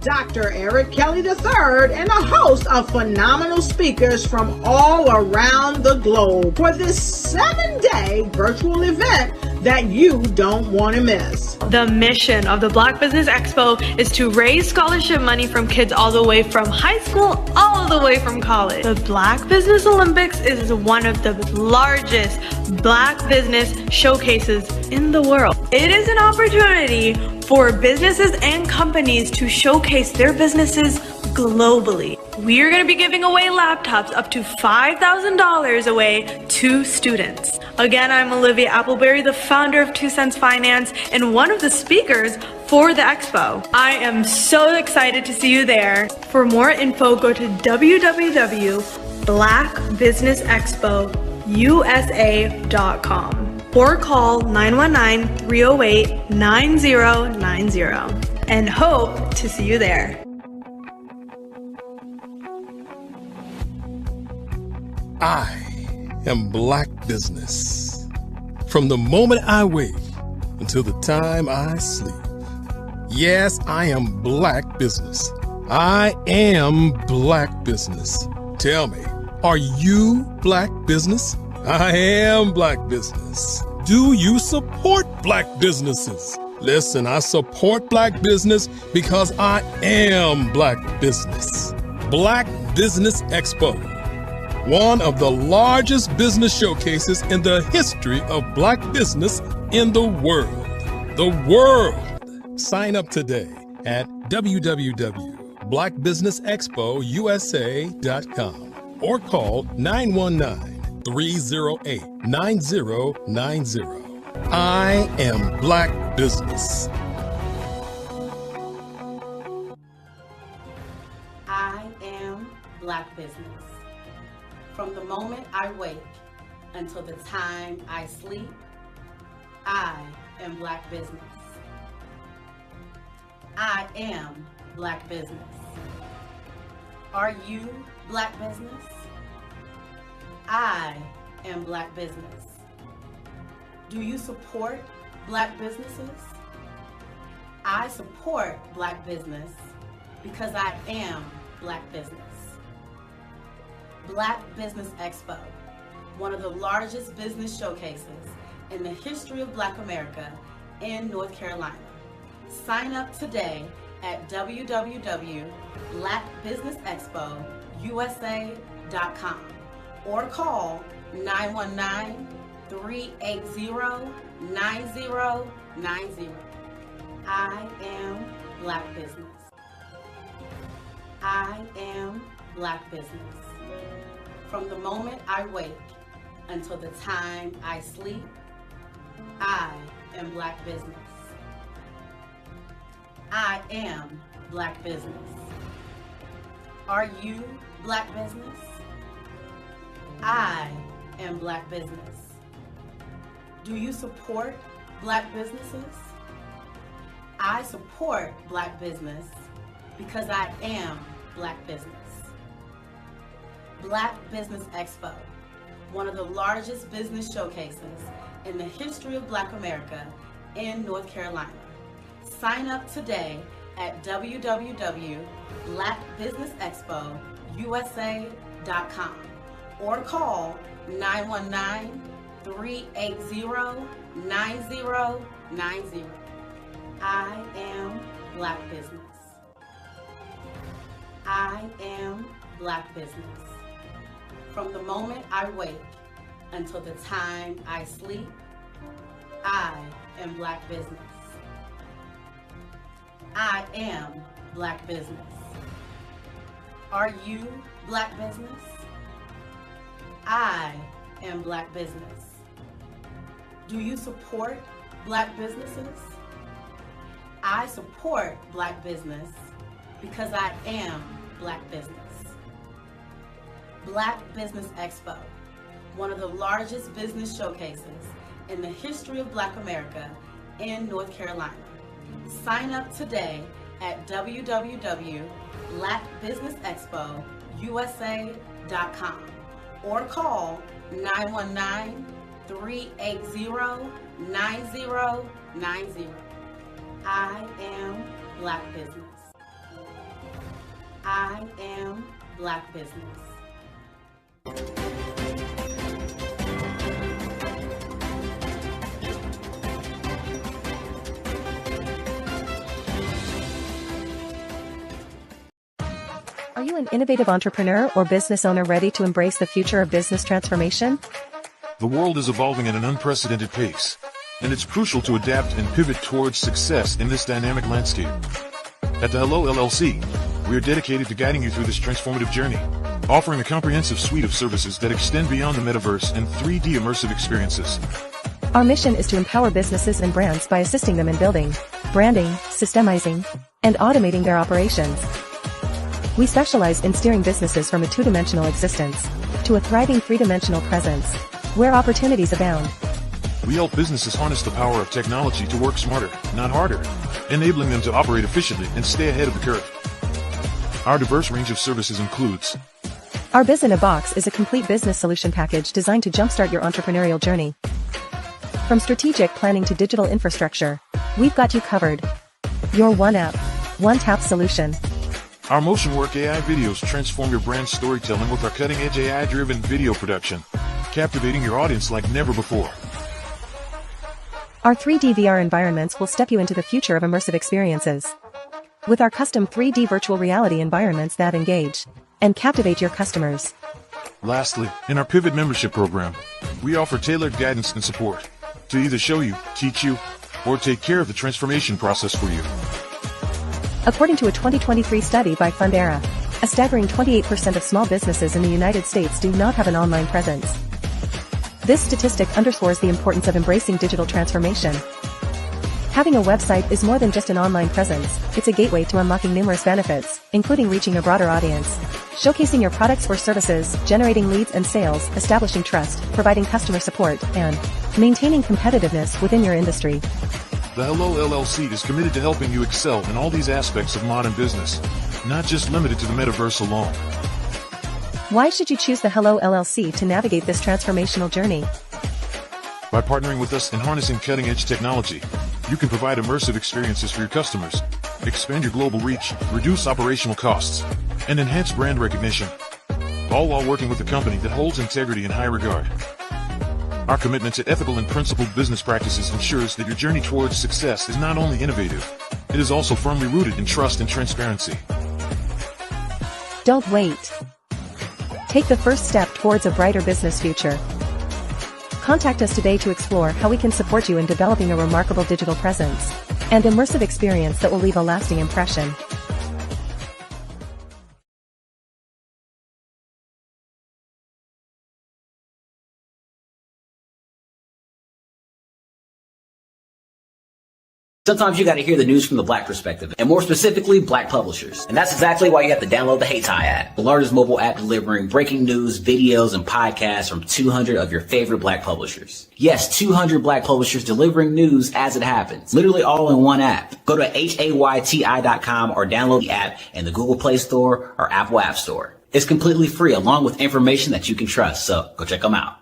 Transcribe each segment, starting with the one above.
Dr. Eric Kelly III and a host of phenomenal speakers from all around the globe for this 7-day virtual event that you don't want to miss. The mission of the Black Business Expo is to raise scholarship money from kids all the way from high school all the way from college. The Black Business Olympics is one of the largest Black business showcases in the world. It is an opportunity for businesses and companies to showcase their businesses globally. We are going to be giving away laptops up to $5,000 away to students. Again, I'm Olivia Appleberry, the founder of 2 Cents Finance and one of the speakers for the expo. I am so excited to see you there. For more info, go to www.blackbusinessexpousa.com or call 919-308-9090 and hope to see you there. I am Black Business. From the moment I wake until the time I sleep. Yes, I am Black Business. I am Black Business. Tell me, are you Black Business? I am Black Business. Do you support Black businesses? Listen, I support Black business because I am Black Business. Black Business Expo, one of the largest business showcases in the history of Black business in the world. The world! Sign up today at www.blackbusinessexpousa.com or call 919-308-9090. I am Black Business. I am Black Business. From the moment I wake until the time I sleep, I am Black Business. I am Black Business. Are you Black Business? I am Black Business. Do you support Black businesses? I support Black business because I am Black business. Black Business Expo, one of the largest business showcases in the history of Black America in North Carolina. Sign up today at www.blackbusinessexpousa.com or call 919-380-9090. I am Black Business. I am Black Business. From the moment I wake until the time I sleep, I am Black Business. I am Black Business. Are you Black Business? I am Black Business. Do you support Black businesses? I support Black business because I am Black business. Black Business Expo, one of the largest business showcases in the history of Black America in North Carolina. Sign up today at www.blackbusinessexpousa.com or call 919-380-9090. I am Black Business. I am Black Business. From the moment I wake until the time I sleep, I am Black business. I am Black business. Are you Black business? I am Black business. Do you support Black businesses? I support Black business because I am Black business. Black Business Expo, one of the largest business showcases in the history of Black America in North Carolina. Sign up today at www.blackbusinessexpousa.com or call 919-380-9090. I am Black business. I am Black business. Are you an innovative entrepreneur or business owner ready to embrace the future of business transformation? The world is evolving at an unprecedented pace, and it's crucial to adapt and pivot towards success in this dynamic landscape. At the Hello LLC, we are dedicated to guiding you through this transformative journey, offering a comprehensive suite of services that extend beyond the metaverse and 3D immersive experiences. Our mission is to empower businesses and brands by assisting them in building, branding, systemizing, and automating their operations. We specialize in steering businesses from a two-dimensional existence to a thriving three-dimensional presence, where opportunities abound. We help businesses harness the power of technology to work smarter, not harder, enabling them to operate efficiently and stay ahead of the curve. Our diverse range of services includes: Our Biz in a Box is a complete business solution package designed to jumpstart your entrepreneurial journey. From strategic planning to digital infrastructure, we've got you covered. Your one app, one tap solution. Our Motion Work AI videos transform your brand storytelling with our cutting-edge AI-driven video production, captivating your audience like never before. Our 3D VR environments will step you into the future of immersive experiences. With our custom 3D virtual reality environments that engage and captivate your customers. Lastly, in our Pivot membership program, we offer tailored guidance and support to either show you, teach you, or take care of the transformation process for you. According to a 2023 study by Fundera, a staggering 28% of small businesses in the United States do not have an online presence. This statistic underscores the importance of embracing digital transformation. Having a website is more than just an online presence, it's a gateway to unlocking numerous benefits, including reaching a broader audience, showcasing your products or services, generating leads and sales, establishing trust, providing customer support, and maintaining competitiveness within your industry. The Hello LLC is committed to helping you excel in all these aspects of modern business, not just limited to the metaverse alone. Why should you choose the Hello LLC to navigate this transformational journey? By partnering with us and harnessing cutting-edge technology, you can provide immersive experiences for your customers, expand your global reach, reduce operational costs, and enhance brand recognition, all while working with a company that holds integrity in high regard. Our commitment to ethical and principled business practices ensures that your journey towards success is not only innovative, it is also firmly rooted in trust and transparency. Don't wait. Take the first step towards a brighter business future. Contact us today to explore how we can support you in developing a remarkable digital presence and immersive experience that will leave a lasting impression. Sometimes you got to hear the news from the Black perspective, and more specifically, Black publishers. And that's exactly why you have to download the Hey Tie app, the largest mobile app delivering breaking news, videos, and podcasts from 200 of your favorite Black publishers. Yes, 200 Black publishers delivering news as it happens, literally all in one app. Go to HAYTI.com or download the app in the Google Play Store or Apple App Store. It's completely free, along with information that you can trust, so go check them out.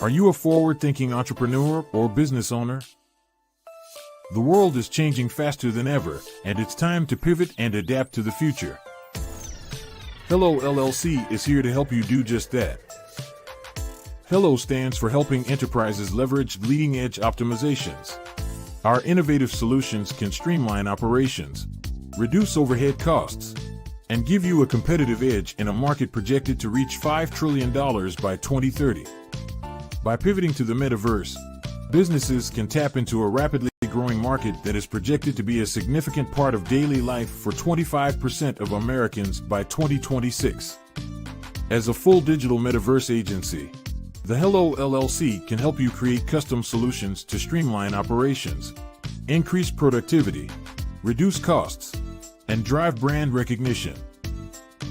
Are you a forward-thinking entrepreneur or business owner? The world is changing faster than ever, and it's time to pivot and adapt to the future. Hello LLC is here to help you do just that. Hello stands for helping enterprises leverage leading-edge optimizations. Our innovative solutions can streamline operations, reduce overhead costs, and give you a competitive edge in a market projected to reach $5 trillion by 2030. By pivoting to the metaverse, businesses can tap into a rapidly growing market that is projected to be a significant part of daily life for 25% of Americans by 2026. As a full digital metaverse agency, the Hello LLC can help you create custom solutions to streamline operations, increase productivity, reduce costs, and drive brand recognition.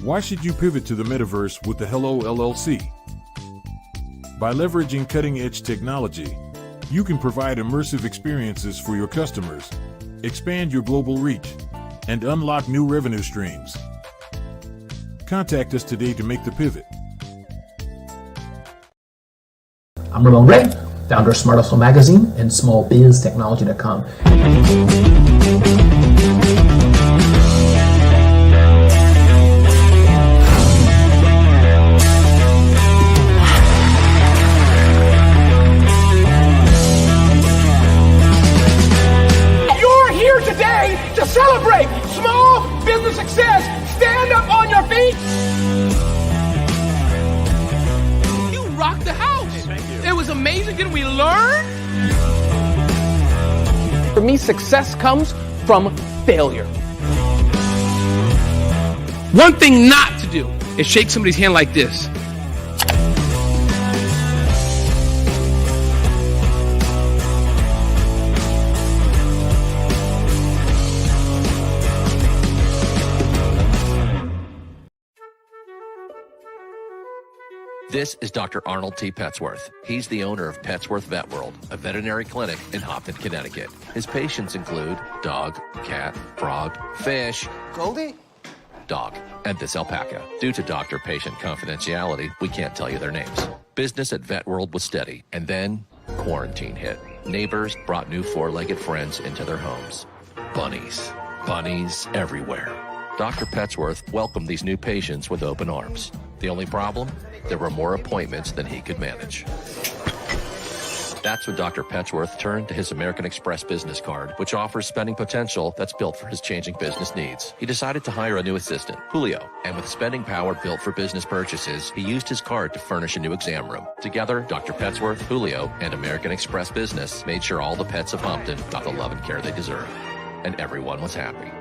Why should you pivot to the metaverse with the Hello LLC? By leveraging cutting-edge technology, you can provide immersive experiences for your customers, expand your global reach, and unlock new revenue streams. Contact us today to make the pivot. I'm Ramon Ray, founder of Smart Hustle Magazine and smallbiztechnology.com. You're here today to celebrate small business success. Stand up on your feet. You rocked the house. It was amazing. Didn't we learn? For me, success comes from failure. One thing not to do is shake somebody's hand like this. This is Dr. Arnold T. Petsworth. He's the owner of Petsworth Vet World, a veterinary clinic in Hopton, Connecticut. His patients include dog, cat, frog, fish, Goldie? dog, and this alpaca. Due to doctor-patient confidentiality, we can't tell you their names. Business at Vet World was steady, and then quarantine hit. Neighbors brought new four-legged friends into their homes. Bunnies. Bunnies everywhere. Dr. Petsworth welcomed these new patients with open arms. The only problem? There were more appointments than he could manage. That's when Dr. Petsworth turned to his American Express business card, which offers spending potential that's built for his changing business needs. He decided to hire a new assistant, Julio, and with spending power built for business purchases, he used his card to furnish a new exam room. Together, Dr. Petsworth, Julio, and American Express Business made sure all the pets of Hopton got the love and care they deserve. And everyone was happy.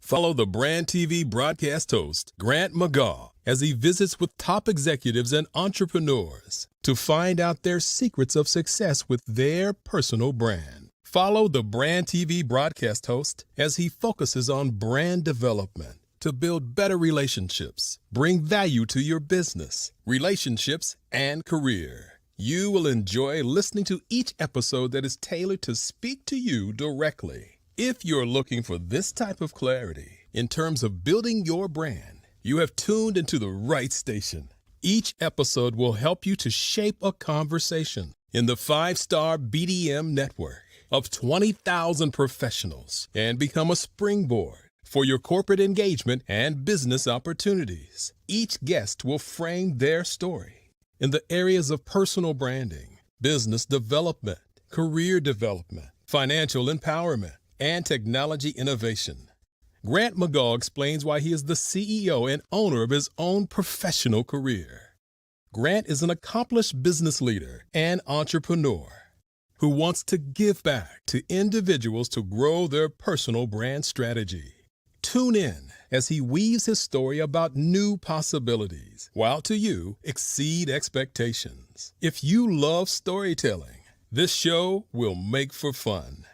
Follow the Brand TV broadcast host, Grant McGaugh, as he visits with top executives and entrepreneurs to find out their secrets of success with their personal brand. Follow the Brand TV broadcast host as he focuses on brand development to build better relationships, bring value to your business, relationships, and career. You will enjoy listening to each episode that is tailored to speak to you directly. If you're looking for this type of clarity in terms of building your brand, you have tuned into the right station. Each episode will help you to shape a conversation in the 5-star BDM network of 20,000 professionals and become a springboard for your corporate engagement and business opportunities. Each guest will frame their story in the areas of personal branding, business development, career development, financial empowerment, and technology innovation. Grant McGaugh explains why he is the CEO and owner of his own professional career. Grant is an accomplished business leader and entrepreneur who wants to give back to individuals to grow their personal brand strategy. Tune in as he weaves his story about new possibilities, while to you exceed expectations. If you love storytelling, this show will make for fun.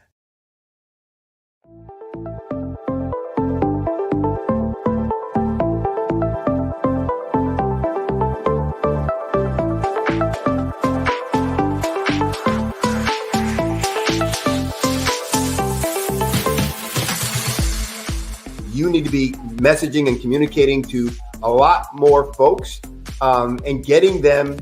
You need to be messaging and communicating to a lot more folks and getting them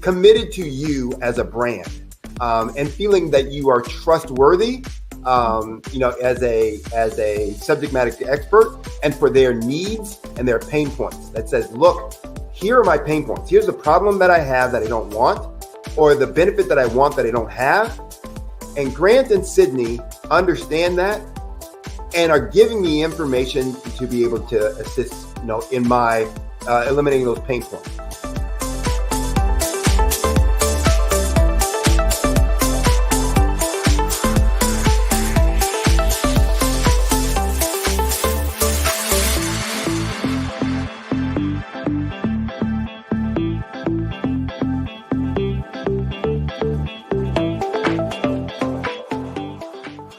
committed to you as a brand and feeling that you are trustworthy, as a subject matter expert, and for their needs and their pain points. That says, look, here are my pain points. Here's the problem that I have that I don't want, or the benefit that I want that I don't have. And Grant and Sydney understand that and are giving me information to be able to assist, in my eliminating those pain points.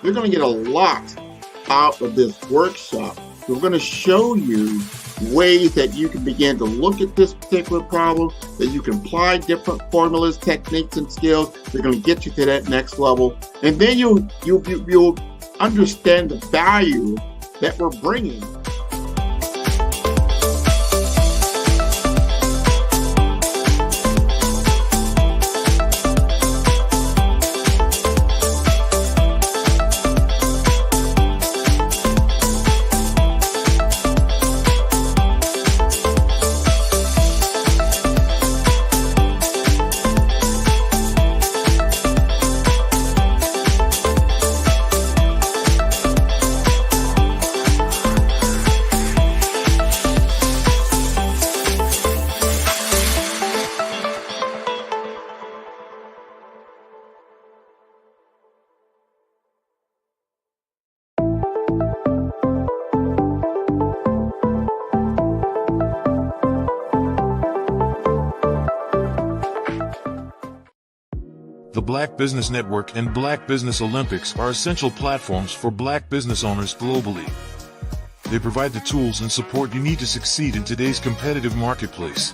You're going to get a lot out of this workshop. We're going to show you ways that you can begin to look at this particular problem, that you can apply different formulas, techniques, and skills. They're going to get you to that next level. And then you'll understand the value that we're bringing. The Black Business Network and Black Business Olympics are essential platforms for Black business owners globally. They provide the tools and support you need to succeed in today's competitive marketplace.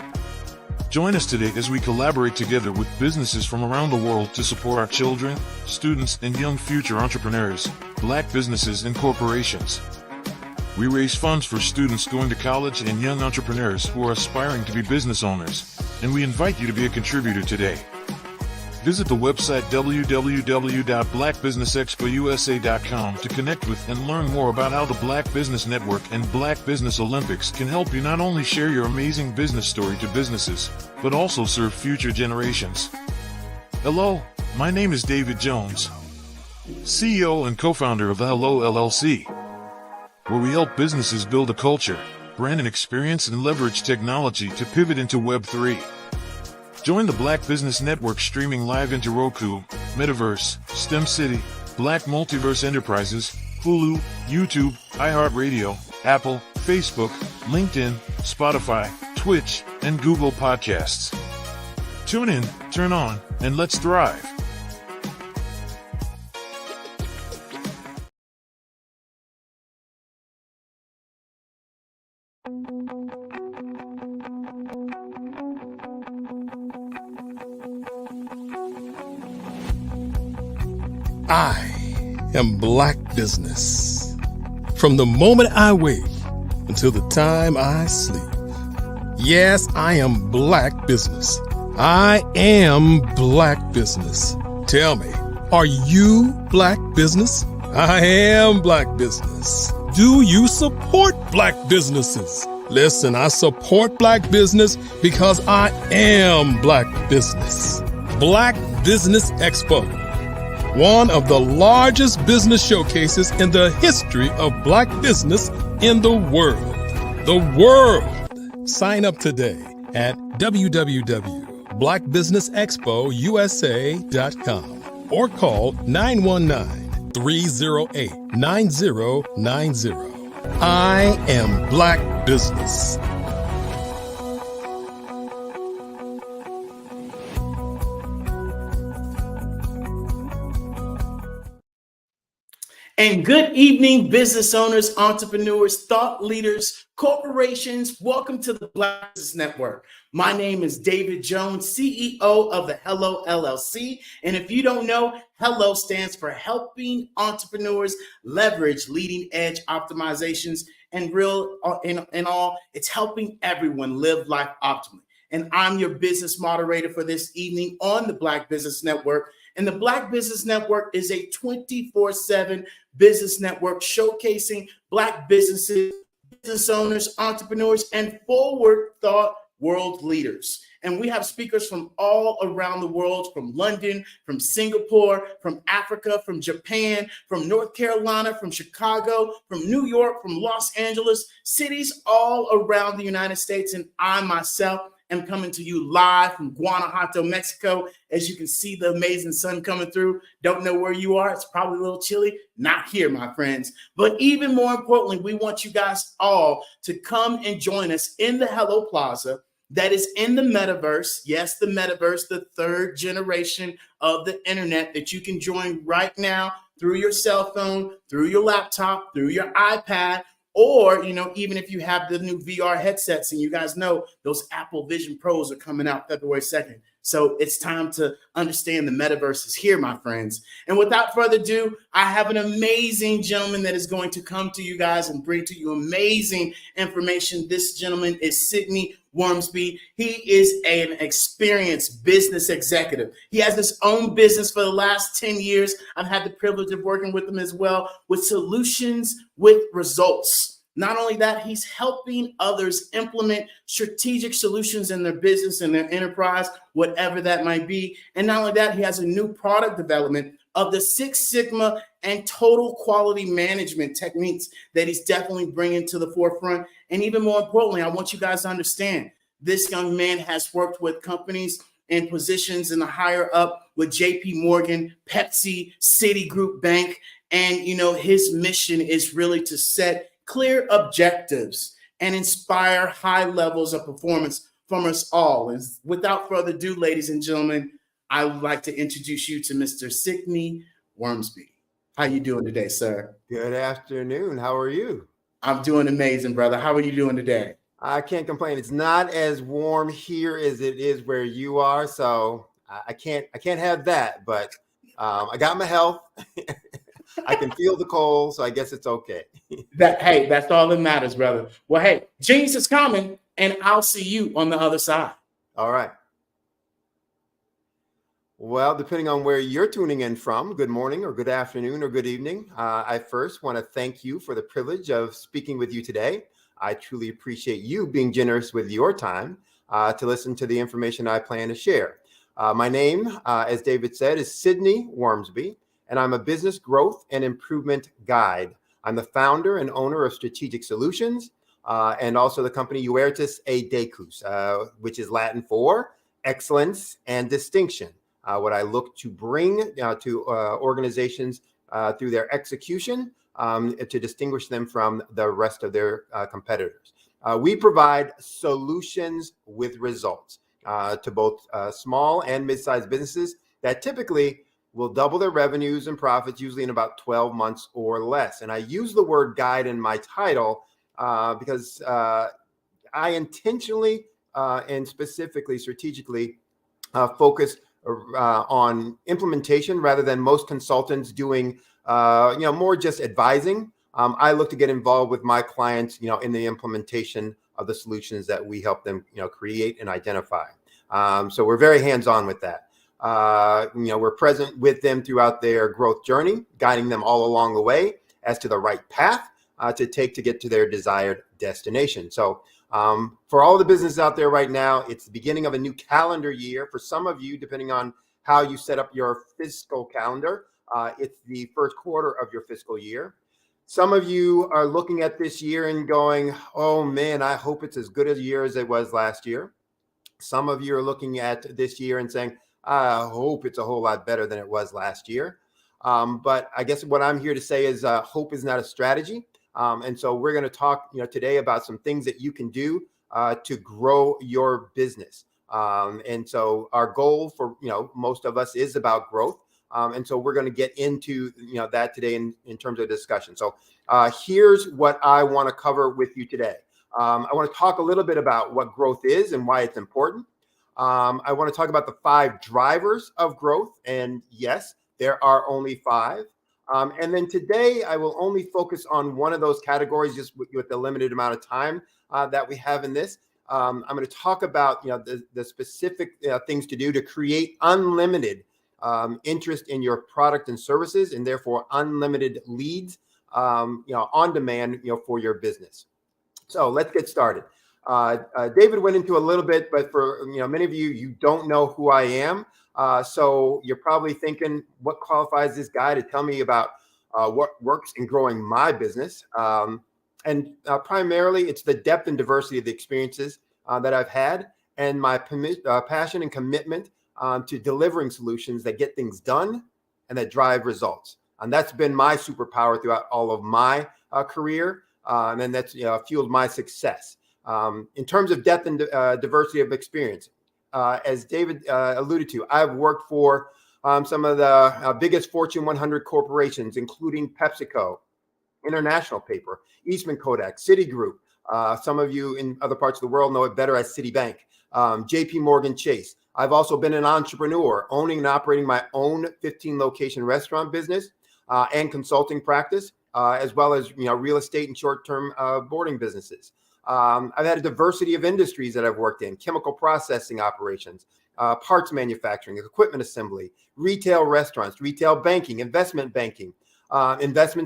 Join us today as we collaborate together with businesses from around the world to support our children, students, and young future entrepreneurs, Black businesses and corporations. We raise funds for students going to college and young entrepreneurs who are aspiring to be business owners, and we invite you to be a contributor today. Visit the website www.blackbusinessexpousa.com to connect with and learn more about how the Black Business Network and Black Business Olympics can help you not only share your amazing business story to businesses, but also serve future generations. Hello, my name is David Jones, CEO and co-founder of the Hello LLC, where we help businesses build a culture, brand and experience, and leverage technology to pivot into Web3. Join the Black Business Network streaming live into Roku, Metaverse, STEM City, Black Multiverse Enterprises, Hulu, YouTube, iHeartRadio, Apple, Facebook, LinkedIn, Spotify, Twitch, and Google Podcasts. Tune in, turn on, and let's thrive. I am Black Business. From the moment I wake until the time I sleep. Yes, I am Black Business. I am Black Business. Tell me, are you Black Business? I am Black Business. Do you support Black businesses? Listen, I support Black business because I am Black Business. Black Business Expo, one of the largest business showcases in the history of Black business in the world. The world! Sign up today at www.blackbusinessexpousa.com or call 919-308-9090. I am Black Business. And good evening, business owners, entrepreneurs, thought leaders, corporations. Welcome to the Black Business Network. My name is David Jones, CEO of the Hello LLC. And if you don't know, Hello stands for helping entrepreneurs leverage leading edge optimizations, and in all, it's helping everyone live life optimally. And I'm your business moderator for this evening on the Black Business Network. And the Black Business Network is a 24/7 business network showcasing Black businesses, business owners, entrepreneurs, and forward thought world leaders. And we have speakers from all around the world, from London, from Singapore, from Africa, from Japan, from North Carolina, from Chicago, from New York, from Los Angeles, cities all around the United States. And I myself am coming to you live from Guanajuato, Mexico. As you can see the amazing sun coming through. Don't know where you are. It's probably a little chilly. Not here, my friends. But even more importantly, we want you guys all to come and join us in the Hello Plaza that is in the metaverse. Yes, the metaverse, the third generation of the internet that you can join right now through your cell phone, through your laptop, through your iPad, or, even if you have the new VR headsets, and you guys know those Apple Vision Pros are coming out February 2nd. So it's time to understand the metaverse is here, my friends. And without further ado, I have an amazing gentleman that is going to come to you guys and bring to you amazing information. This gentleman is Sidney Wormsby. He is an experienced business executive. He has his own business for the last 10 years. I've had the privilege of working with him as well, with solutions with results. Not only that, he's helping others implement strategic solutions in their business and their enterprise, whatever that might be. And not only that, he has a new product development of the Six Sigma and total quality management techniques that he's definitely bringing to the forefront. And even more importantly, I want you guys to understand, this young man has worked with companies in positions in the higher up with JP Morgan, Pepsi, Citigroup Bank. And, his mission is really to set clear objectives and inspire high levels of performance from us all. And without further ado, ladies and gentlemen, I would like to introduce you to Mr. Sidney Wormsby. How you doing today, sir? Good afternoon. How are you? I'm doing amazing, brother. How are you doing today? I can't complain. It's not as warm here as it is where you are, so I can't have that. But I got my health. I can feel the cold, so I guess it's okay. That's all that matters, brother. Well, hey, Genius is coming, and I'll see you on the other side. All right. Well, depending on where you're tuning in from, good morning or good afternoon or good evening. I first want to thank you for the privilege of speaking with you today. I truly appreciate you being generous with your time to listen to the information I plan to share. My name, as David said, is Sidney Wormsby, and I'm a business growth and improvement guide. I'm the founder and owner of Strategic Solutions and also the company Huertas e Decus, which is Latin for excellence and distinction. What I look to bring to organizations through their execution to distinguish them from the rest of their competitors. We provide solutions with results to both small and mid-sized businesses that typically will double their revenues and profits, usually in about 12 months or less. And I use the word guide in my title because I intentionally and specifically, strategically focus on implementation rather than most consultants doing, more just advising. I look to get involved with my clients, in the implementation of the solutions that we help them, create and identify. So we're very hands-on with that. We're present with them throughout their growth journey, guiding them all along the way as to the right path to take to get to their desired destination. So for all the businesses out there right now, it's the beginning of a new calendar year. For some of you, depending on how you set up your fiscal calendar, it's the first quarter of your fiscal year. Some of you are looking at this year and going, oh man, I hope it's as good a year as it was last year. Some of you are looking at this year and saying, I hope it's a whole lot better than it was last year. But I guess what I'm here to say is hope is not a strategy. And so we're going to talk today about some things that you can do to grow your business. And so our goal for most of us is about growth. And so we're going to get into that today in terms of discussion. So here's what I want to cover with you today. I want to talk a little bit about what growth is and why it's important. I want to talk about the 5 drivers of growth. And yes, there are only 5. And then today I will only focus on one of those categories just with the limited amount of time that we have in this. I'm going to talk about the specific things to do to create unlimited interest in your product and services, and therefore unlimited leads on demand for your business. So let's get started. David went into a little bit, but for many of you don't know who I am. So you're probably thinking, what qualifies this guy to tell me about what works in growing my business? And primarily, it's the depth and diversity of the experiences that I've had, and my passion and commitment to delivering solutions that get things done and that drive results. And that's been my superpower throughout all of my career, and that's fueled my success. In terms of depth and diversity of experience, as David alluded to, I've worked for some of the biggest Fortune 100 corporations, including PepsiCo, International Paper, Eastman Kodak, Citigroup. Some of you in other parts of the world know it better as Citibank, JP Morgan Chase. I've also been an entrepreneur, owning and operating my own 15-location restaurant business and consulting practice, as well as real estate and short-term boarding businesses. I've had a diversity of industries that I've worked in: chemical processing operations, parts manufacturing, equipment assembly, retail restaurants, retail banking, investment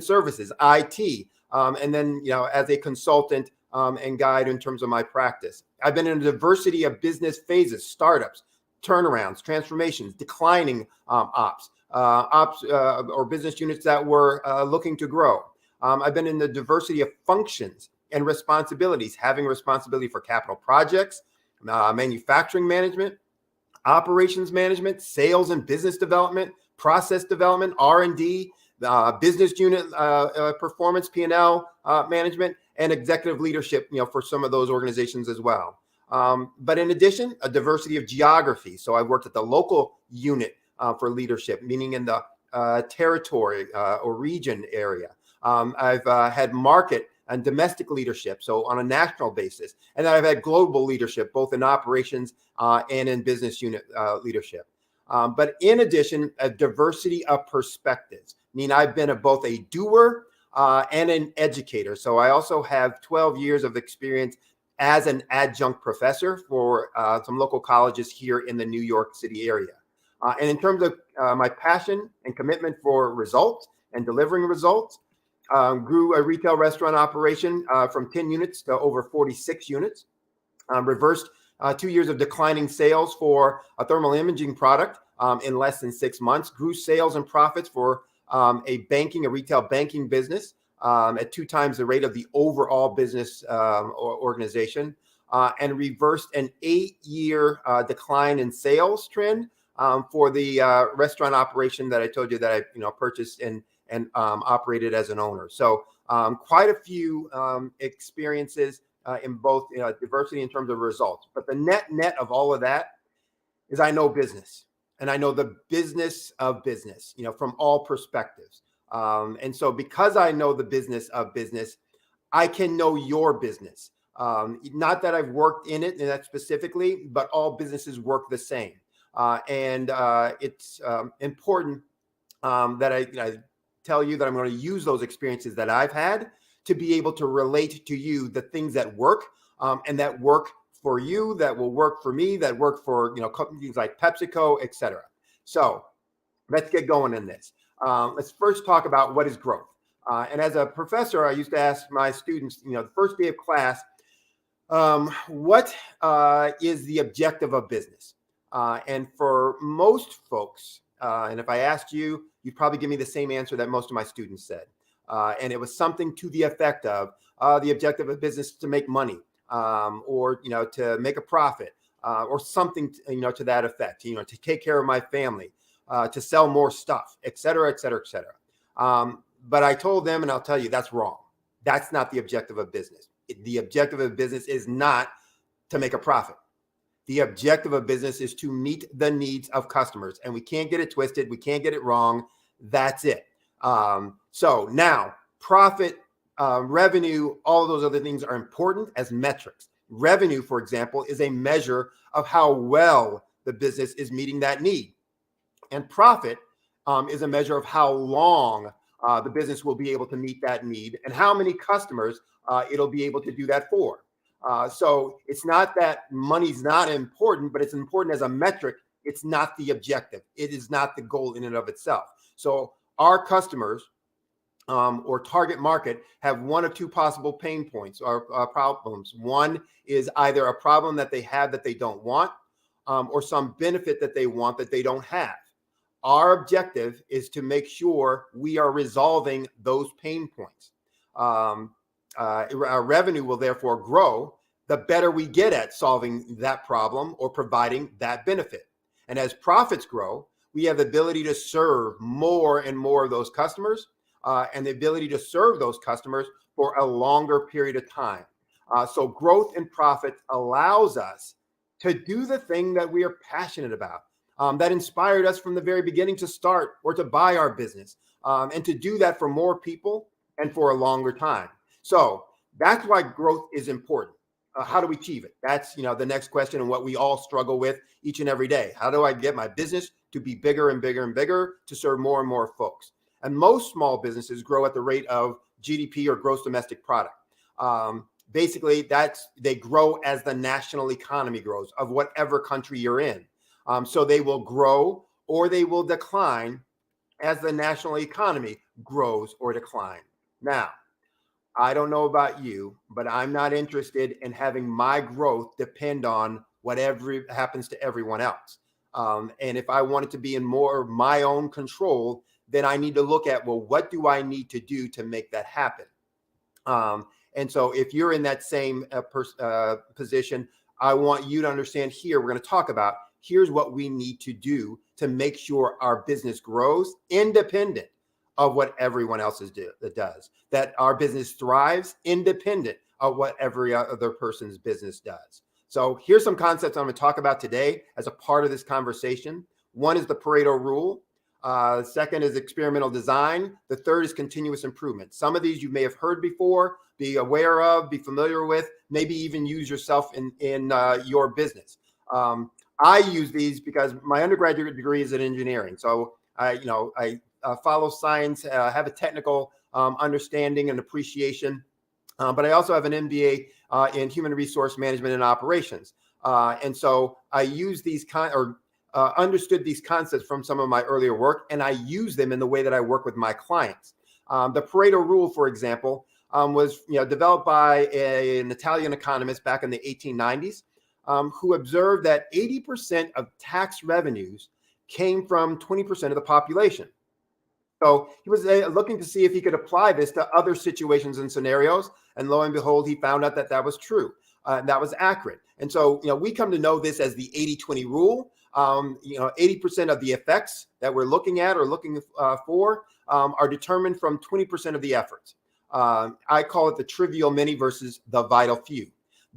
services, IT, and then as a consultant and guide in terms of my practice. I've been in a diversity of business phases: startups, turnarounds, transformations, declining ops or business units that were looking to grow. I've been in the diversity of functions and responsibilities, having responsibility for capital projects, manufacturing management, operations management, sales and business development, process development, R&D, business unit performance, P&L management, and executive leadership, for some of those organizations as well. But in addition, a diversity of geography. So I worked at the local unit for leadership, meaning in the territory or region area. I've had market and domestic leadership, so on a national basis. And then I've had global leadership, both in operations and in business unit leadership. But in addition, a diversity of perspectives. I mean, I've been both a doer and an educator. So I also have 12 years of experience as an adjunct professor for some local colleges here in the New York City area. And in terms of my passion and commitment for results and delivering results, grew a retail restaurant operation from 10 units to over 46 units, reversed 2 years of declining sales for a thermal imaging product in less than 6 months, grew sales and profits for a retail banking business at 2 times the rate of the overall business organization, and reversed an 8-year decline in sales trend for the restaurant operation that I told you that I purchased and operated as an owner. So quite a few experiences in both diversity in terms of results. But the net of all of that is I know business, and I know the business of business, from all perspectives. And so because I know the business of business, I can know your business. Not that I've worked in it and that specifically, but all businesses work the same. And it's important that I tell you that I'm going to use those experiences that I've had to be able to relate to you the things that work and that work for you, that will work for me, that work for companies like PepsiCo, et cetera. So let's get going in this. Let's first talk about what is growth. And as a professor, I used to ask my students, the first day of class, what is the objective of business? And for most folks, and if I asked you, you'd probably give me the same answer that most of my students said. And it was something to the effect of the objective of business to make money, or to make a profit, or something to that effect. To take care of my family, to sell more stuff, et cetera, et cetera, et cetera. But I told them, and I'll tell you, that's wrong. That's not the objective of business. The objective of business is not to make a profit. The objective of business is to meet the needs of customers, and we can't get it twisted. We can't get it wrong. That's it. So now profit, revenue, all of those other things are important as metrics. Revenue, for example, is a measure of how well the business is meeting that need. And profit is a measure of how long the business will be able to meet that need and how many customers it'll be able to do that for. So it's not that money's not important, but it's important as a metric. It's not the objective. It is not the goal in and of itself. So our customers or target market have one of two possible pain points or problems. One is either a problem that they have that they don't want, or some benefit that they want that they don't have. Our objective is to make sure we are resolving those pain points. Our revenue will therefore grow the better we get at solving that problem or providing that benefit. And as profits grow, we have the ability to serve more and more of those customers, and the ability to serve those customers for a longer period of time. So growth and profit allows us to do the thing that we are passionate about, that inspired us from the very beginning to start or to buy our business, and to do that for more people and for a longer time. So that's why growth is important. How do we achieve it? That's the next question, and what we all struggle with each and every day. How do I get my business to be bigger and bigger and bigger to serve more and more folks? And most small businesses grow at the rate of GDP, or gross domestic product. Basically, they grow as the national economy grows of whatever country you're in. So they will grow or they will decline as the national economy grows or decline. Now, I don't know about you, but I'm not interested in having my growth depend on whatever happens to everyone else. And if I want it to be in more of my own control, then I need to look at, well, what do I need to do to make that happen? And so if you're in that same position, I want you to understand here, we're going to talk about, here's what we need to do to make sure our business grows independent of what everyone else does, that our business thrives independent of what every other person's business does. So here's some concepts I'm going to talk about today as a part of this conversation. One is the Pareto rule. Second is experimental design. The third is continuous improvement. Some of these you may have heard before, be aware of, be familiar with, maybe even use yourself in your business. I use these because my undergraduate degree is in engineering. So I follow science, have a technical understanding and appreciation, but I also have an MBA in human resource management and operations. And so I use these understood these concepts from some of my earlier work, and I use them in the way that I work with my clients. The Pareto rule, for example, was developed by an Italian economist back in the 1890s, who observed that 80% of tax revenues came from 20% of the population. So he was looking to see if he could apply this to other situations and scenarios, and lo and behold, he found out that that was true. That was accurate. And so, we come to know this as the 80-20 rule. 80% of the effects that we're looking at or looking for are determined from 20% of the efforts. I call it the trivial many versus the vital few.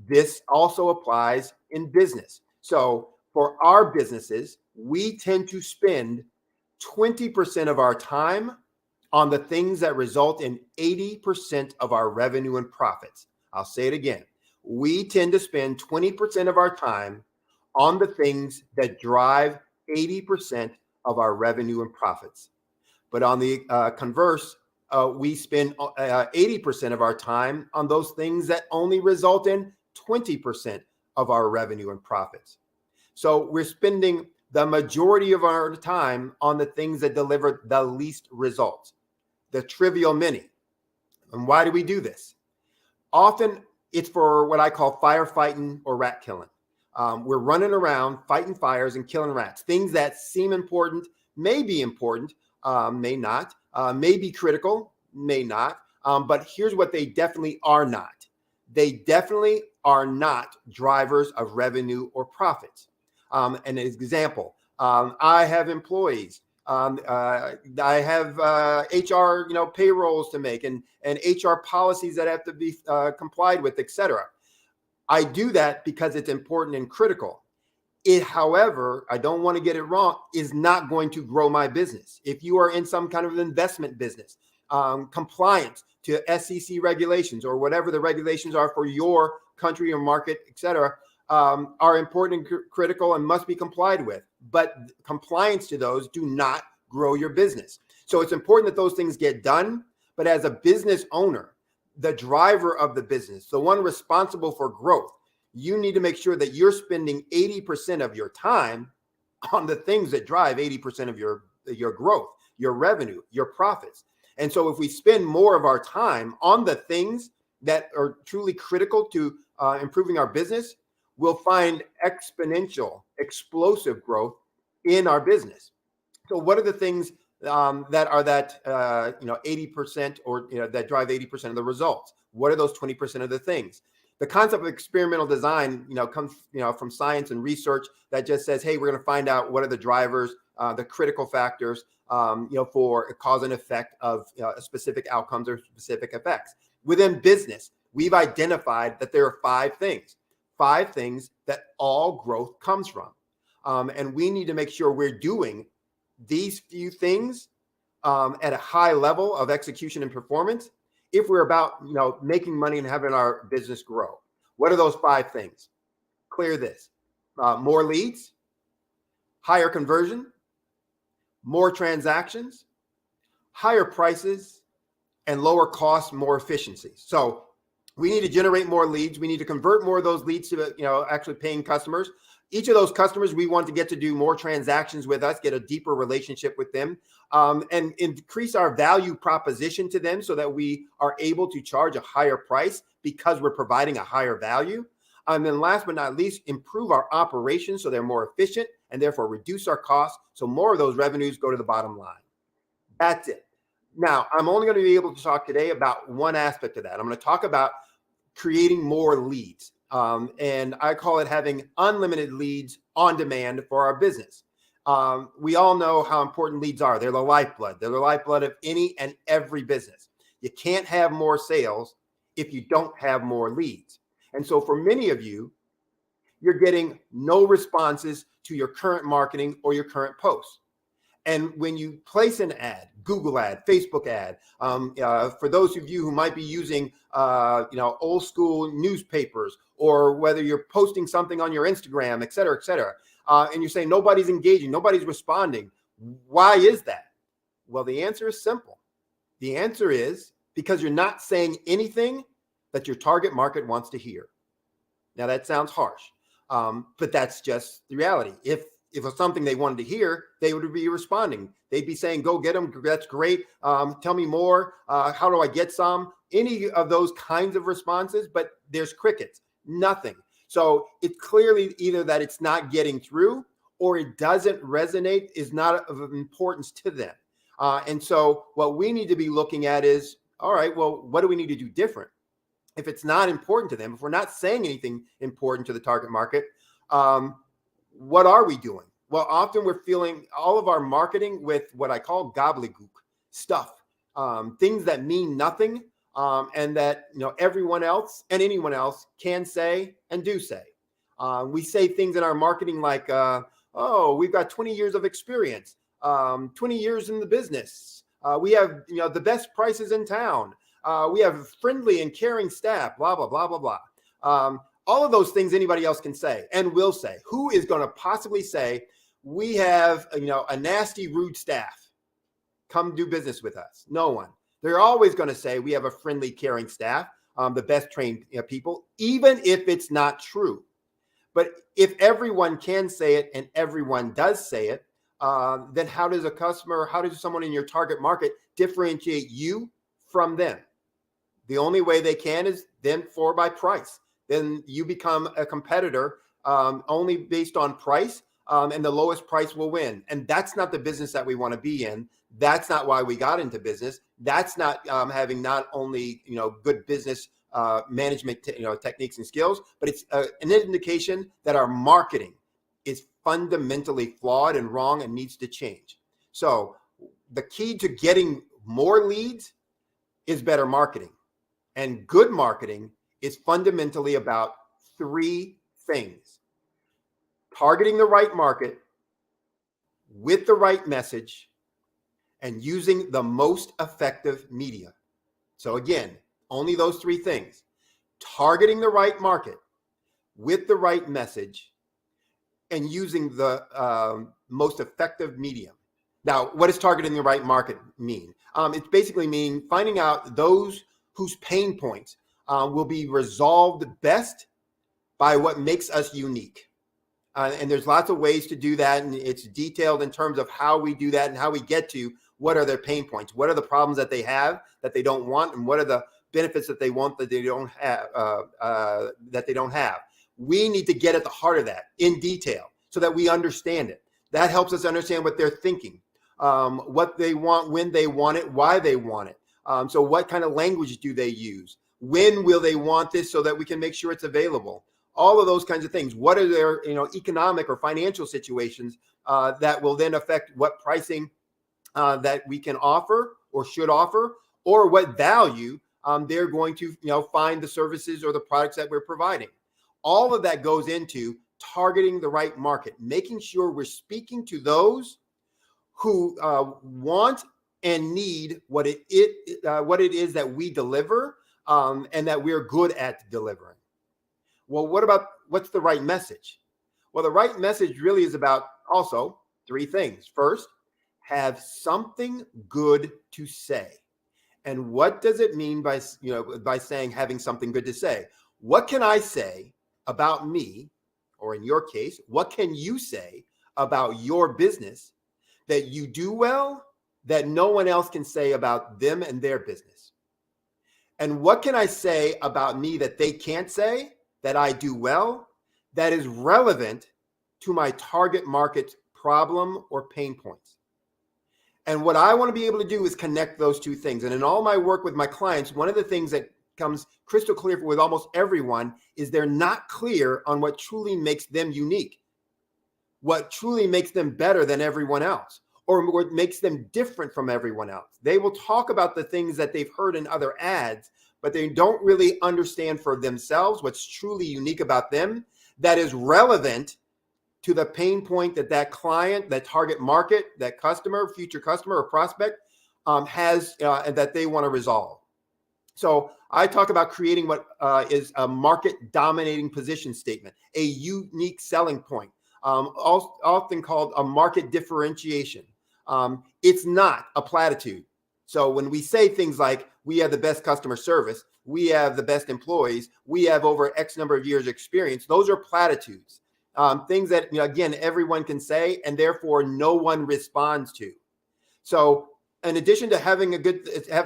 This also applies in business. So for our businesses, we tend to spend 20% of our time on the things that result in 80% of our revenue and profits. I'll say it again. We tend to spend 20% of our time on the things that drive 80% of our revenue and profits. But on the converse, we spend 80% of our time on those things that only result in 20% of our revenue and profits. So we're spending the majority of our time on the things that deliver the least results, the trivial many. And why do we do this? Often it's for what I call firefighting or rat killing. We're running around fighting fires and killing rats, things that seem important, may be important, may not, may be critical, may not. But here's what they definitely are not. They definitely are not drivers of revenue or profits. An example, I have employees. I have HR, payrolls to make and HR policies that have to be complied with, etc. I do that because it's important and critical. It, however, I don't want to get it wrong, is not going to grow my business. If you are in some kind of investment business, compliance to SEC regulations or whatever the regulations are for your country or market, etc., are important and critical and must be complied with. But compliance to those do not grow your business. So it's important that those things get done. But as a business owner, the driver of the business, the one responsible for growth, you need to make sure that you're spending 80% of your time on the things that drive 80% of your growth, your revenue, your profits. And so if we spend more of our time on the things that are truly critical to improving our business, we'll find exponential, explosive growth in our business. So what are the things that are 80% or that drive 80% of the results? What are those 20% of the things? The concept of experimental design, comes, from science and research that just says, hey, we're going to find out what are the drivers, the critical factors, for cause and effect of specific outcomes or specific effects. Within business, we've identified that there are five things that all growth comes from. And we need to make sure we're doing these few things at a high level of execution and performance if we're about making money and having our business grow. What are those five things? Clear this. More leads, higher conversion, more transactions, higher prices, and lower costs, more efficiency. So we need to generate more leads. We need to convert more of those leads to actually paying customers. Each of those customers, we want to get to do more transactions with us, get a deeper relationship with them, and increase our value proposition to them so that we are able to charge a higher price because we're providing a higher value. And then last but not least, improve our operations so they're more efficient and therefore reduce our costs so more of those revenues go to the bottom line. That's it. Now, I'm only going to be able to talk today about one aspect of that. I'm going to talk about creating more leads. And I call it having unlimited leads on demand for our business. We all know how important leads are. They're the lifeblood. They're the lifeblood of any and every business. You can't have more sales if you don't have more leads. And so for many of you, you're getting no responses to your current marketing or your current posts. And when you place an ad, Google ad, Facebook ad, for those of you who might be using, old school newspapers, or whether you're posting something on your Instagram, et cetera, and you're saying nobody's engaging, nobody's responding. Why is that? Well, the answer is simple. The answer is because you're not saying anything that your target market wants to hear. Now that sounds harsh, but that's just the reality. If it was something they wanted to hear, they would be responding. They'd be saying, go get them. That's great. Tell me more. How do I get some? Any of those kinds of responses, but there's crickets, nothing. So it's clearly either that it's not getting through or it doesn't resonate, is not of importance to them. And so what we need to be looking at is, all right, well, what do we need to do different? If it's not important to them, if we're not saying anything important to the target market, what are we doing? Well, often we're filling all of our marketing with what I call gobbledygook stuff, things that mean nothing, and that everyone else and anyone else can say and do say. We say things in our marketing like, "Oh, we've got 20 years of experience, 20 years in the business. We have the best prices in town. We have friendly and caring staff." Blah blah blah blah blah. All of those things anybody else can say and will say. Who is going to possibly say we have a nasty, rude staff? Come do business with us. No one. They're always going to say we have a friendly, caring staff, the best trained people, even if it's not true. But if everyone can say it and everyone does say it, then how does a customer, how does someone in your target market differentiate you from them? The only way they can is then by price. Then you become a competitor only based on price, and the lowest price will win. And that's not the business that we want to be in. That's not why we got into business. That's not having not only good business management techniques and skills, but it's an indication that our marketing is fundamentally flawed and wrong and needs to change. So the key to getting more leads is better marketing. And good marketing is fundamentally about three things: targeting the right market with the right message and using the most effective media. So again, only those three things: targeting the right market with the right message and using the most effective medium. Now, what does targeting the right market mean? It's basically meaning finding out those whose pain points will be resolved best by what makes us unique. And there's lots of ways to do that. And it's detailed in terms of how we do that and how we get to what are their pain points, what are the problems that they have that they don't want, and what are the benefits that they want that they don't have. We need to get at the heart of that in detail so that we understand it. That helps us understand what they're thinking, what they want, when they want it, why they want it. So what kind of language do they use? When will they want this so that we can make sure it's available? All of those kinds of things. What are their economic or financial situations that will then affect what pricing that we can offer or should offer, or what value they're going to, find the services or the products that we're providing. All of that goes into targeting the right market, making sure we're speaking to those who want and need what it is that we deliver, and that we're good at delivering. Well, what's the right message? Well, the right message really is about also three things. First, have something good to say. And what does it mean by saying having something good to say? What can I say about me, or in your case, what can you say about your business that you do well that no one else can say about them and their business? And what can I say about me that they can't say that I do well that is relevant to my target market's problem or pain points? And what I want to be able to do is connect those two things. And in all my work with my clients, one of the things that comes crystal clear with almost everyone is they're not clear on what truly makes them unique, what truly makes them better than everyone else, or what makes them different from everyone else. They will talk about the things that they've heard in other ads, but they don't really understand for themselves what's truly unique about them that is relevant to the pain point that client, that target market, that customer, future customer or prospect has, and that they want to resolve. So I talk about creating what is a market dominating position statement, a unique selling point, often called a market differentiation. It's not a platitude. So when we say things like, we have the best customer service, we have the best employees, we have over X number of years experience, those are platitudes. Things that, again, everyone can say, and therefore no one responds to. So in addition to having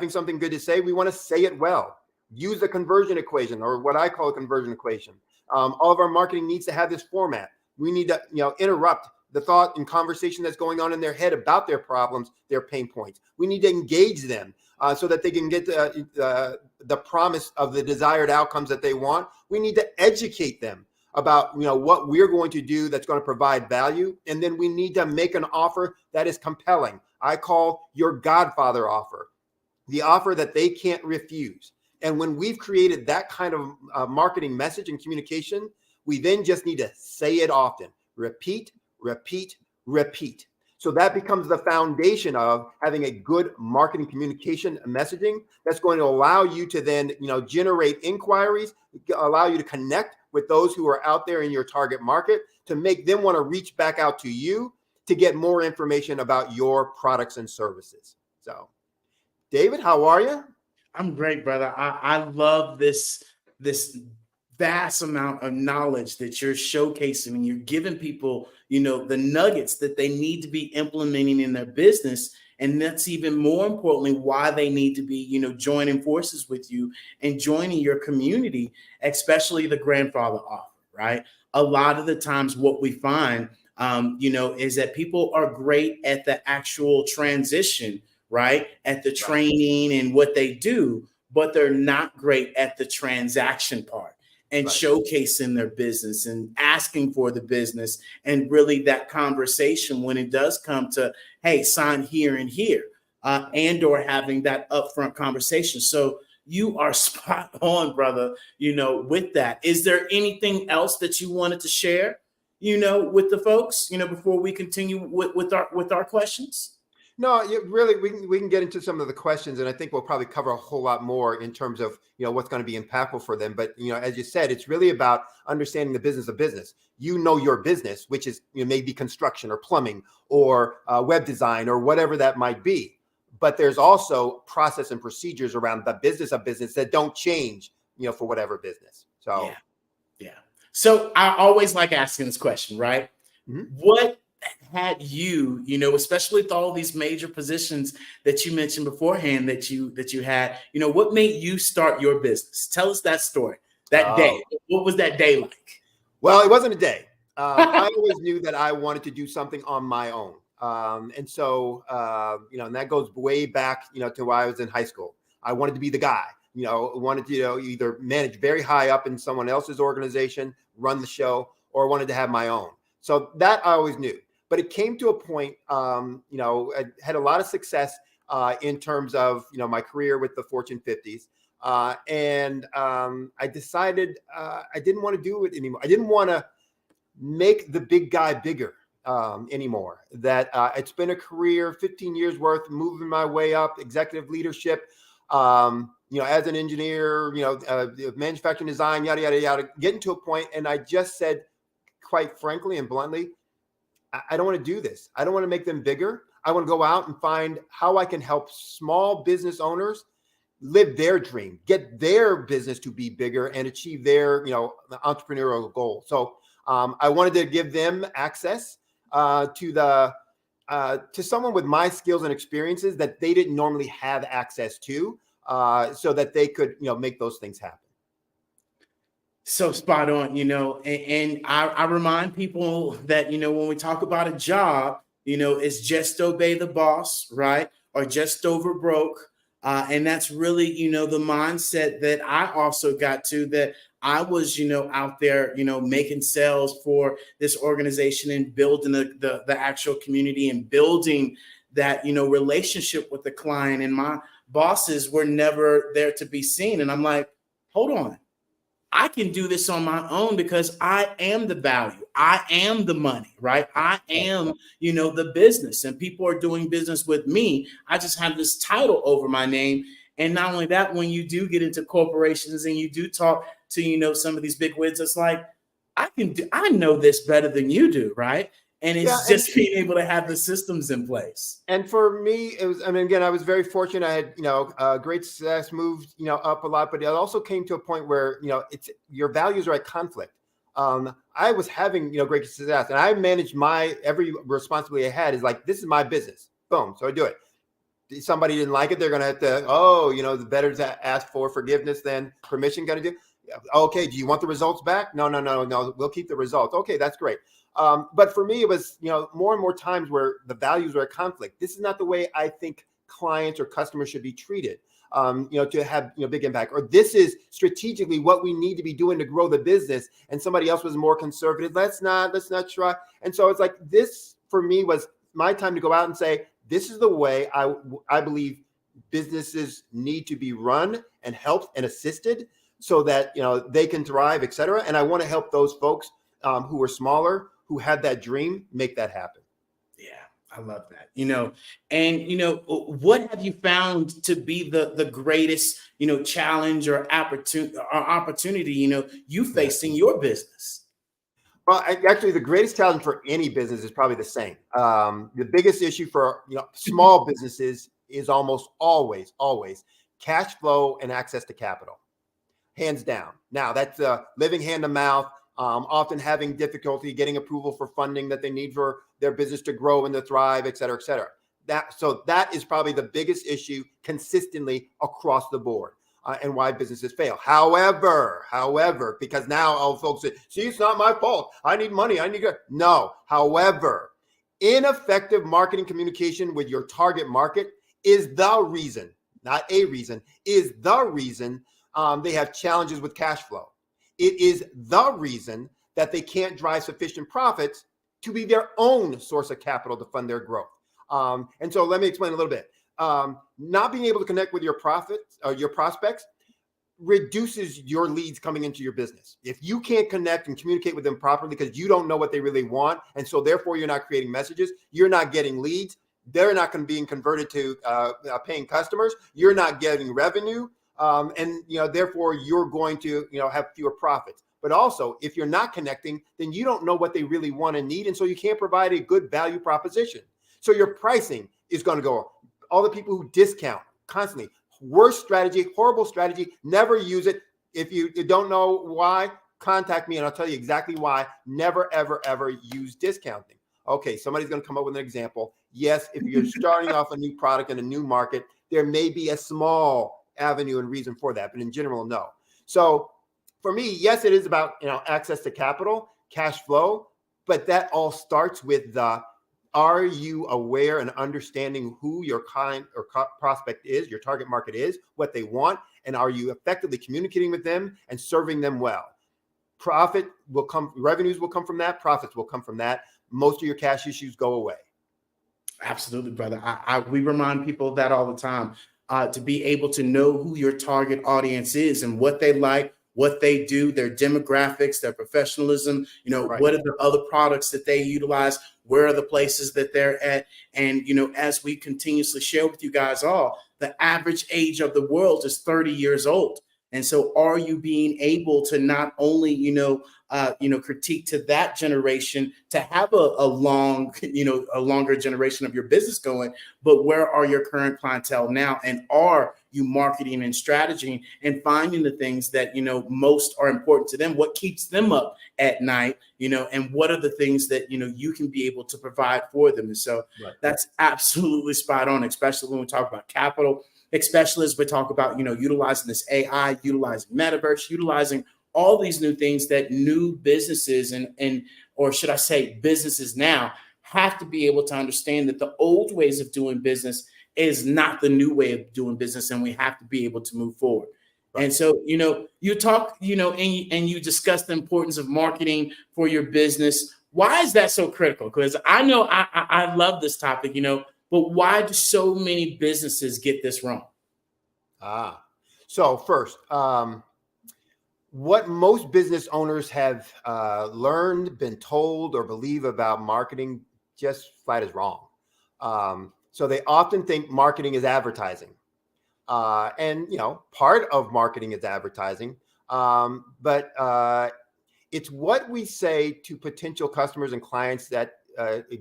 something good to say, we want to say it well. Use a conversion equation, or what I call a conversion equation. All of our marketing needs to have this format. We need to, interrupt the thought and conversation that's going on in their head about their problems, their pain points. We need to engage them so that they can get the promise of the desired outcomes that they want. We need to educate them about what we're going to do that's going to provide value, and then we need to make an offer that is compelling. I call your Godfather offer, the offer that they can't refuse. And when we've created that kind of marketing message and communication, we then just need to say it often. Repeat, repeat, repeat. So that becomes the foundation of having a good marketing communication messaging that's going to allow you to then, generate inquiries, allow you to connect with those who are out there in your target market, to make them want to reach back out to you to get more information about your products and services. So, David, how are you? I'm great, brother. I love this vast amount of knowledge that you're showcasing, and you're giving people, the nuggets that they need to be implementing in their business. And that's even more importantly why they need to be, joining forces with you and joining your community, especially the grandfather offer, right? A lot of the times what we find, is that people are great at the actual transition, right? At the training and what they do, but they're not great at the transaction part. And showcasing their business and asking for the business, and really that conversation when it does come to, hey, sign here and here, and or having that upfront conversation. So you are spot on, brother, with that. Is there anything else that you wanted to share, with the folks, before we continue with our questions? No, really, we can get into some of the questions, and I think we'll probably cover a whole lot more in terms of what's going to be impactful for them. But as you said, it's really about understanding the business of business. Your business, which is maybe construction or plumbing or web design or whatever that might be. But there's also process and procedures around the business of business that don't change, for whatever business. So yeah. So I always like asking this question, right? Mm-hmm. What had you, especially with all these major positions that you mentioned beforehand that you had, what made you start your business? Tell us that story, that day. What was that day like? Well, it wasn't a day. I always knew that I wanted to do something on my own. And so, and that goes way back, to when I was in high school. I wanted to be the guy, wanted to, either manage very high up in someone else's organization, run the show, or wanted to have my own. So that I always knew. But it came to a point, I had a lot of success in terms of, my career with the Fortune 50s. I decided I didn't want to do it anymore. I didn't want to make the big guy bigger anymore. That it's been a career, 15 years worth, moving my way up, executive leadership, as an engineer, manufacturing design, yada, yada, yada, getting to a point. And I just said, quite frankly and bluntly, I don't want to do this. I don't want to make them bigger. I want to go out and find how I can help small business owners live their dream, get their business to be bigger and achieve their, entrepreneurial goal. So I wanted to give them access to someone with my skills and experiences that they didn't normally have access to, so that they could, make those things happen. So spot on, and I remind people that, when we talk about a job, it's just obey the boss, right? Or just over broke. And that's really, the mindset that I also got to, that I was, out there, making sales for this organization and building the actual community and building that, relationship with the client. And my bosses were never there to be seen. And I'm like, hold on. I can do this on my own because I am the value. I am the money, right? I am, the business, and people are doing business with me. I just have this title over my name. And not only that, when you do get into corporations and you do talk to, some of these big wigs, it's like, I know this better than you do, right? And it's just being able to have the systems in place. And for me, it was, again, I was very fortunate. I had, great success, moved, up a lot, but it also came to a point where, it's your values are at conflict. I was having, great success, and I managed every responsibility I had is like, this is my business. Boom. So I do it. If somebody didn't like it, they're going to have to, the better to ask for forgiveness than permission. Going to do. Okay. Do you want the results back? No. We'll keep the results. Okay. That's great. But for me, it was, more and more times where the values are at conflict. This is not the way I think clients or customers should be treated, to have, big impact, or this is strategically what we need to be doing to grow the business. And somebody else was more conservative. Let's not try. And so it's like, this for me was my time to go out and say, this is the way I believe businesses need to be run and helped and assisted so that, they can thrive, et cetera. And I want to help those folks who are smaller, who had that dream, make that happen. Yeah, I love that. And what have you found to be the greatest, challenge or opportunity, you faced in your business? Well, actually, the greatest challenge for any business is probably the same. The biggest issue for small businesses is almost always cash flow and access to capital, hands down. Now that's living hand to mouth. Often having difficulty getting approval for funding that they need for their business to grow and to thrive, et cetera, et cetera. That is probably the biggest issue consistently across the board, and why businesses fail. However, because now all folks say, see, it's not my fault. I need money. No. However, ineffective marketing communication with your target market is the reason, not a reason, is the reason they have challenges with cash flow. It is the reason that they can't drive sufficient profits to be their own source of capital to fund their growth. And so let me explain a little bit. Not being able to connect with your prospects reduces your leads coming into your business. If you can't connect and communicate with them properly because you don't know what they really want, and so therefore you're not creating messages, you're not getting leads, they're not going to be converted to paying customers, you're not getting revenue. And therefore you're going to have fewer profits. But also, if you're not connecting, then you don't know what they really want and need, and so you can't provide a good value proposition. So your pricing is going to go up. All the people who discount constantly, worst strategy, horrible strategy. Never use it. If you don't know why, contact me and I'll tell you exactly why. Never, ever, ever use discounting. Okay, somebody's going to come up with an example. Yes, if you're starting off a new product in a new market, there may be a small avenue and reason for that, but in general, no. So for me, yes, it is about access to capital, cash flow, but that all starts with are you aware and understanding who your client or prospect is, your target market is, what they want, and are you effectively communicating with them and serving them well? Revenues will come from that, profits will come from that. Most of your cash issues go away. Absolutely, brother. We remind people of that all the time. to be able to know who your target audience is and what they like, what they do, their demographics, their professionalism, what are the other products that they utilize, where are the places that they're at. And, as we continuously share with you guys all, the average age of the world is 30 years old. And so are you being able to not only, critique to that generation to have a longer generation of your business going, but where are your current clientele now? And are you marketing and strategy and finding the things that, most are important to them? What keeps them up at night, and what are the things that, you can be able to provide for them? And so that's absolutely spot on, especially when we talk about capital, especially as we talk about, utilizing this AI, utilizing metaverse, utilizing all these new things that new businesses or should I say businesses now have to be able to understand that the old ways of doing business is not the new way of doing business. And we have to be able to move forward. And so, you talk, and you discuss the importance of marketing for your business. Why is that so critical? Because I know I love this topic, but why do so many businesses get this wrong? So first, what most business owners have learned, been told, or believe about marketing just flat is wrong. So they often think marketing is advertising. And, part of marketing is advertising. But it's what we say to potential customers and clients that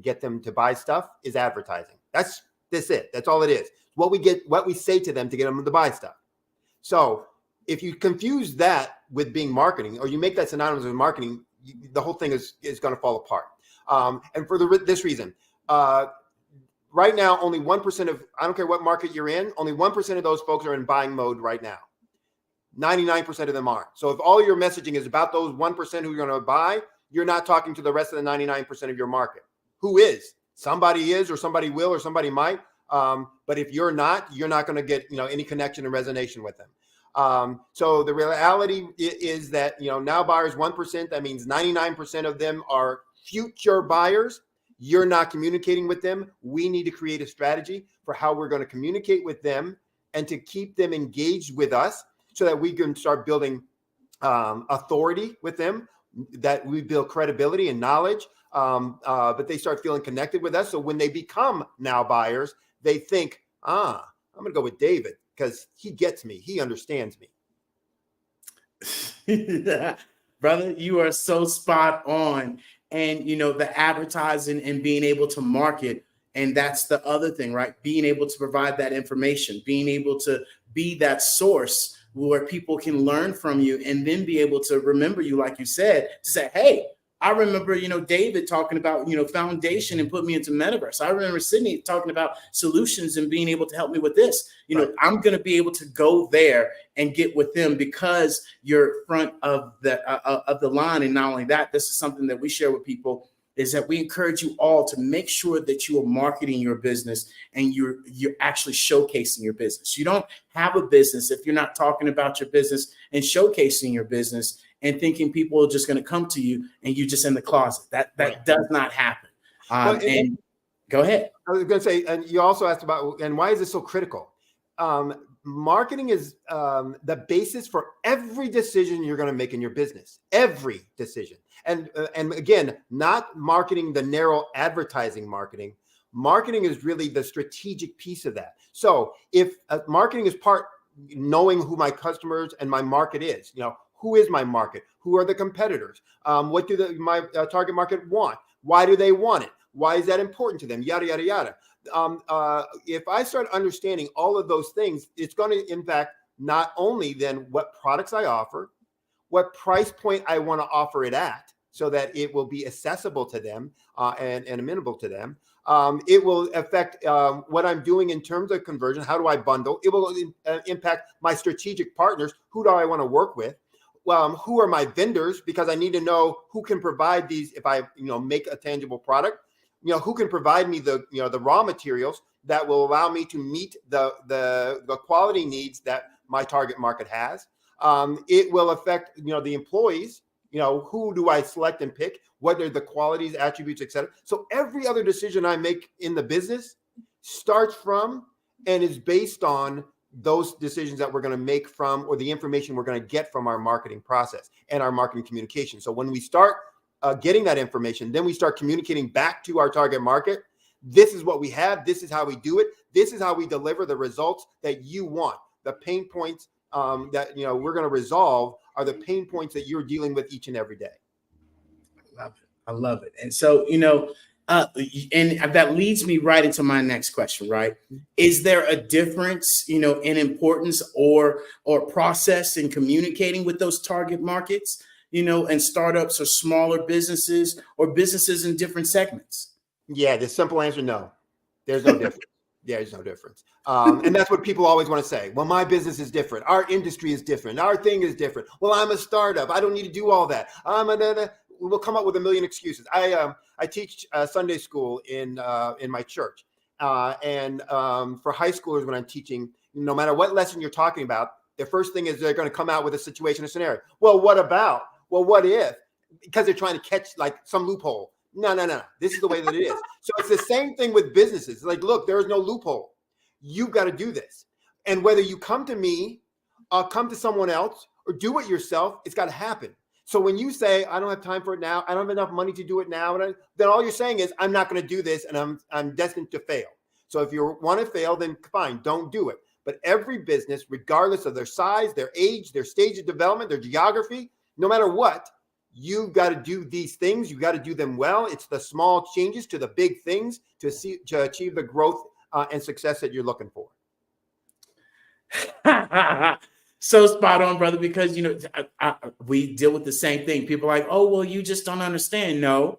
get them to buy stuff is advertising. That's it. That's all it is. What we say to them to get them to buy stuff. So if you confuse that with being marketing, or you make that synonymous with marketing, the whole thing is going to fall apart. And for this reason, right now, only 1% of, I don't care what market you're in, only 1% of those folks are in buying mode right now. 99% of them aren't. So if all your messaging is about those 1% who are going to buy, you're not talking to the rest of the 99% of your market. Who is? Somebody is, or somebody will, or somebody might. But if you're not going to get, any connection and resonation with them. So the reality is that, now buyers 1%, that means 99% of them are future buyers. You're not communicating with them. We need to create a strategy for how we're going to communicate with them and to keep them engaged with us so that we can start building authority with them, that we build credibility and knowledge, but they start feeling connected with us. So when they become now buyers, they think, I'm going to go with David because he gets me. He understands me. Brother, you are so spot on. And, the advertising and being able to market. And that's the other thing, right? Being able to provide that information, being able to be that source where people can learn from you and then be able to remember you, like you said, to say, hey, I remember, David talking about, foundation and put me into metaverse. I remember Sydney talking about solutions and being able to help me with this. I'm going to be able to go there and get with them because you're front of the line. And not only that, this is something that we share with people, is that we encourage you all to make sure that you are marketing your business and you're actually showcasing your business. You don't have a business if you're not talking about your business and showcasing your business and thinking people are just going to come to you and you just in the closet. That does not happen. And go ahead. I was going to say, and you also asked about, and why is this so critical? Marketing is the basis for every decision you're going to make in your business, every decision. And again, not marketing, the narrow advertising marketing. Marketing is really the strategic piece of that. So if marketing is part knowing who my customers and my market is, who is my market? Who are the competitors? What do my target market want? Why do they want it? Why is that important to them? Yada, yada, yada. If I start understanding all of those things, it's going to impact not only then what products I offer, what price point I want to offer it at so that it will be accessible to them and amenable to them. It will affect what I'm doing in terms of conversion. How do I bundle? It will impact my strategic partners. Who do I want to work with? Who are my vendors? Because I need to know who can provide these if I make a tangible product. Who can provide me the raw materials that will allow me to meet the quality needs that my target market has. It will affect the employees. Who do I select and pick? What are the qualities, attributes, etc. So every other decision I make in the business starts from and is based on those decisions that we're going to make from, or the information we're going to get from our marketing process and our marketing communication. So when we start getting that information, then we start communicating back to our target market. This is what we have. This is how we do it. This is how we deliver the results that you want. The pain points that we're going to resolve are the pain points that you're dealing with each and every day. I love it. And so, and that leads me right into my next question, right? Is there a difference, in importance or process in communicating with those target markets, and startups or smaller businesses or businesses in different segments? Yeah, the simple answer, no. There's no difference. Yeah, there's no difference. And that's what people always want to say. Well, my business is different. Our industry is different. Our thing is different. Well, I'm a startup. I don't need to do all that. We'll come up with a million excuses. I teach Sunday school in my church. And for high schoolers, when I'm teaching, no matter what lesson you're talking about, the first thing is they're going to come out with a situation or scenario. Well, what about? Well, what if? Because they're trying to catch like some loophole. No. This is the way that it is. So it's the same thing with businesses. Like, look, there is no loophole. You've got to do this. And whether you come to me, come to someone else, or do it yourself, it's got to happen. So when you say, I don't have time for it now, I don't have enough money to do it now, then all you're saying is, I'm not going to do this, and I'm destined to fail. So if you want to fail, then fine, don't do it. But every business, regardless of their size, their age, their stage of development, their geography, no matter what, you've got to do these things. You've got to do them well. It's the small changes to the big things to achieve the growth and success that you're looking for. So spot on, brother, because, we deal with the same thing. People are like, oh, well, you just don't understand. No,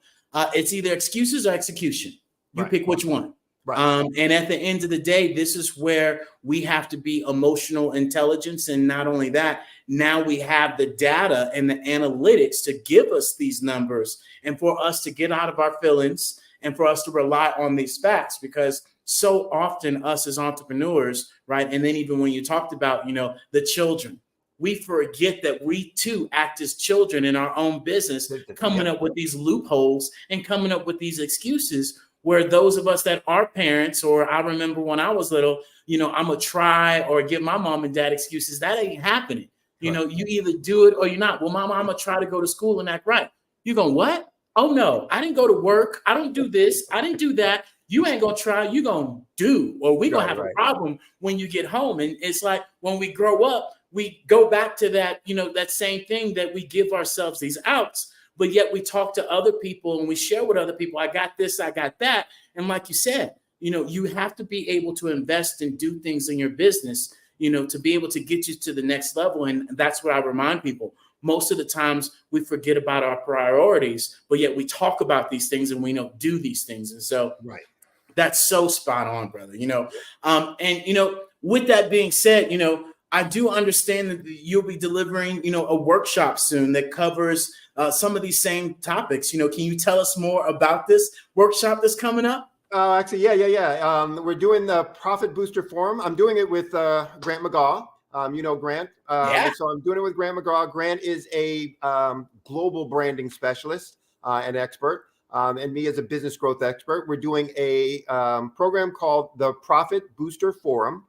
it's either excuses or execution. You pick which one. Right. And at the end of the day, this is where we have to be emotional intelligence. And not only that, now we have the data and the analytics to give us these numbers and for us to get out of our feelings and for us to rely on these facts, because so often us as entrepreneurs, right? And then even when you talked about, the children, we forget that we too act as children in our own business, coming up with these loopholes and coming up with these excuses, where those of us that are parents, or I remember when I was little, I'm gonna try or give my mom and dad excuses. That ain't happening. You either do it or you're not. Well, mama, I'm gonna try to go to school and act right. You going, what? Oh no, I didn't go to work. I don't do this. I didn't do that. You ain't gonna try, you gonna do, or we gonna have a problem when you get home. And it's like when we grow up, we go back to that, that same thing that we give ourselves these outs, but yet we talk to other people and we share with other people. I got this, I got that. And like you said, you have to be able to invest and do things in your business, to be able to get you to the next level. And that's what I remind people. Most of the times we forget about our priorities, but yet we talk about these things and we don't do these things. And so that's so spot on, brother, and, with that being said, I do understand that you'll be delivering, a workshop soon that covers some of these same topics. Can you tell us more about this workshop that's coming up? Actually, yeah. We're doing the Profit Booster Forum. I'm doing it with Grant McGaw. Grant. So I'm doing it with Grant McGraw. Grant is a global branding specialist and expert, and me as a business growth expert. We're doing a program called the Profit Booster Forum.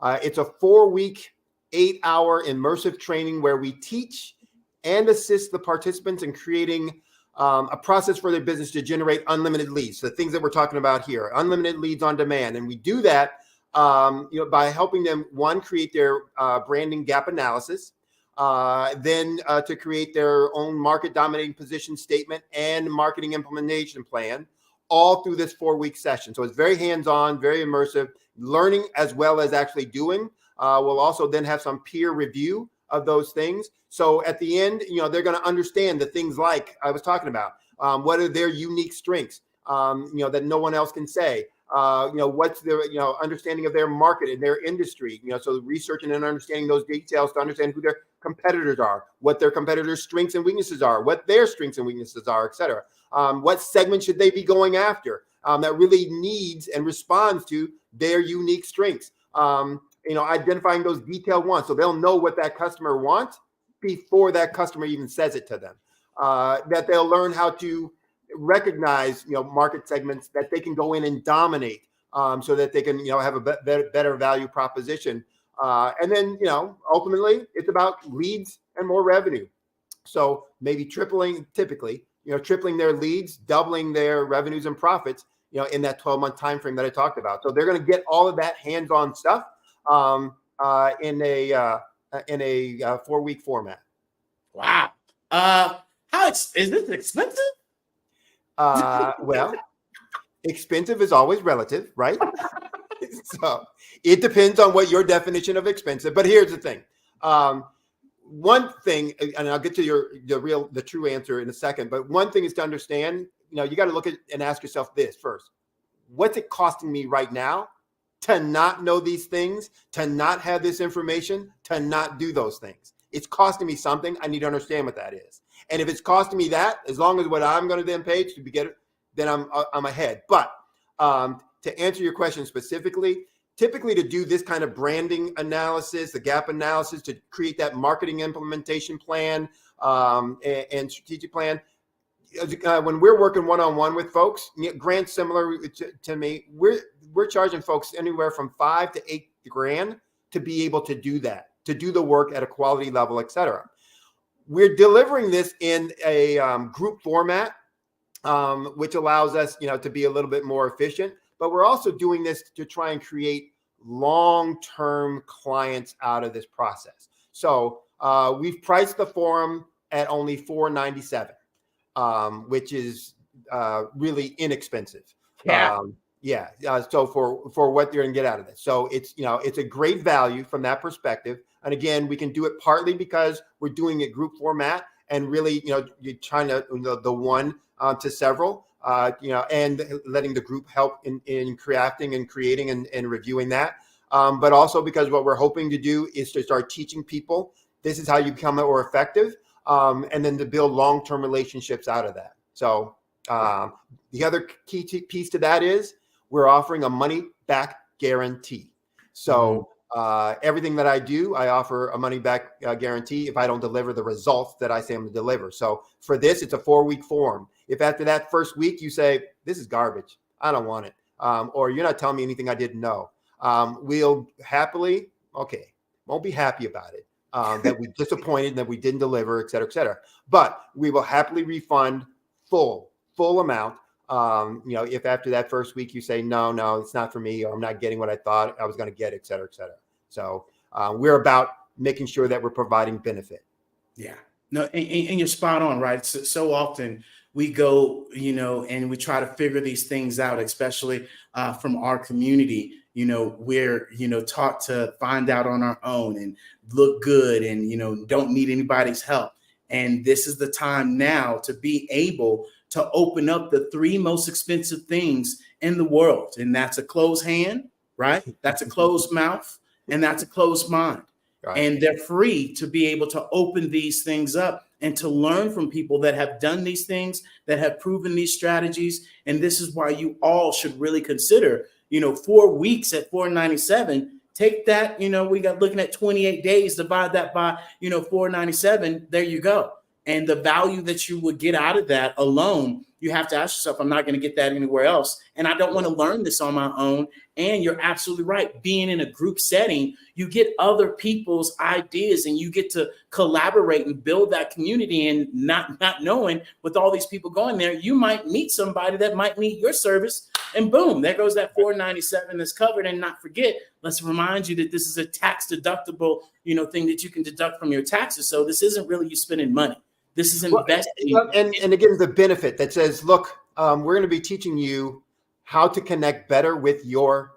It's a 4-week, 8-hour immersive training where we teach and assist the participants in creating a process for their business to generate unlimited leads. The things that we're talking about here, unlimited leads on demand. And we do that by helping them, one, create their branding gap analysis, then to create their own market dominating position statement and marketing implementation plan, all through this 4-week session. So it's very hands-on, very immersive, learning as well as actually doing. We'll also then have some peer review of those things. So at the end, they're going to understand the things like I was talking about. What are their unique strengths, that no one else can say? What's their, understanding of their market and their industry, so researching and understanding those details to understand who their competitors are, what their competitors' strengths and weaknesses are, what their strengths and weaknesses are, et cetera. What segment should they be going after that really needs and responds to their unique strengths? Identifying those detailed wants so they'll know what that customer wants before that customer even says it to them. That they'll learn how to recognize, market segments that they can go in and dominate, so that they can, have a better value proposition, And then, ultimately it's about leads and more revenue. So maybe tripling their leads, doubling their revenues and profits, in that 12-month time frame that I talked about. So they're going to get all of that hands-on stuff in a 4-week format. Wow. Is this expensive? Well, expensive is always relative, right? So it depends on what your definition of expensive. But here's the thing. One thing, and I'll get to the true answer in a second, but one thing is to understand, you got to look at and ask yourself this first. What's it costing me right now to not know these things, to not have this information, to not do those things? It's costing me something. I need to understand what that is. And if it's costing me that, as long as what I'm going to then pay to get it, then I'm ahead. But to answer your question specifically, typically to do this kind of branding analysis, the gap analysis, to create that marketing implementation plan and strategic plan, when we're working one-on-one with folks, Grant, similar to me, we're charging folks anywhere from $5,000 to $8,000 to be able to do that, to do the work at a quality level, et cetera. We're delivering this in a group format, which allows us, to be a little bit more efficient. But we're also doing this to try and create long-term clients out of this process. So we've priced the forum at only $497, which is really inexpensive. Yeah. So for what you're going to get out of this. So it's a great value from that perspective. And again, we can do it partly because we're doing it group format and really, you're trying to the one to several. And letting the group help in crafting and creating and reviewing that. But also because what we're hoping to do is to start teaching people, this is how you become more effective, and then to build long-term relationships out of that. So the other key piece to that is we're offering a money-back guarantee. So everything that I do, I offer a money-back guarantee if I don't deliver the results that I say I'm going to deliver. So for this, it's a 4-week form. If after that first week you say, this is garbage, I don't want it, or you're not telling me anything I didn't know, we'll happily, won't be happy about it, that we disappointed and that we didn't deliver, et cetera, but we will happily refund full amount. If after that first week you say, no, it's not for me, or I'm not getting what I thought I was going to get, et cetera. So we're about making sure that we're providing benefit. Yeah, no, and you're spot on, right? So often we go, and we try to figure these things out, especially from our community. We're, taught to find out on our own and look good and, don't need anybody's help. And this is the time now to be able to open up the 3 most expensive things in the world. And that's a closed hand, right? That's a closed mouth, and that's a closed mind. Right. And they're free to be able to open these things up and to learn from people that have done these things, that have proven these strategies. And this is why you all should really consider, 4 weeks at $497. Take that, we got looking at 28 days, divide that by, $497. There you go. And the value that you would get out of that alone, you have to ask yourself, I'm not going to get that anywhere else. And I don't want to learn this on my own. And you're absolutely right. Being in a group setting, you get other people's ideas and you get to collaborate and build that community. And not knowing with all these people going there, you might meet somebody that might need your service. And boom, there goes that $497 that's covered. And not forget, let's remind you that this is a tax deductible, thing that you can deduct from your taxes. So this isn't really you spending money. This is investing. And again, the benefit that says, look, we're going to be teaching you how to connect better with your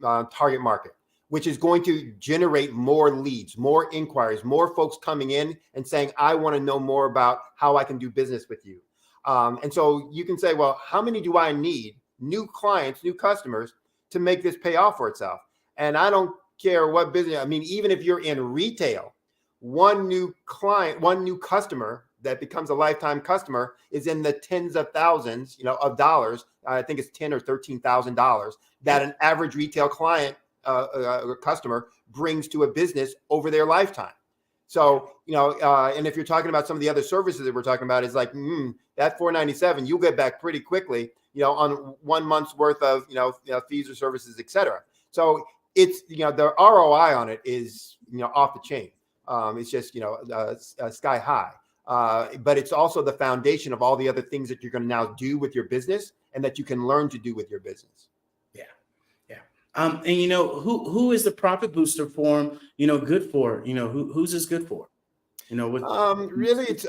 target market, which is going to generate more leads, more inquiries, more folks coming in and saying, I want to know more about how I can do business with you. And so you can say, well, how many do I need, new clients, new customers, to make this pay off for itself? And I don't care what business. I mean, even if you're in retail, one new client, one new customer that becomes a lifetime customer is in the tens of thousands, of dollars. I think it's $10,000 or $13,000 that an average retail client customer brings to a business over their lifetime. So, and if you're talking about some of the other services that we're talking about, is like that $497, you'll get back pretty quickly, on 1 month's worth of, fees or services, et cetera. So it's, the ROI on it is, off the chain. It's just, sky high. But it's also the foundation of all the other things that you're going to now do with your business and that you can learn to do with your business. Yeah. Yeah. And who is the Profit Booster Forum, good for? Who's this good for? Really, it's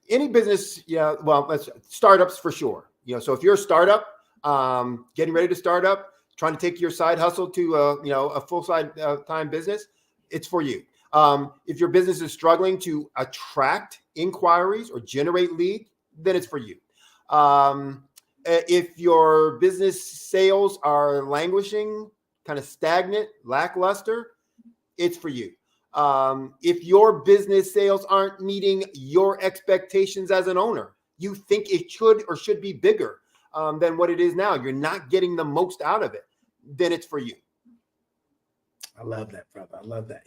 any business. Yeah. Well, let's startups for sure. So if you're a startup, getting ready to start up, trying to take your side hustle to a full time business, it's for you. If your business is struggling to attract inquiries or generate leads, then it's for you. If your business sales are languishing, kind of stagnant, lackluster, it's for you. If your business sales aren't meeting your expectations as an owner, you think it should or should be bigger than what it is now, you're not getting the most out of it, then it's for you. I love that, brother. I love that.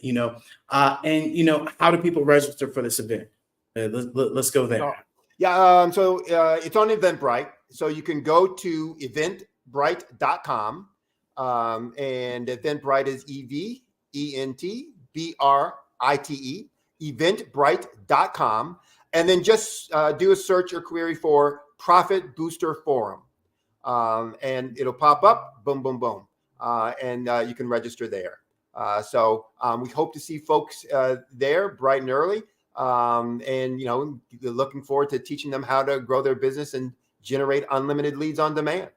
And how do people register for this event? Let's go there. Yeah. So it's on Eventbrite. So you can go to eventbrite.com. And Eventbrite is EVENTBRITE, eventbrite.com. And then just do a search or query for Profit Booster Forum. And it'll pop up, boom, boom, boom. And you can register there. So we hope to see folks there bright and early. And, looking forward to teaching them how to grow their business and generate unlimited leads on demand.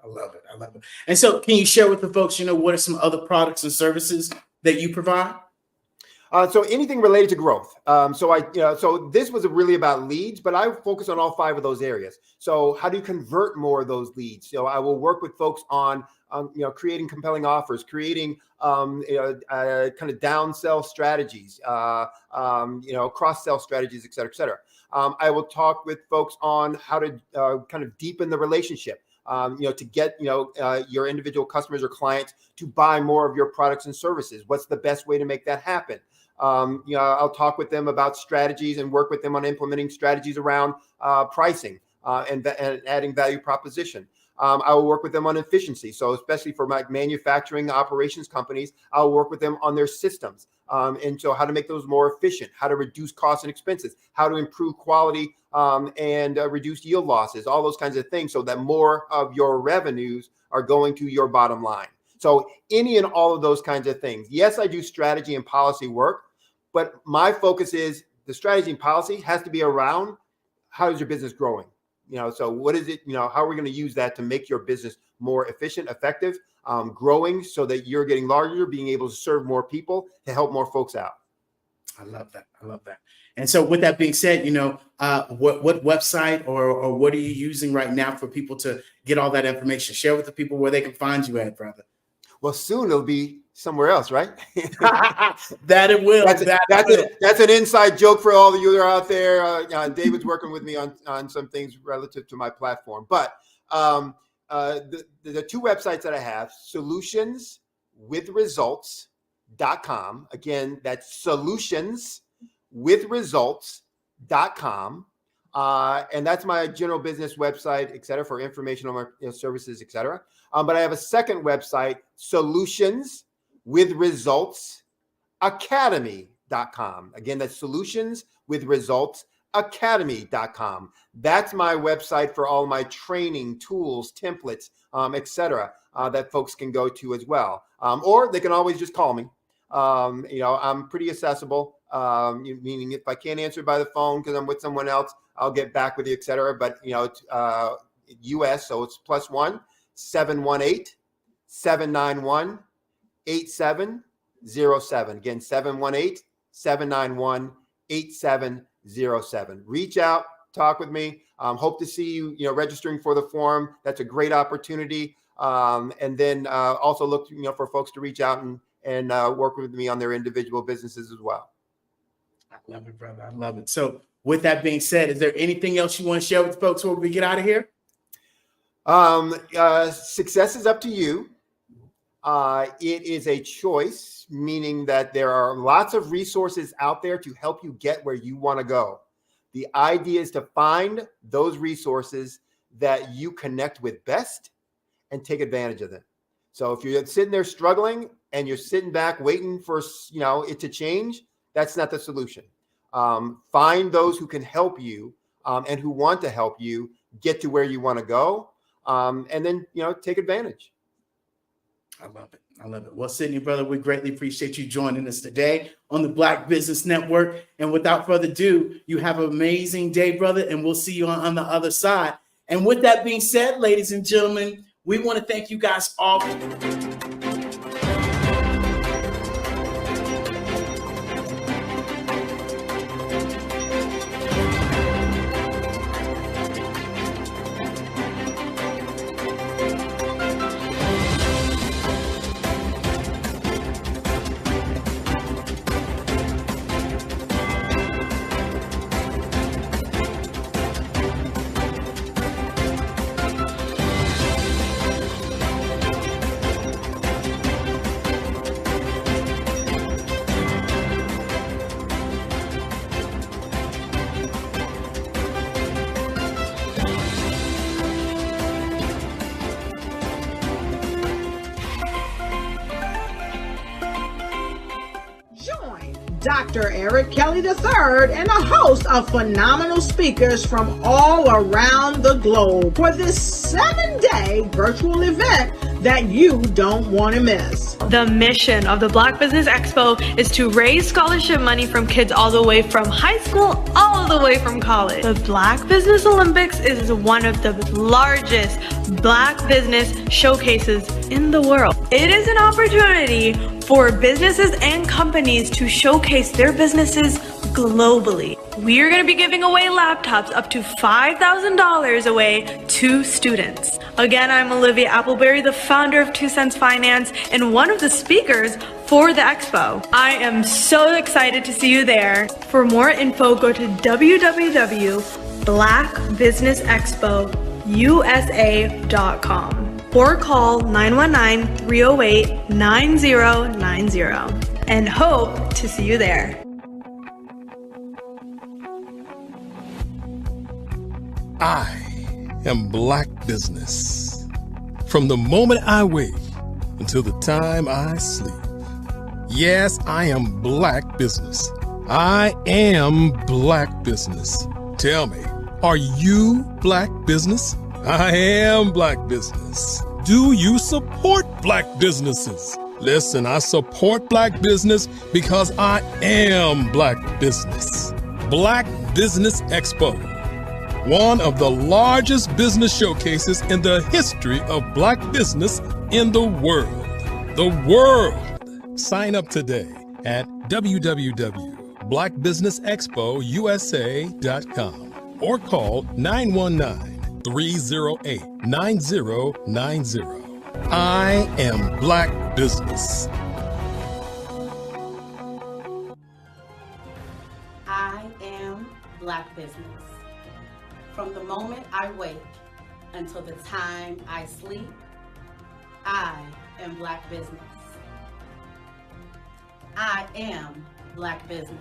I love it. I love it. And so can you share with the folks, what are some other products and services that you provide? So anything related to growth. So this was really about leads, but I focus on all 5 of those areas. So how do you convert more of those leads? So I will work with folks on, creating compelling offers, creating, kind of downsell strategies, cross-sell strategies, et cetera, et cetera. I will talk with folks on how to kind of deepen the relationship. To get, your individual customers or clients to buy more of your products and services. What's the best way to make that happen? I'll talk with them about strategies and work with them on implementing strategies around pricing and adding value proposition. I will work with them on efficiency. So especially for my manufacturing operations companies, I'll work with them on their systems. And so how to make those more efficient, how to reduce costs and expenses, how to improve quality and reduce yield losses, all those kinds of things so that more of your revenues are going to your bottom line. So any and all of those kinds of things. Yes, I do strategy and policy work, but my focus is the strategy and policy has to be around how is your business growing? So what is it, how are we going to use that to make your business more efficient, effective, growing so that you're getting larger, being able to serve more people, to help more folks out. I love that. I love that. And so with that being said, what website or what are you using right now for people to get all that information? Share with the people where they can find you at, brother. Well, soon it'll be somewhere else, right? That it will. That's an inside joke for all of you that are out there. David's working with me on some things relative to my platform. But the 2 websites that I have, solutionswithresults.com. Again, that's solutionswithresults.com. And that's my general business website, et cetera, for information on my services, et cetera. But I have a second website, solutionswithresultsacademy.com. Again, that's solutionswithresultsacademy.com. That's my website for all my training, tools, templates, et cetera, that folks can go to as well. Or they can always just call me. I'm pretty accessible, meaning if I can't answer by the phone because I'm with someone else, I'll get back with you, et cetera. But, it's US, so it's +1 718-791-8707. Again, 718-791-8707. Reach out, talk with me. Hope to see you, registering for the forum. That's a great opportunity. And then also look, for folks to reach out and work with me on their individual businesses as well. I love it, brother. I love it. So with that being said, is there anything else you want to share with folks before we get out of here? Success is up to you. It is a choice, meaning that there are lots of resources out there to help you get where you want to go. The idea is to find those resources that you connect with best and take advantage of them. So if you're sitting there struggling and you're sitting back waiting for, it to change, that's not the solution. Find those who can help you and who want to help you get to where you want to go. And then, take advantage. I love it. I love it. Well, Sydney, brother, we greatly appreciate you joining us today on the Black Business Network. And without further ado, you have an amazing day, brother, and we'll see you on the other side. And with that being said, ladies and gentlemen, we want to thank you guys all. Dr. Eric Kelly III and a host of phenomenal speakers from all around the globe for this 7-day virtual event that you don't want to miss. The mission of the Black Business Expo is to raise scholarship money from kids all the way from high school, all the way from college. The Black Business Olympics is one of the largest Black business showcases in the world. It is an opportunity for businesses and companies to showcase their businesses globally. We are going to be giving away laptops up to $5,000 away to students. Again, I'm Olivia Appleberry, the founder of 2 Cents Finance and one of the speakers for the expo. I am so excited to see you there. For more info, go to www.blackbusinessexpousa.com or call 919-308-9090 and hope to see you there. I am Black Business. From the moment I wake until the time I sleep. Yes, I am Black Business. I am Black Business. Tell me, are you Black Business? I am Black Business. Do you support Black businesses? Listen, I support Black business because I am Black Business. Black Business Expo, one of the largest business showcases in the history of Black business in the world. The world. Sign up today at www.blackbusinessexpousa.com or call 919-308-9090. I am Black Business. I am Black Business. From the moment I wake until the time I sleep, I am Black Business. I am Black Business.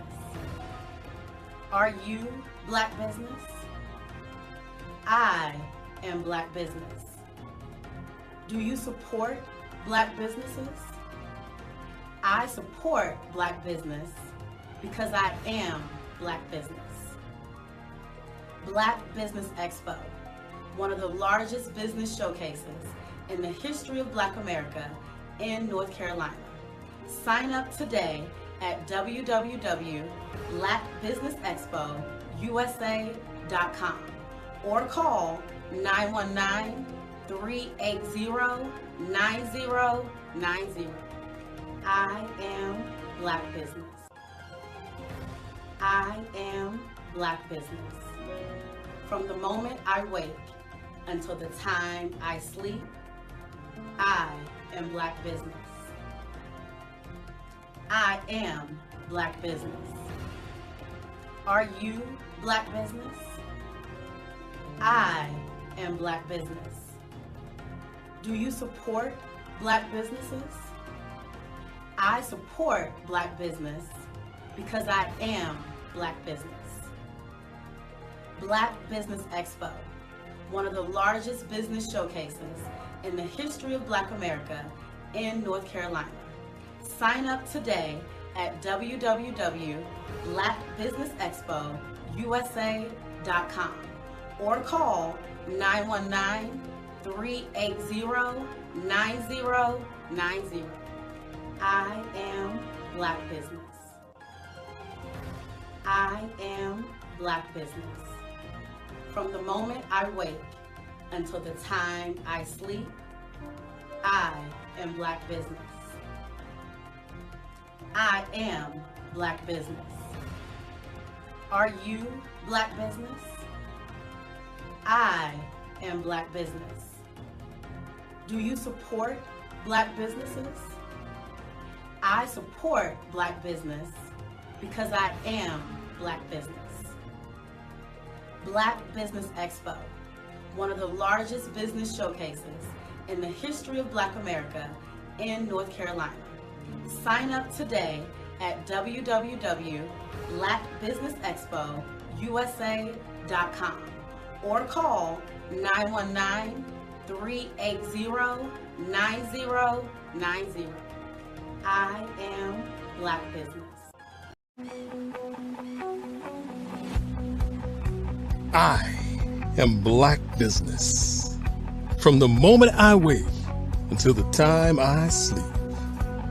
Are you Black Business? I am Black Business. Do you support Black businesses? I support Black business because I am Black Business. Black Business Expo, one of the largest business showcases in the history of Black America in North Carolina. Sign up today at www.blackbusinessexpousa.com or call 919-380-9090. I am Black Business. I am Black Business. From the moment I wake until the time I sleep, I am Black Business. I am Black Business. Are you Black Business? I am Black Business. Do you support Black businesses? I support Black business because I am Black Business. Black Business Expo, one of the largest business showcases in the history of Black America in North Carolina. Sign up today at www.blackbusinessexpousa.com or call 919-380-9090. I am Black Business. I am Black Business. From the moment I wake until the time I sleep, I am Black Business. I am Black Business. Are you Black Business? I am Black Business. Do you support Black businesses? I support Black business because I am Black Business. Black Business Expo, one of the largest business showcases in the history of Black America in North Carolina. Sign up today at www.blackbusinessexpousa.com or call 919-380-9090. I am Black Business. I am Black Business. From the moment I wake until the time I sleep.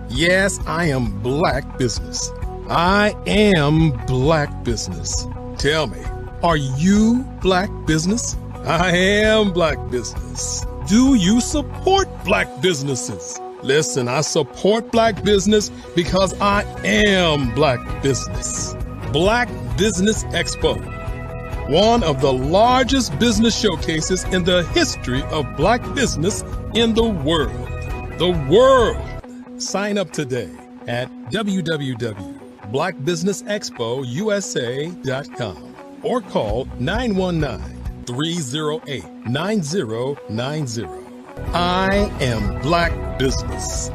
Yes, I am Black Business. I am Black Business. Tell me, are you Black Business? I am Black Business. Do you support Black businesses? Listen, I support Black business because I am Black Business. Black Business Expo, one of the largest business showcases in the history of Black business in the world. The world. Sign up today at www.blackbusinessexpousa.com or call 919-308-9090. I am Black Business.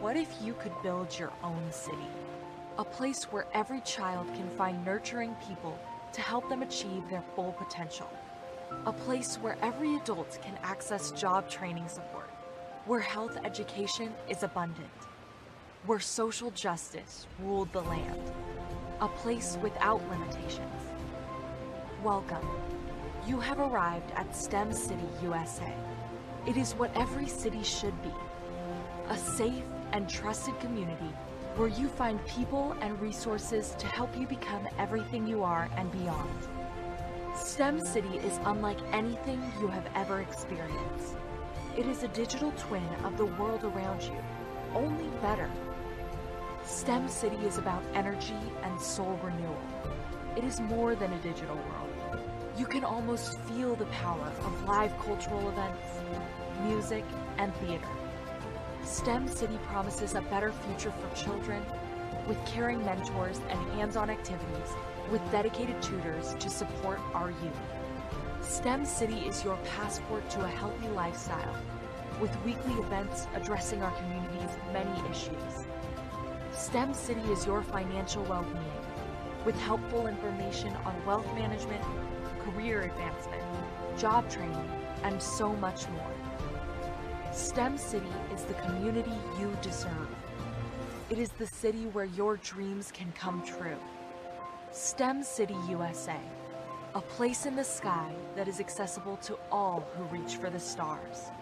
What if you could build your own city? A place where every child can find nurturing people to help them achieve their full potential. A place where every adult can access job training support, where health education is abundant, where social justice ruled the land. A place without limitations. Welcome. You have arrived at STEM City USA. It is what every city should be. A safe and trusted community where you find people and resources to help you become everything you are and beyond. STEM City is unlike anything you have ever experienced. It is a digital twin of the world around you, only better. STEM City is about energy and soul renewal. It is more than a digital world. You can almost feel the power of live cultural events, music, and theater. STEM City promises a better future for children with caring mentors and hands-on activities with dedicated tutors to support our youth. STEM City is your passport to a healthy lifestyle with weekly events addressing our community's many issues. STEM City is your financial well-being with helpful information on wealth management, career advancement, job training, and so much more. STEM City is the community you deserve. It is the city where your dreams can come true. STEM City USA, a place in the sky that is accessible to all who reach for the stars.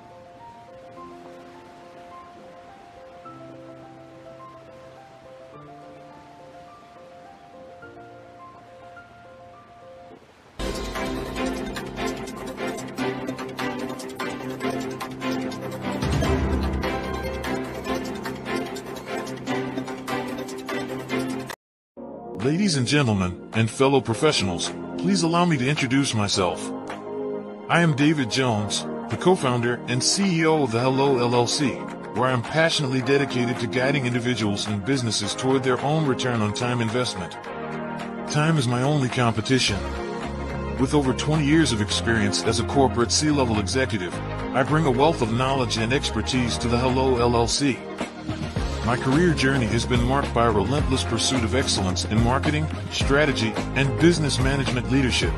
Ladies and gentlemen, and fellow professionals, please allow me to introduce myself. I am David Jones, the co-founder and CEO of the Hello LLC, where I am passionately dedicated to guiding individuals and businesses toward their own return on time investment. Time is my only competition. With over 20 years of experience as a corporate C-level executive, I bring a wealth of knowledge and expertise to the Hello LLC. My career journey has been marked by a relentless pursuit of excellence in marketing, strategy, and business management leadership.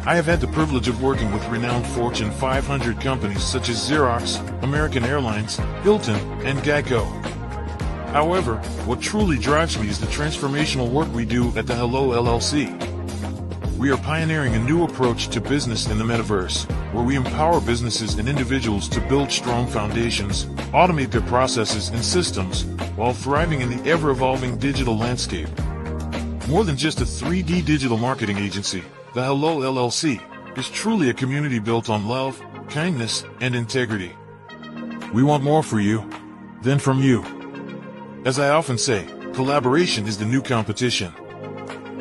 I have had the privilege of working with renowned Fortune 500 companies such as Xerox, American Airlines, Hilton, and Geico. However, what truly drives me is the transformational work we do at the Hello LLC. We are pioneering a new approach to business in the metaverse, where we empower businesses and individuals to build strong foundations, automate their processes and systems, while thriving in the ever-evolving digital landscape. More than just a 3D digital marketing agency, the Hello LLC is truly a community built on love, kindness, and integrity. We want more for you than from you. As I often say, collaboration is the new competition.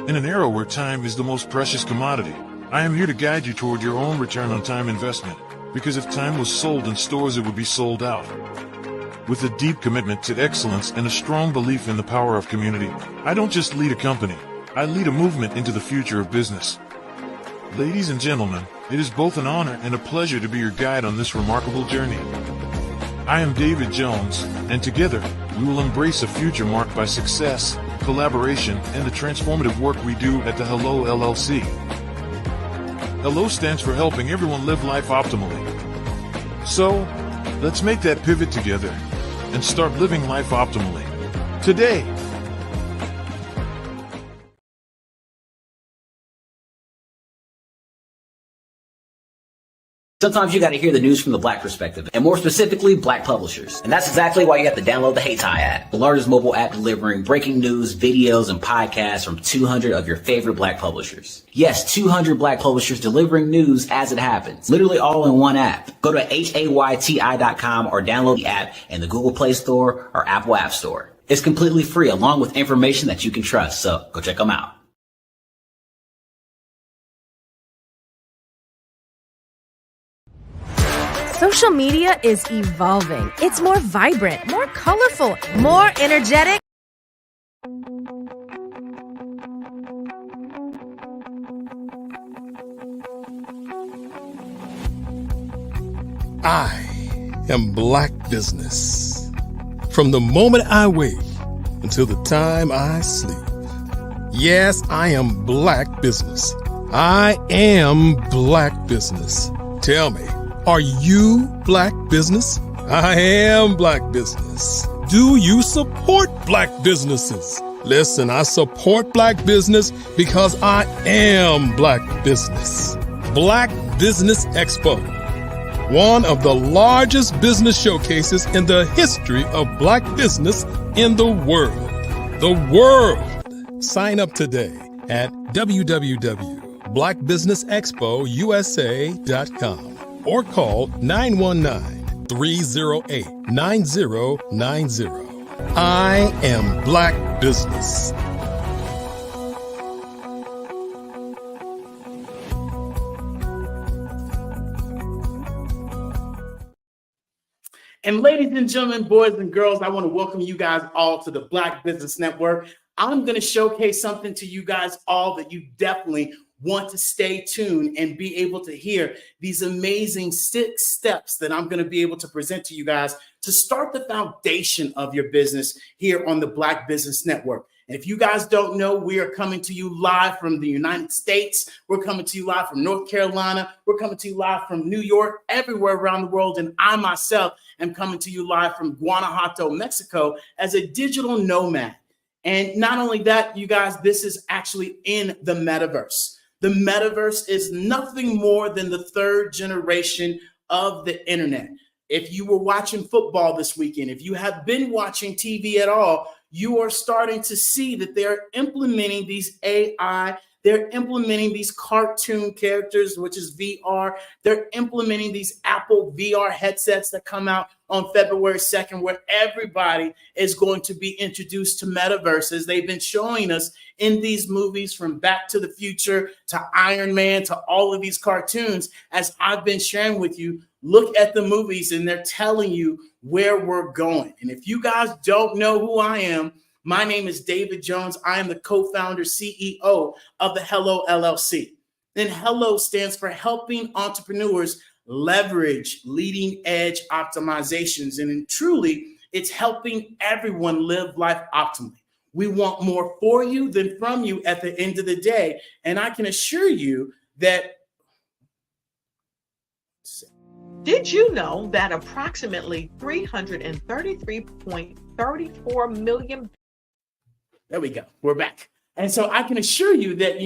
In an era where time is the most precious commodity, I am here to guide you toward your own return on time investment, because if time was sold in stores, it would be sold out. With a deep commitment to excellence and a strong belief in the power of community, I don't just lead a company, I lead a movement into the future of business. Ladies and gentlemen, it is both an honor and a pleasure to be your guide on this remarkable journey. I am David Jones, and together, we will embrace a future marked by success, collaboration, and the transformative work we do at the Hello LLC. Hello stands for helping everyone live life optimally. So, let's make that pivot together and start living life optimally today. Sometimes you got to hear the news from the Black perspective, and more specifically, Black publishers. And that's exactly why you have to download the Hey Tie app, the largest mobile app delivering breaking news, videos, and podcasts from 200 of your favorite Black publishers. Yes, 200 Black publishers delivering news as it happens, literally all in one app. Go to hayti.com or download the app in the Google Play Store or Apple App Store. It's completely free, along with information that you can trust, so go check them out. Social media is evolving. It's more vibrant, more colorful, more energetic. I am Black Business. From the moment I wake until the time I sleep. Yes, I am Black Business. I am Black Business. Tell me, are you Black Business? I am Black Business. Do you support Black businesses? Listen, I support Black business because I am Black Business. Black Business Expo, one of the largest business showcases in the history of Black business in the world. The world! Sign up today at www.blackbusinessexpousa.com. or call 919-308-9090. I am Black Business. And ladies and gentlemen, boys and girls, I want to welcome you guys all to the Black Business Network. I'm going to showcase something to you guys all that you definitely want to stay tuned and be able to hear these amazing 6 steps that I'm going to be able to present to you guys to start the foundation of your business here on the Black Business Network. And if you guys don't know, we are coming to you live from the United States. We're coming to you live from North Carolina. We're coming to you live from New York, everywhere around the world. And I myself am coming to you live from Guanajuato, Mexico, as a digital nomad. And not only that, you guys, this is actually in the metaverse. The metaverse is nothing more than the 3rd generation of the internet. If you were watching football this weekend, if you have been watching TV at all, you are starting to see that they're implementing these AI, they're implementing these cartoon characters, which is VR. They're implementing these Apple VR headsets that come out on February 2nd, where everybody is going to be introduced to metaverses. They've been showing us in these movies, from Back to the Future to Iron Man to all of these cartoons. As I've been sharing with you, look at the movies and they're telling you where we're going. And if you guys don't know who I am, my name is David Jones. I am the co-founder, CEO of the Hello LLC. And Hello stands for helping entrepreneurs leverage leading edge optimizations and truly It's helping everyone live life optimally. We want more for you than from you at the end of the day. And I can assure you that. Did you know that approximately 333.34 million? There we go. We're back. And so I can assure you that,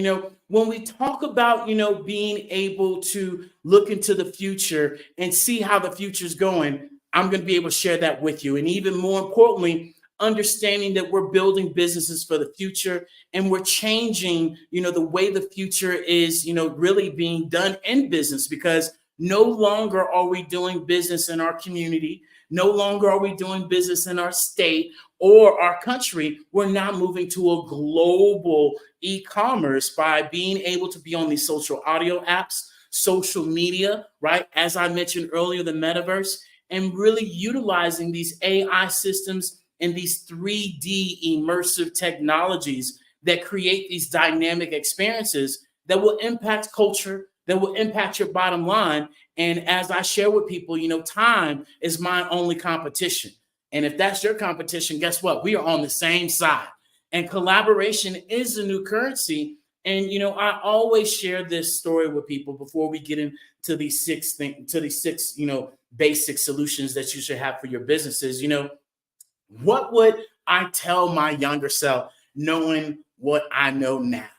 when we talk about, being able to look into the future and see how the future is going, I'm going to be able to share that with you. And even more importantly, understanding that we're building businesses for the future and we're changing, the way the future is, really being done in business, because no longer are we doing business in our community. No longer are we doing business in our state or our country. We're now moving to a global e-commerce by being able to be on these social audio apps, social media, right? As I mentioned earlier, the metaverse, and really utilizing these AI systems and these 3D immersive technologies that create these dynamic experiences that will impact culture, that will impact your bottom line. And as I share with people, time is my only competition. And if that's your competition, guess what? We are on the same side. And collaboration is the new currency. And, I always share this story with people before we get into these six basic solutions that you should have for your businesses. What would I tell my younger self, knowing what I know now?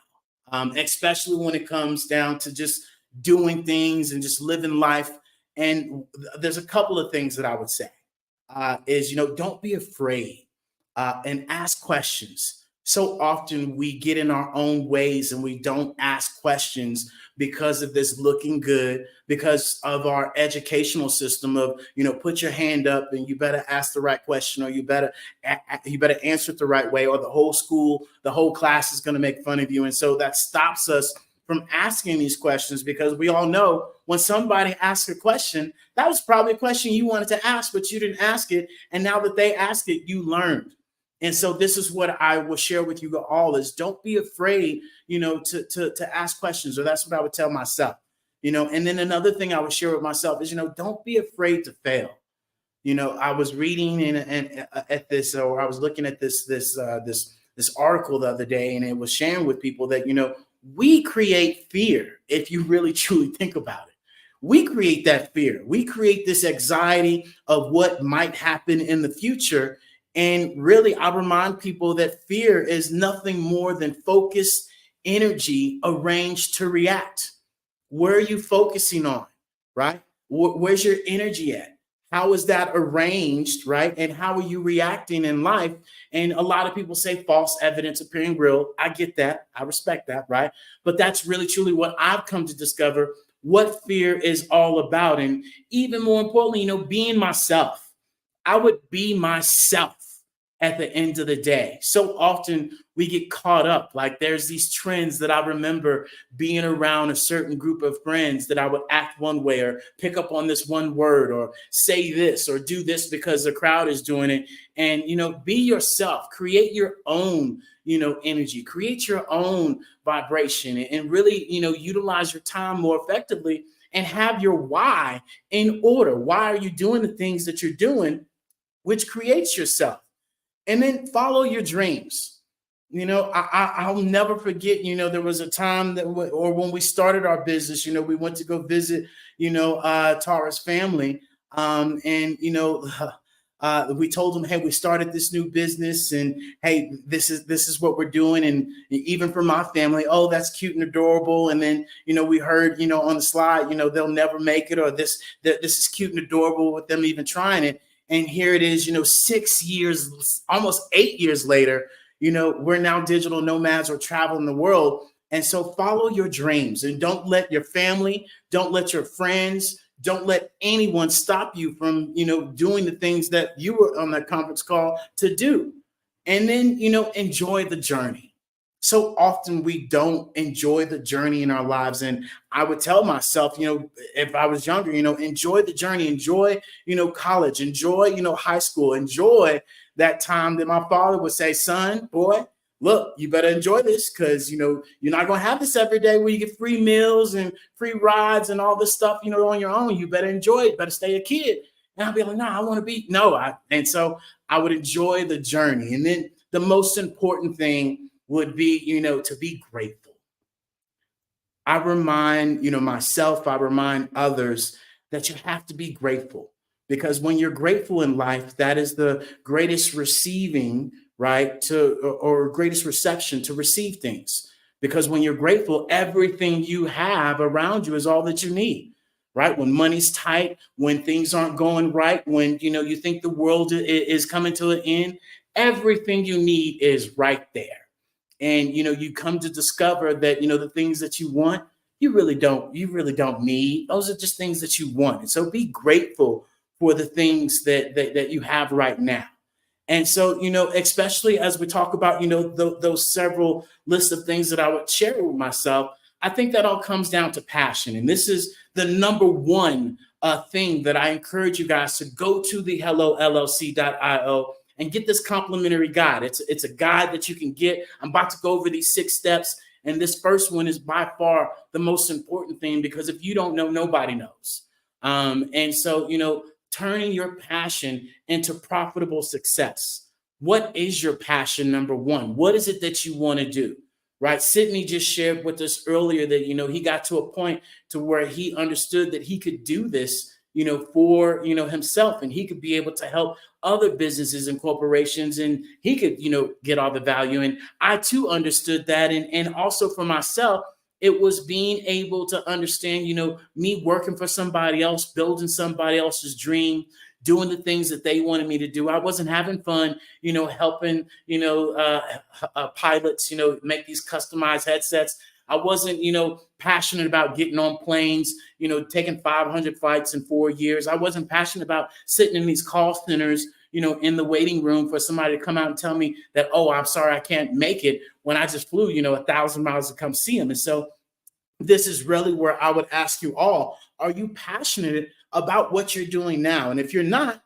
Especially when it comes down to just doing things and just living life. And there's a couple of things that I would say is, don't be afraid and ask questions. So often we get in our own ways and we don't ask questions because of this looking good, because of our educational system of, put your hand up and you better ask the right question, or you better answer it the right way, or the whole class is going to make fun of you. And so that stops us from asking these questions, because we all know when somebody asks a question, that was probably a question you wanted to ask, but you didn't ask it. And now that they ask it, you learned. And so this is what I will share with you all is don't be afraid, to ask questions, or that's what I would tell myself, and then another thing I would share with myself is, don't be afraid to fail. I was reading at this, or I was looking at this article the other day, and it was sharing with people that, we create fear. If you really truly think about it, we create that fear. We create this anxiety of what might happen in the future. And really, I remind people that fear is nothing more than focused energy arranged to react. Where are you focusing on, right? Where's your energy at? How is that arranged, right? And how are you reacting in life? And a lot of people say false evidence appearing real. I get that. I respect that, right? But that's really truly what I've come to discover, what fear is all about. And even more importantly, being myself. I would be myself at the end of the day. So often we get caught up. Like there's these trends that I remember being around a certain group of friends that I would act one way, or pick up on this one word, or say this, or do this because the crowd is doing it. And, be yourself, create your own, energy, create your own vibration, and really, utilize your time more effectively and have your why in order. Why are you doing the things that you're doing, which creates yourself? And then follow your dreams. I'll never forget, there was a time that, or when we started our business, we went to go visit, Tara's family. We told them, hey, we started this new business, and hey, this is what we're doing. And even for my family, oh, that's cute and adorable. And then, we heard, on the slide, they'll never make it, or this is cute and adorable with them even trying it. And here it is, 6 years, almost 8 years later, we're now digital nomads or traveling the world. And so follow your dreams, and don't let your family, don't let your friends, don't let anyone stop you from, doing the things that you were on that conference call to do. And then, enjoy the journey. So often we don't enjoy the journey in our lives. And I would tell myself, if I was younger, enjoy the journey, enjoy, college, enjoy, high school, enjoy that time that my father would say, son, boy, look, you better enjoy this, because, you're not going to have this every day where you get free meals and free rides and all this stuff, on your own. You better enjoy it, better stay a kid. And I'd be like, no, I want to be, no. And so I would enjoy the journey. And then the most important thing would be, to be grateful. I remind, myself, I remind others that you have to be grateful, because when you're grateful in life, that is the greatest receiving, right, or greatest reception to receive things. Because when you're grateful, everything you have around you is all that you need, right? When money's tight, when things aren't going right, when, you think the world is coming to an end, everything you need is right there. And, you come to discover that, the things that you want, you really don't need. Those are just things that you want. And so be grateful for the things that you have right now. And so, especially as we talk about, those several lists of things that I would share with myself, I think that all comes down to passion. And this is the number one thing that I encourage you guys to go to the hellollc.io and get this complimentary guide. It's a guide that you can get. I'm about to go over these 6 steps. And this first one is by far the most important thing, because if you don't know, nobody knows. And so, turning your passion into profitable success. What is your passion, number one? What is it that you want to do, right? Sydney just shared with us earlier that, he got to a point to where he understood that he could do this, for, himself, and he could be able to help other businesses and corporations, and he could, get all the value. And I too understood that. And also for myself, it was being able to understand, me working for somebody else, building somebody else's dream, doing the things that they wanted me to do. I wasn't having fun, helping, pilots, make these customized headsets. I wasn't, passionate about getting on planes, taking 500 flights in 4 years. I wasn't passionate about sitting in these call centers, in the waiting room for somebody to come out and tell me that, oh, I'm sorry, I can't make it, when I just flew, 1,000 miles to come see them. And so this is really where I would ask you all, are you passionate about what you're doing now? And if you're not,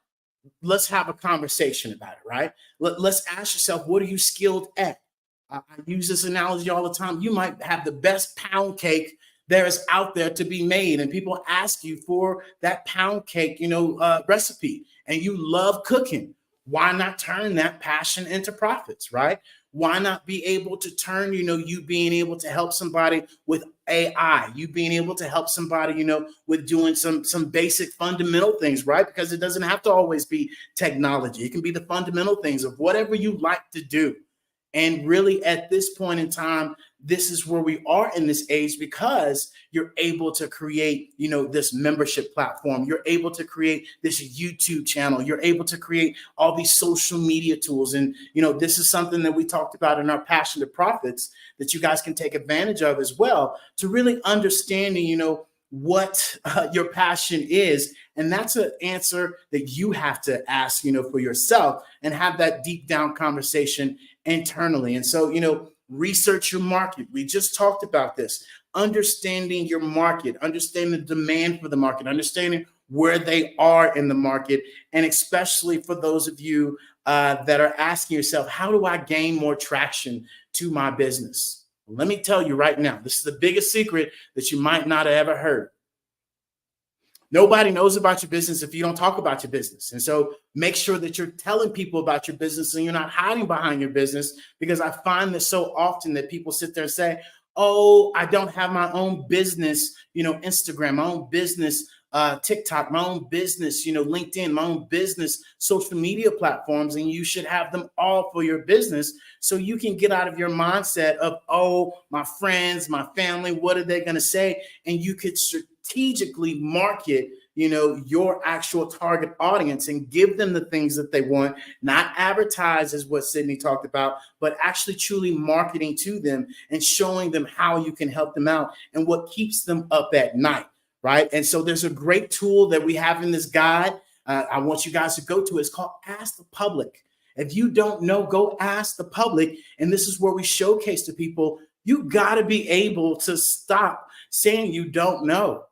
let's have a conversation about it, right? Let's ask yourself, what are you skilled at? I use this analogy all the time. You might have the best pound cake there is out there to be made, and people ask you for that pound cake, recipe, and you love cooking. Why not turn that passion into profits, right? Why not be able to turn, you being able to help somebody with AI, you being able to help somebody, with doing some basic fundamental things, right? Because it doesn't have to always be technology. It can be the fundamental things of whatever you like to do. And really, at this point in time, this is where we are in this age, because you're able to create, this membership platform. You're able to create this YouTube channel. You're able to create all these social media tools. And, this is something that we talked about in our Passion to Profits that you guys can take advantage of as well, to really understanding, what your passion is. And that's an answer that you have to ask, for yourself, and have that deep down conversation internally. And so, research your market. We just talked about this. Understanding your market, understanding the demand for the market, understanding where they are in the market. And especially for those of you that are asking yourself, how do I gain more traction to my business? Let me tell you right now, this is the biggest secret that you might not have ever heard. Nobody knows about your business if you don't talk about your business. And so make sure that you're telling people about your business and you're not hiding behind your business, because I find this so often that people sit there and say, oh, I don't have my own business, Instagram, my own business, TikTok, my own business, LinkedIn, my own business, social media platforms, and you should have them all for your business, so you can get out of your mindset of, oh, my friends, my family, what are they going to say? And you could strategically market, your actual target audience and give them the things that they want, not advertise as what Sydney talked about, but actually truly marketing to them and showing them how you can help them out and what keeps them up at night. Right. And so there's a great tool that we have in this guide. I want you guys to go to. It's called Ask the Public. If you don't know, go ask the public. And this is where we showcase to people, you got to be able to stop saying you don't know.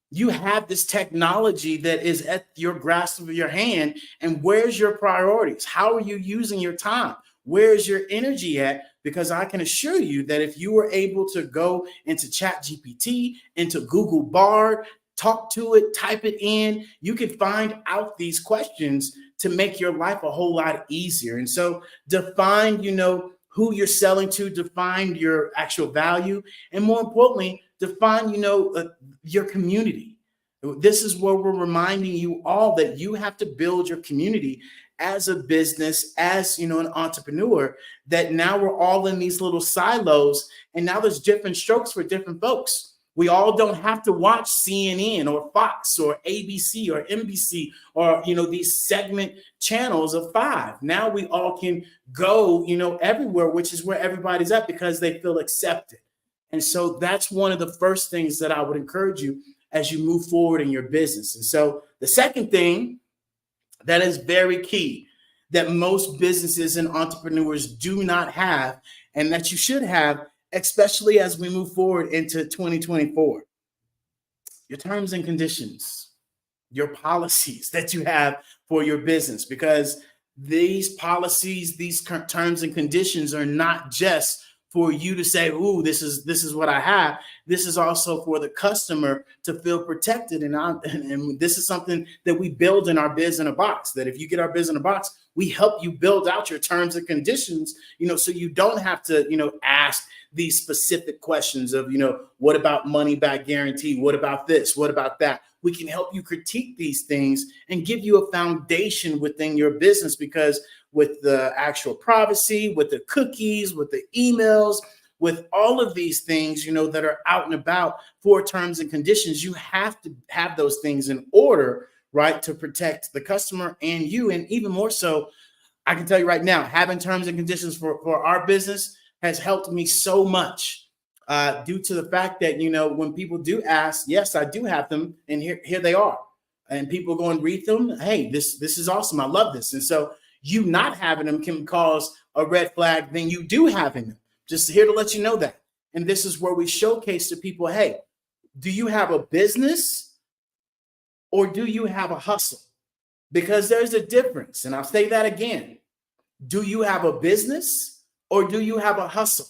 You have this technology that is at your grasp of your hand. And where's your priorities? How are you using your time? Where's your energy at? Because I can assure you that if you were able to go into ChatGPT, into Google Bard, talk to it, type it in. You can find out these questions to make your life a whole lot easier. And so define, who you're selling to, define your actual value, and more importantly, define, your community. This is where we're reminding you all that you have to build your community as a business, as an entrepreneur, that now we're all in these little silos, and now there's different strokes for different folks. We all don't have to watch CNN or Fox or ABC or NBC or, these segment channels of 5. Now we all can go, everywhere, which is where everybody's at because they feel accepted. And so that's one of the first things that I would encourage you as you move forward in your business. And so the second thing that is very key that most businesses and entrepreneurs do not have, and that you should have, especially as we move forward into 2024, your terms and conditions, your policies that you have for your business, because these policies, these terms and conditions are not just for you to say, ooh, this is what I have. This is also for the customer to feel protected. And this is something that we build in our Biz in a Box, that if you get our Biz in a Box, we help you build out your terms and conditions, so you don't have to, ask these specific questions of, what about money back guarantee? What about this? What about that? We can help you critique these things and give you a foundation within your business, because with the actual privacy, with the cookies, with the emails, with all of these things, that are out and about for terms and conditions, you have to have those things in order, right, to protect the customer and you. And even more so, I can tell you right now, having terms and conditions for our business has helped me so much due to the fact that, when people do ask, yes, I do have them. And here they are. And people go and read them. Hey, this is awesome. I love this. And so you not having them can cause a red flag than you do having them. Just here to let you know that. And this is where we showcase to people, hey, do you have a business or do you have a hustle? Because there's a difference. And I'll say that again. Do you have a business or do you have a hustle?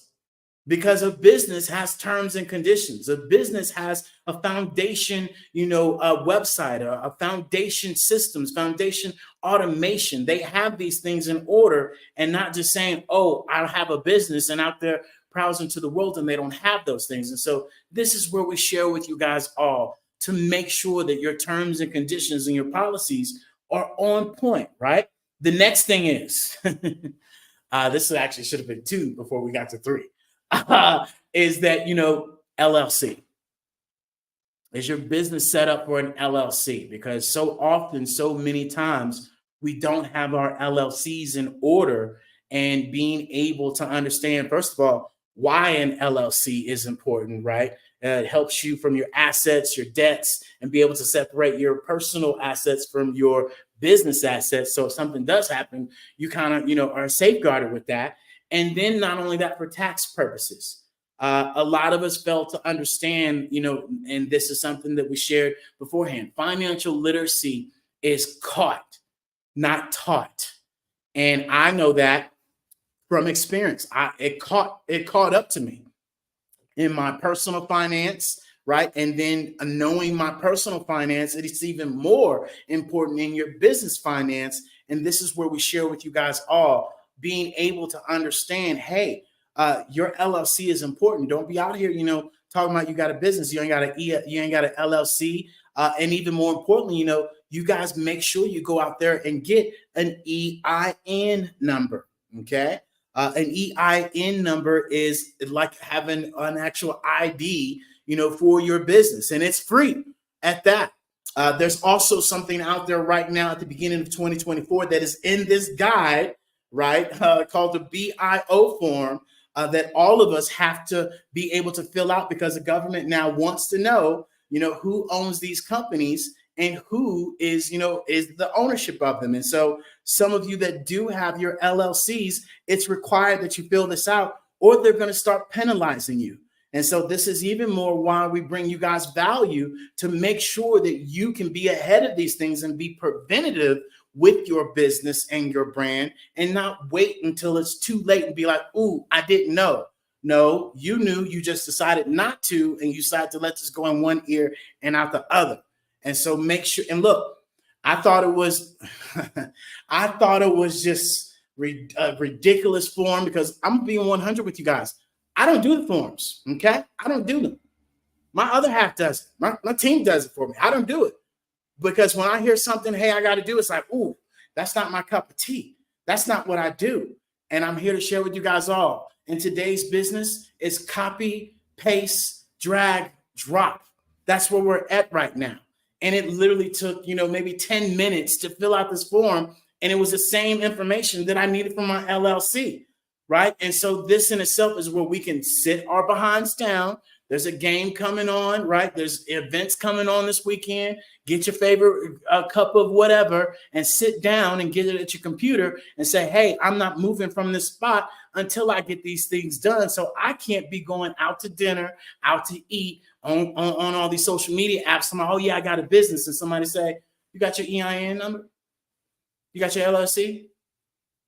Because a business has terms and conditions. A business has a foundation, a website, a foundation systems, foundation automation. They have these things in order, and not just saying, oh, I have a business and out there browsing to the world and they don't have those things. And so this is where we share with you guys all to make sure that your terms and conditions and your policies are on point, right? The next thing is, this actually should have been 2 before we got to 3. Is that, LLC. Is your business set up for an LLC? Because so often, so many times, we don't have our LLCs in order, and being able to understand, first of all, why an LLC is important, right? It helps you from your assets, your debts, and be able to separate your personal assets from your business assets. So if something does happen, you kind of, are safeguarded with that. And then not only that, for tax purposes, a lot of us fail to understand, and this is something that we shared beforehand. Financial literacy is caught, not taught. And I know that from experience. It caught up to me in my personal finance, right? And then knowing my personal finance, it's even more important in your business finance. And this is where we share with you guys all, being able to understand, hey, your LLC is important. Don't be out here, talking about you got a business, you ain't got an LLC, and even more importantly, you guys make sure you go out there and get an EIN number. Okay, an EIN number is like having an actual ID, for your business, and it's free at that. There's also something out there right now at the beginning of 2024 that is in this guide, right, called the BIO form, that all of us have to be able to fill out, because the government now wants to know, who owns these companies and who is the ownership of them. And so some of you that do have your LLCs, it's required that you fill this out, or they're going to start penalizing you. And so this is even more why we bring you guys value, to make sure that you can be ahead of these things and be preventative with your business and your brand, and not wait until it's too late and be like, ooh, I didn't know. No, you knew, you just decided not to, and you decided to let this go in one ear and out the other. And so make sure, and look, I thought it was, I thought it was just a ridiculous form, because I'm being 100 with you guys. I don't do the forms, okay? I don't do them. My other half does it. My team does it for me. I don't do it, because when I hear something, hey, I got to do it, it's like, ooh, that's not my cup of tea. That's not what I do. And I'm here to share with you guys all. In today's business, it's copy, paste, drag, drop. That's where we're at right now. And it literally took, maybe 10 minutes to fill out this form. And it was the same information that I needed from my LLC, right? And so this in itself is where we can sit our behinds down. There's a game coming on, right? There's events coming on this weekend. Get your favorite cup of whatever and sit down and get it at your computer and say, hey, I'm not moving from this spot until I get these things done. So I can't be going out to dinner, out to eat on all these social media apps. Somebody, oh yeah, I got a business. And somebody say, you got your EIN number? You got your LLC?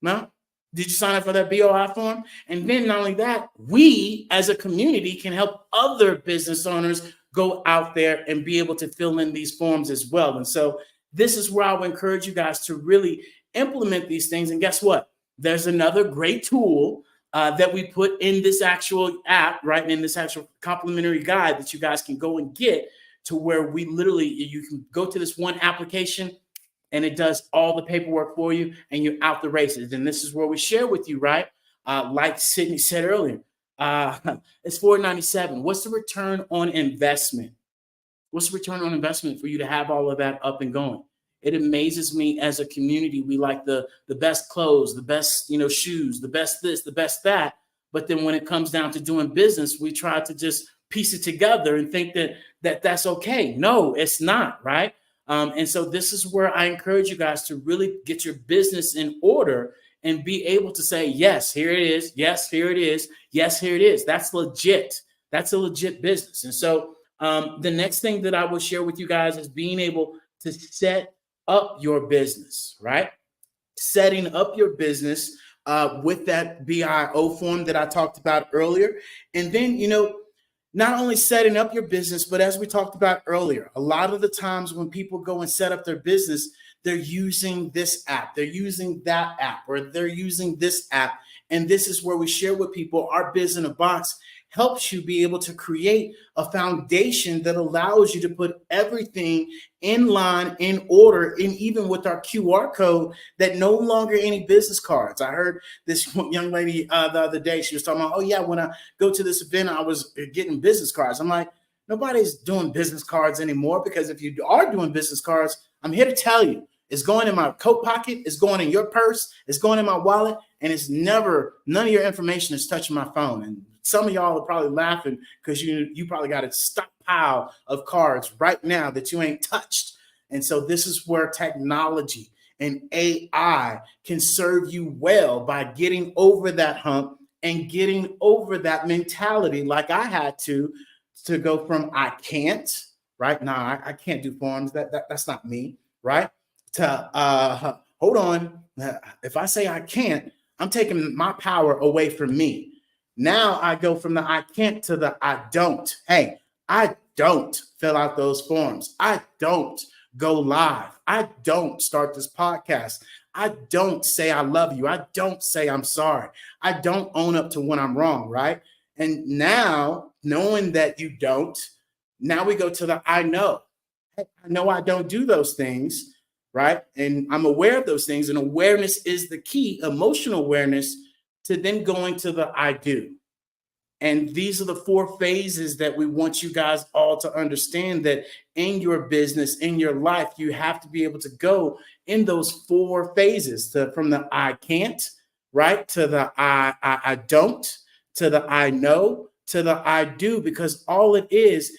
No? Did you sign up for that BOI form? And then not only that, we as a community can help other business owners go out there and be able to fill in these forms as well. And so this is where I would encourage you guys to really implement these things. And guess what? There's another great tool that we put in this actual app, right? And in this actual complimentary guide that you guys can go and get, to where we literally, you can go to this one application and it does all the paperwork for you, and you're out the races. And this is where we share with you, right? Like Sydney said earlier, it's $4.97. What's the return on investment? What's the return on investment for you to have all of that up and going? It amazes me, as a community, we like the best clothes, the best, shoes, the best this, the best that. But then when it comes down to doing business, we try to just piece it together and think that's okay. No, it's not, right? And so this is where I encourage you guys to really get your business in order and be able to say, yes, here it is. Yes, here it is. Yes, here it is. That's legit. That's a legit business. And so the next thing that I will share with you guys is being able to set up your business, right? Setting up your business with that BIO form that I talked about earlier. And then, not only setting up your business, but as we talked about earlier, a lot of the times when people go and set up their business, they're using this app, they're using that app, or they're using this app. And this is where we share with people, our Biz in a Box helps you be able to create a foundation that allows you to put everything in line, in order, and even with our QR code, that no longer any business cards. I heard this young lady the other day, she was talking about, oh yeah, when I go to this event, I was getting business cards. I'm like, nobody's doing business cards anymore, because if you are doing business cards, I'm here to tell you, it's going in my coat pocket, it's going in your purse, it's going in my wallet, and it's never, none of your information is touching my phone. And some of y'all are probably laughing because you probably got a stockpile of cards right now that you ain't touched. And so this is where technology and AI can serve you well by getting over that hump and getting over that mentality, like I had to go from I can't, right? Nah, I can't do forms. That's not me, right? To hold on. If I say I can't, I'm taking my power away from me. Now I go from the I can't to the I don't. Hey, I don't fill out those forms. I don't go live. I don't start this podcast. I don't say I love you. I don't say I'm sorry. I don't own up to when I'm wrong, right? And now, knowing that you don't, now we go to the I know. Hey, I know I don't do those things, right? And I'm aware of those things. And awareness is the key, emotional awareness, to then going to the I do. And these are the 4 phases that we want you guys all to understand, that in your business, in your life, you have to be able to go in those 4 phases, from the I can't, right, to the I don't, to the I know, to the I do, because all it is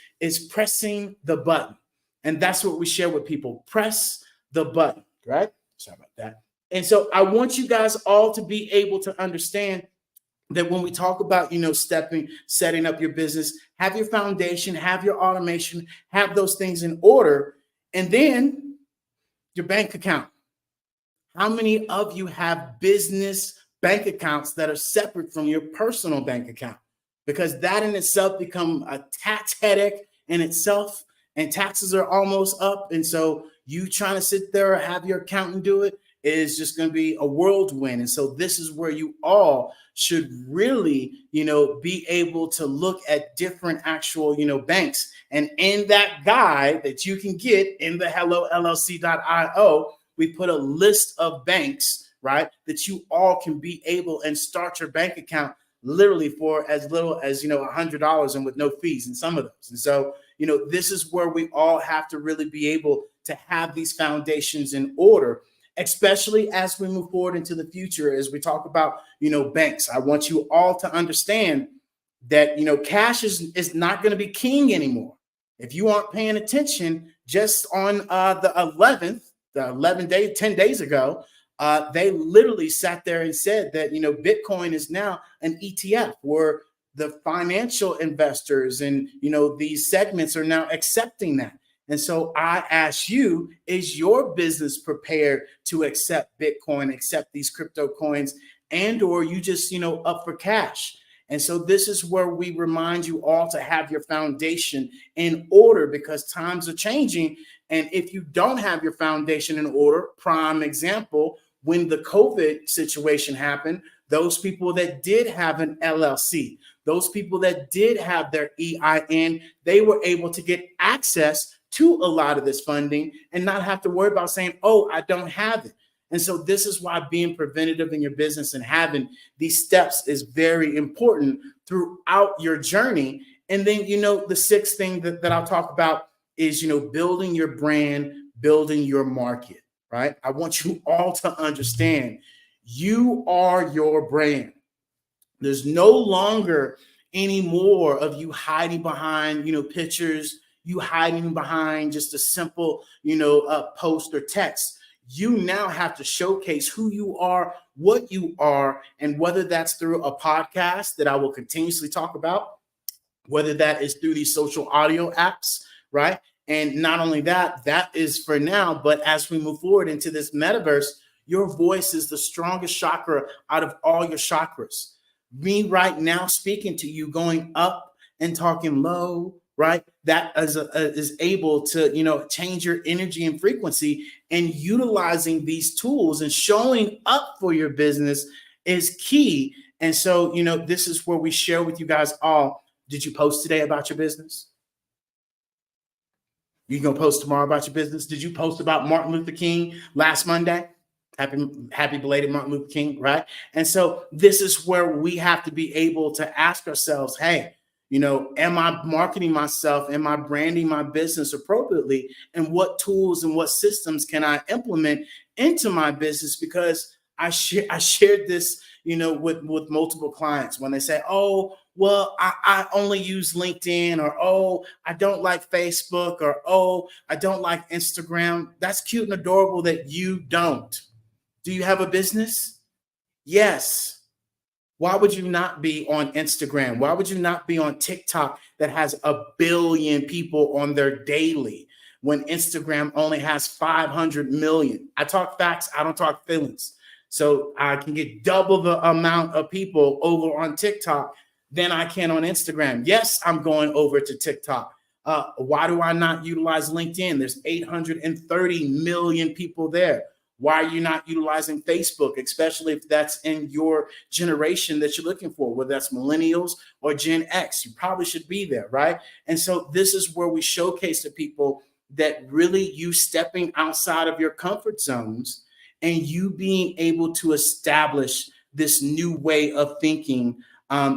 pressing the button. And that's what we share with people. Press the button, right? Sorry about that. And so I want you guys all to be able to understand that when we talk about, setting up your business, have your foundation, have your automation, have those things in order, and then your bank account. How many of you have business bank accounts that are separate from your personal bank account? because that in itself become a tax headache in itself, and taxes are almost up. And so you trying to sit there or have your accountant do it is just going to be a whirlwind. And so this is where you all should really, be able to look at different actual, banks. And in that guide that you can get in the hellollc.io, we put a list of banks, right, that you all can be able and start your bank account literally for as little as, $100 and with no fees in some of those. And so, this is where we all have to really be able to have these foundations in order, especially as we move forward into the future. As we talk about, banks, I want you all to understand that, cash is not going to be king anymore. If you aren't paying attention, just on the 11th, 10 days ago, they literally sat there and said that, Bitcoin is now an ETF where the financial investors and, these segments are now accepting that. And so I ask you, is your business prepared to accept Bitcoin, accept these crypto coins, and or you just, up for cash? And so this is where we remind you all to have your foundation in order, because times are changing. And if you don't have your foundation in order, prime example, when the COVID situation happened, those people that did have an LLC, those people that did have their EIN, they were able to get access to a lot of this funding and not have to worry about saying, oh, I don't have it. And so this is why being preventative in your business and having these steps is very important throughout your journey. And then, the sixth thing that I'll talk about is, building your brand, building your market, right? I want you all to understand you are your brand. There's no longer any more of you hiding behind, pictures, you hiding behind just a simple, post or text. You now have to showcase who you are, what you are, and whether that's through a podcast that I will continuously talk about, whether that is through these social audio apps, right? And not only that, that is for now, but as we move forward into this metaverse, your voice is the strongest chakra out of all your chakras. Me right now speaking to you, going up and talking low, right? That is able to, change your energy and frequency, and utilizing these tools and showing up for your business is key. And so, this is where we share with you guys all. Did you post today about your business? You gonna post tomorrow about your business? Did you post about Martin Luther King last Monday? Happy belated Martin Luther King, right? And so this is where we have to be able to ask ourselves, hey, am I marketing myself? Am I branding my business appropriately? And what tools and what systems can I implement into my business? Because I shared this, with multiple clients when they say, oh, well, I only use LinkedIn, or, oh, I don't like Facebook, or, oh, I don't like Instagram. That's cute and adorable that you don't. Do you have a business? Yes. Why would you not be on Instagram? Why would you not be on TikTok that has 1 billion people on their daily when Instagram only has 500 million? I talk facts. I don't talk feelings. So I can get double the amount of people over on TikTok than I can on Instagram. Yes, I'm going over to TikTok. Why do I not utilize LinkedIn? There's 830 million people there. Why are you not utilizing Facebook, especially if that's in your generation that you're looking for, whether that's millennials or Gen X? You probably should be there, right? And so this is where we showcase to people that really you stepping outside of your comfort zones and you being able to establish this new way of thinking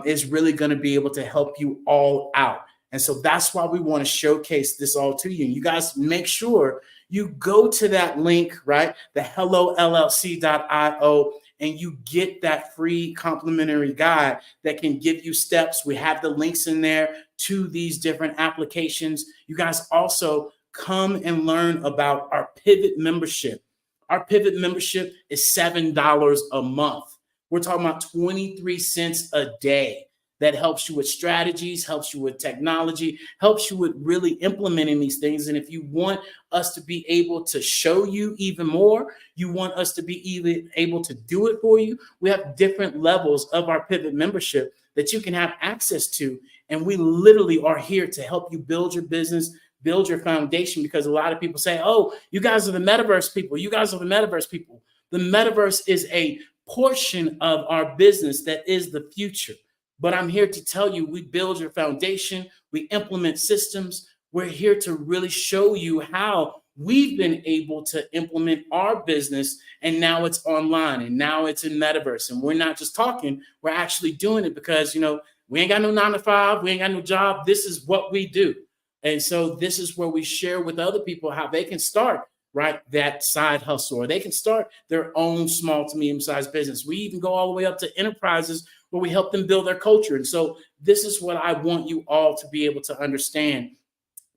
is really going to be able to help you all out. And so that's why we want to showcase this all to you. You guys make sure you go to that link, right? The hellollc.io, and you get that free complimentary guide that can give you steps. We have the links in there to these different applications. You guys also come and learn about our Pivot membership. Our Pivot membership is $7 a month. We're talking about 23 cents a day. That helps you with strategies, helps you with technology, helps you with really implementing these things. And if you want us to be able to show you even more, you want us to be even able to do it for you, we have different levels of our Pivot membership that you can have access to. And we literally are here to help you build your business, build your foundation, because a lot of people say, oh, you guys are the metaverse people. You guys are the metaverse people. The metaverse is a portion of our business that is the future. But I'm here to tell you, we build your foundation. We implement systems. We're here to really show you how we've been able to implement our business, and now it's online, and now it's in metaverse. And we're not just talking, we're actually doing it, because, you know, we ain't got no 9 to 5, we ain't got no job. This is what we do. And so this is where we share with other people how they can start, right, that side hustle, or they can start their own small to medium-sized business. We even go all the way up to enterprises where we help them build their culture. And so this is what I want you all to be able to understand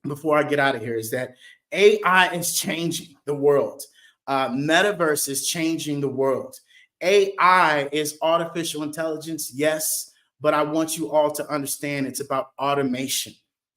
before I get out of here, is that AI is changing the world. Metaverse is changing the world. AI is artificial intelligence, yes, but I want you all to understand it's about automation.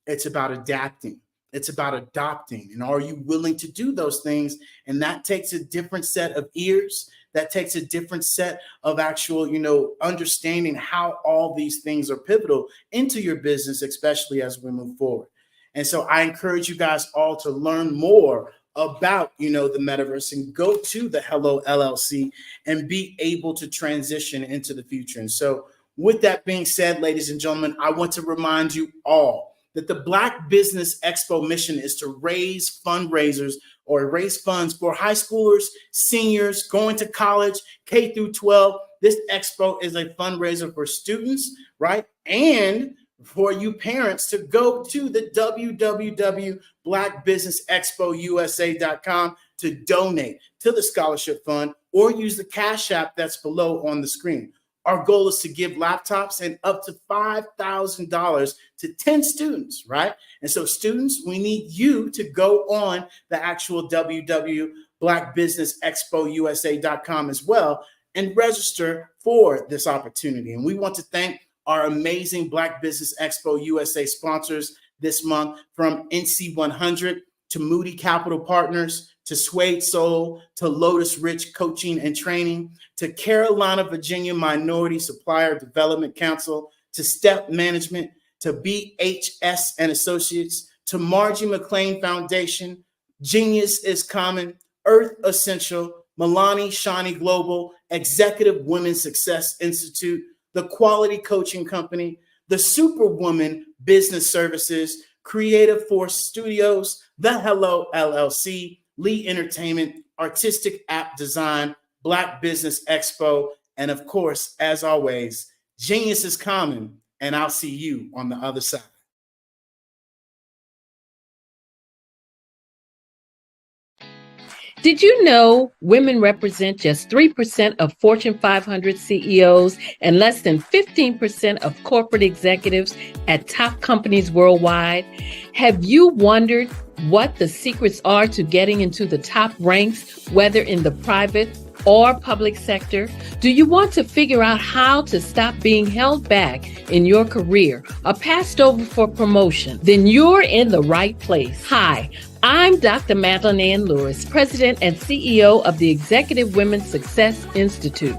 It's about adapting. It's about adopting. And are you willing to do those things? And that takes a different set of ears. That takes a different set of actual, you know, understanding how all these things are pivotal into your business, especially as we move forward. And so I encourage you guys all to learn more about, you know, the metaverse, and go to the Hello LLC and be able to transition into the future. And so with that being said, ladies and gentlemen, I want to remind you all that the Black Business Expo mission is to raise fundraisers or raise funds for high schoolers, seniors, going to college, K through 12. This expo is a fundraiser for students, right? And for you parents to go to the www.blackbusinessexpousa.com to donate to the scholarship fund, or use the Cash App that's below on the screen. Our goal is to give laptops and up to $5,000 to 10 students, right? And so students, we need you to go on the actual www.blackbusinessexpousa.com as well and register for this opportunity. And we want to thank our amazing Black Business Expo USA sponsors this month, from NC 100 to Moody Capital Partners, to Suede Soul, to Lotus Rich Coaching and Training, to Carolina, Virginia Minority Supplier Development Council, to Step Management, to BHS and Associates, to Margie McLean Foundation, Genius is Common, Earth Essential, Milani Shani Global, Executive Women's Success Institute, the Quality Coaching Company, the Superwoman Business Services, Creative Force Studios, the Hello LLC, Lee Entertainment, Artistic App Design, Black Business Expo, and of course, as always, Genius is Common, and I'll see you on the other side. Did you know women represent just 3% of Fortune 500 CEOs and less than 15% of corporate executives at top companies worldwide? Have you wondered what the secrets are to getting into the top ranks, whether in the private or public sector? Do you want to figure out how to stop being held back in your career or passed over for promotion? Then you're in the right place. Hi, I'm Dr. Madeline Ann Lewis, President and CEO of the Executive Women's Success Institute.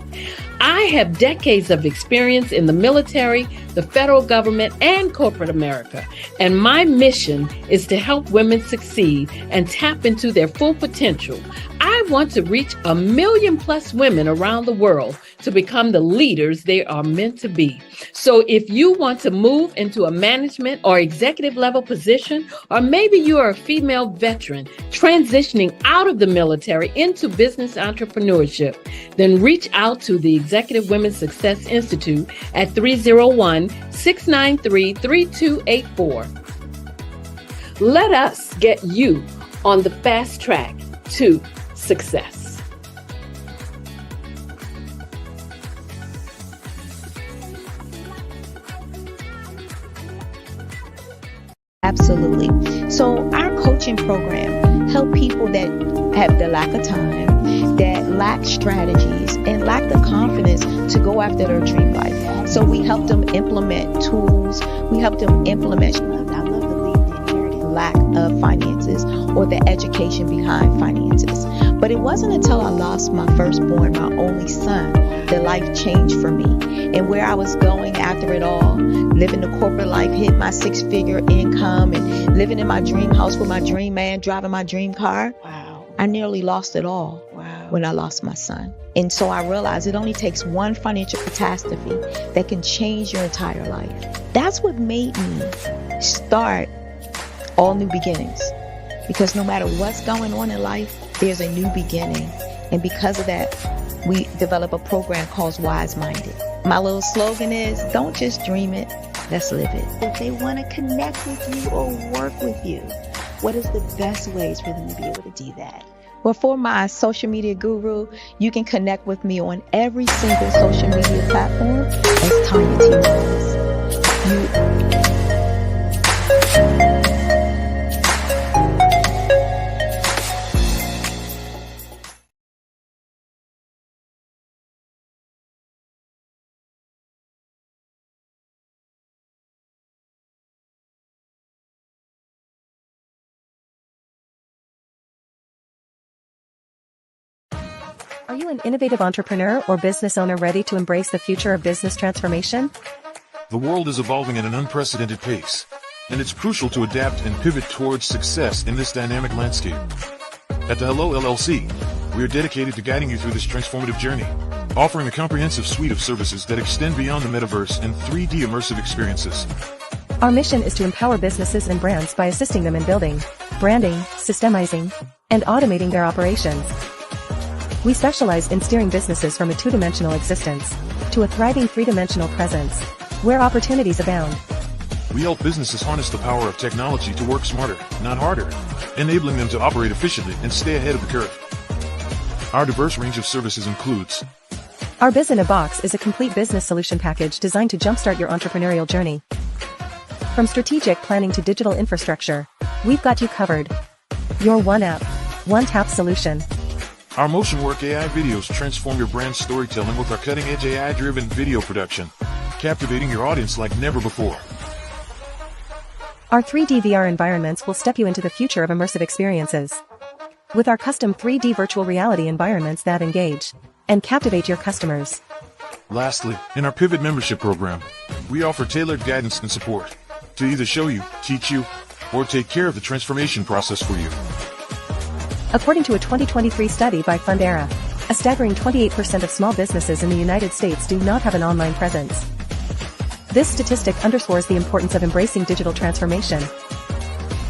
I have decades of experience in the military, the federal government, and corporate America. And my mission is to help women succeed and tap into their full potential. I want to reach 1 million plus women around the world to become the leaders they are meant to be. So if you want to move into a management or executive level position, or maybe you are a female veteran transitioning out of the military into business entrepreneurship, then reach out to the Executive Women's Success Institute at 301-693-3284. Let us get you on the fast track to success. Absolutely. So our coaching program help people that have the lack of time, that lack strategies, and lack the confidence to go after their dream life. So we help them implement tools. We help them implement, I love to leave the inherited lack of finances or the education behind finances. But it wasn't until I lost my firstborn, my only son, that life changed for me. And where I was going after it all, living the corporate life, hit my 6-figure income, and living in my dream house with my dream man, driving my dream car. Wow. I nearly lost it all when I lost my son. And so I realized it only takes one financial catastrophe that can change your entire life. That's what made me start All New Beginnings. Because no matter what's going on in life, there's a new beginning. And because of that, we develop a program called Wise Minded. My little slogan is, don't just dream it, let's live it. If they want to connect with you or work with you, what is the best ways for them to be able to do that? Well, for my social media guru, you can connect with me on every single social media platform as Tanya T. Rose. Are you an innovative entrepreneur or business owner ready to embrace the future of business transformation? The world is evolving at an unprecedented pace, and it's crucial to adapt and pivot towards success in this dynamic landscape. At the Hello LLC, we are dedicated to guiding you through this transformative journey, offering a comprehensive suite of services that extend beyond the metaverse and 3D immersive experiences. Our mission is to empower businesses and brands by assisting them in building, branding, systemizing, and automating their operations. We specialize in steering businesses from a two-dimensional existence to a thriving three-dimensional presence, where opportunities abound. We help businesses harness the power of technology to work smarter, not harder, enabling them to operate efficiently and stay ahead of the curve. Our diverse range of services includes: Our Biz in a Box is a complete business solution package designed to jumpstart your entrepreneurial journey. From strategic planning to digital infrastructure, we've got you covered. Your one app, one tap solution. Our Motion Work AI videos transform your brand storytelling with our cutting-edge AI-driven video production, captivating your audience like never before. Our 3D VR environments will step you into the future of immersive experiences. With our custom 3D virtual reality environments that engage and captivate your customers. Lastly, in our Pivot membership program, we offer tailored guidance and support to either show you, teach you, or take care of the transformation process for you. According to a 2023 study by Fundera, a staggering 28% of small businesses in the United States do not have an online presence. This statistic underscores the importance of embracing digital transformation.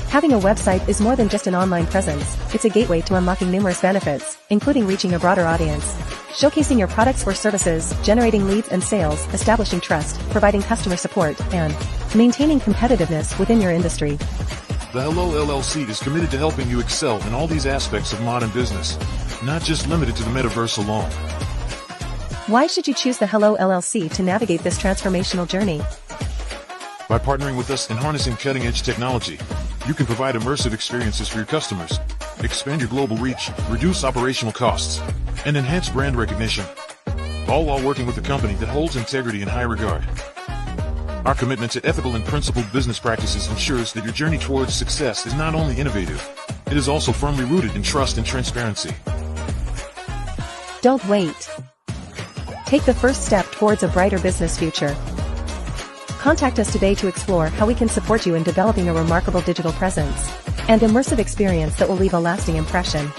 Having a website is more than just an online presence, it's a gateway to unlocking numerous benefits, including reaching a broader audience, showcasing your products or services, generating leads and sales, establishing trust, providing customer support, and maintaining competitiveness within your industry. The Hello LLC is committed to helping you excel in all these aspects of modern business, not just limited to the metaverse alone. Why should you choose the Hello LLC to navigate this transformational journey? By partnering with us and harnessing cutting-edge technology, you can provide immersive experiences for your customers, expand your global reach, reduce operational costs, and enhance brand recognition, all while working with a company that holds integrity in high regard. Our commitment to ethical and principled business practices ensures that your journey towards success is not only innovative, it is also firmly rooted in trust and transparency. Don't wait. Take the first step towards a brighter business future. Contact us today to explore how we can support you in developing a remarkable digital presence and immersive experience that will leave a lasting impression.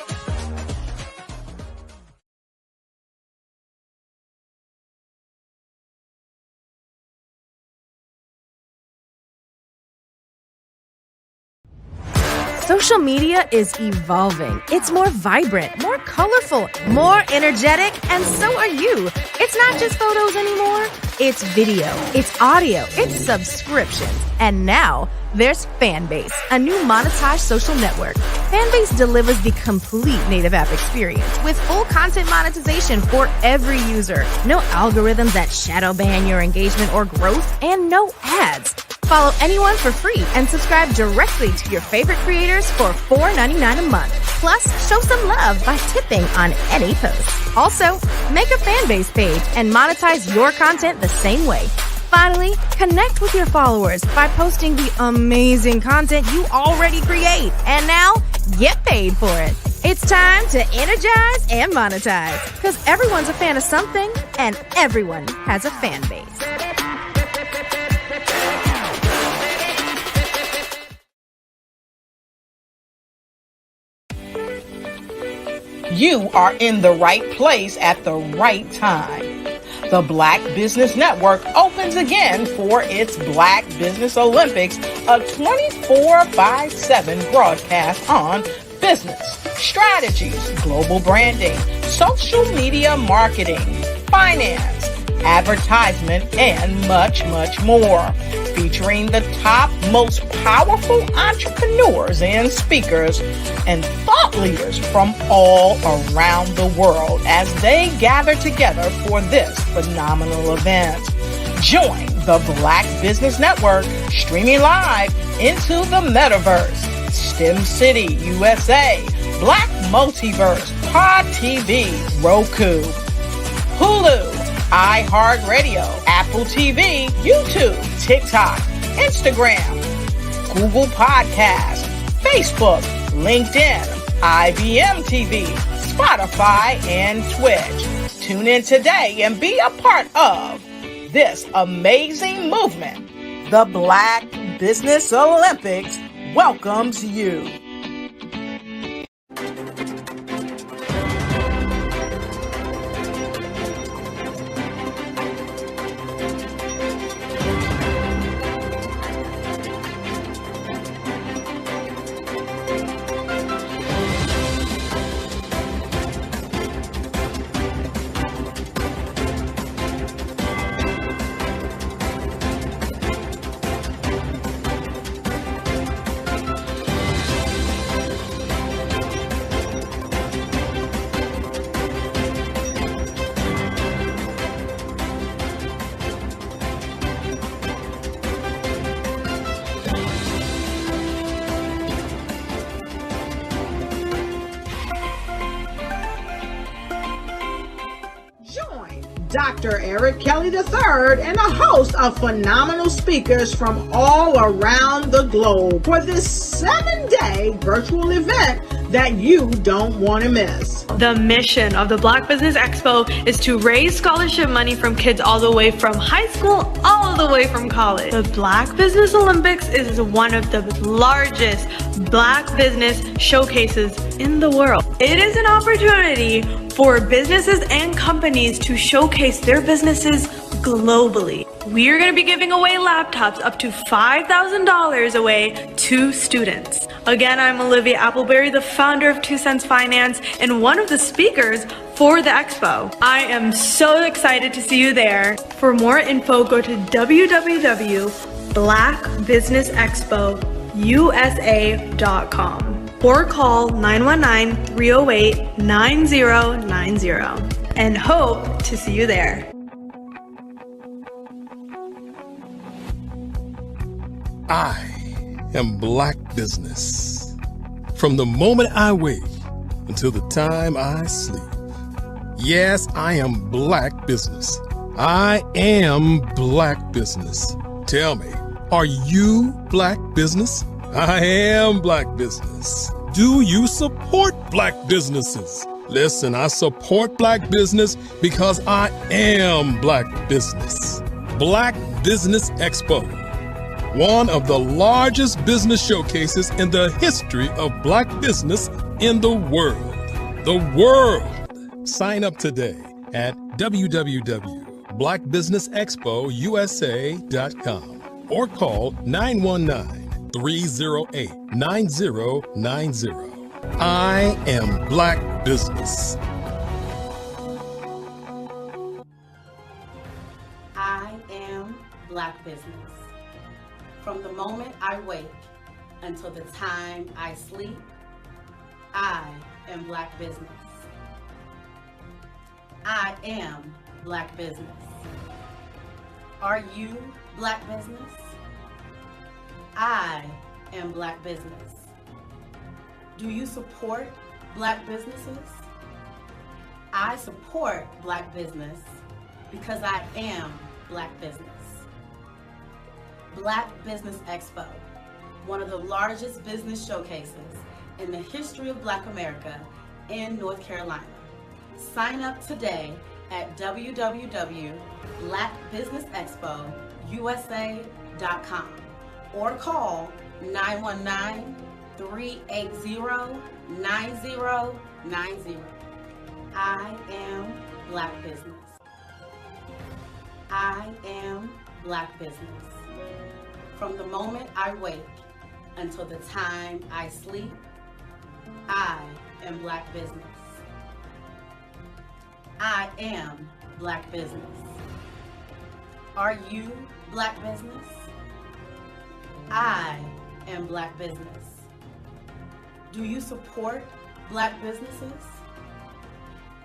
Social media is evolving. It's more vibrant, more colorful, more energetic, and so are you. It's not just photos anymore. It's video, it's audio, it's subscriptions. And now, there's Fanbase, a new monetized social network. Fanbase delivers the complete native app experience with full content monetization for every user. No algorithms that shadow ban your engagement or growth, and no ads. Follow anyone for free and subscribe directly to your favorite creators for $4.99 a month. Plus, show some love by tipping on any post. Also, make a Fanbase page and monetize your content the same way. Finally, connect with your followers by posting the amazing content you already create. And now, get paid for it. It's time to energize and monetize because everyone's a fan of something and everyone has a fan base. You are in the right place at the right time. The Black Business Network opens again for its Black Business Olympics, a 24/7 broadcast on business, strategies, global branding, social media marketing, finance, advertisement, and much, much more. Featuring the top, most powerful entrepreneurs and speakers and thought leaders from all around the world as they gather together for this phenomenal event. Join the Black Business Network streaming live into the metaverse, STEM City USA, Black Multiverse, Pod TV, Roku, Hulu, iHeartRadio, Apple TV, YouTube, TikTok, Instagram, Google Podcasts, Facebook, LinkedIn, IBM TV, Spotify, and Twitch. Tune in today and be a part of this amazing movement. The Black Business Olympics welcomes you. Dr. Eric Kelly III and a host of phenomenal speakers from all around the globe for this 7-day virtual event that you don't want to miss. The mission of the Black Business Expo is to raise scholarship money from kids all the way from high school, all the way from college. The Black Business Olympics is one of the largest Black business showcases in the world. It is an opportunity for businesses and companies to showcase their businesses globally. We are going to be giving away laptops up to $5,000 away to students. Again, I'm Olivia Appleberry, the founder of 2 Cents Finance and one of the speakers for the expo. I am so excited to see you there. For more info, go to www.blackbusinessexpousa.com or call 919-308-9090 and hope to see you there. I am Black Business. From the moment I wake until the time I sleep. Yes, I am Black Business. I am Black Business. Tell me, are you Black Business? I am Black Business. Do you support Black businesses? Listen, I support Black business because I am Black Business. Black Business Expo, one of the largest business showcases in the history of Black business in the world. The world! Sign up today at www.blackbusinessexpousa.com or call 919-308-9090. I am Black Business. I am Black Business. From the moment I wake until the time I sleep, I am Black Business. I am Black Business. Are you Black Business? I am Black Business. Do you support Black businesses? I support Black business because I am Black Business. Black Business Expo, one of the largest business showcases in the history of Black America in North Carolina. Sign up today at www.blackbusinessexpousa.com or call 919-380-9090. I am Black Business. I am Black Business. From the moment I wake until the time I sleep, I am Black Business. I am Black Business. Are you Black Business? I am Black Business. Do you support Black businesses?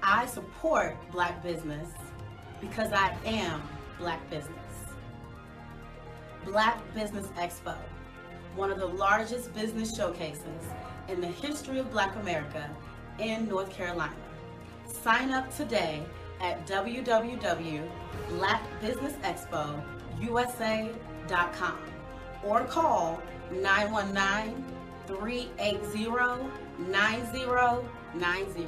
I support Black business because I am Black Business. Black Business Expo, one of the largest business showcases in the history of Black America in North Carolina. Sign up today at www.blackbusinessexpousa.com or call 919-380-9090.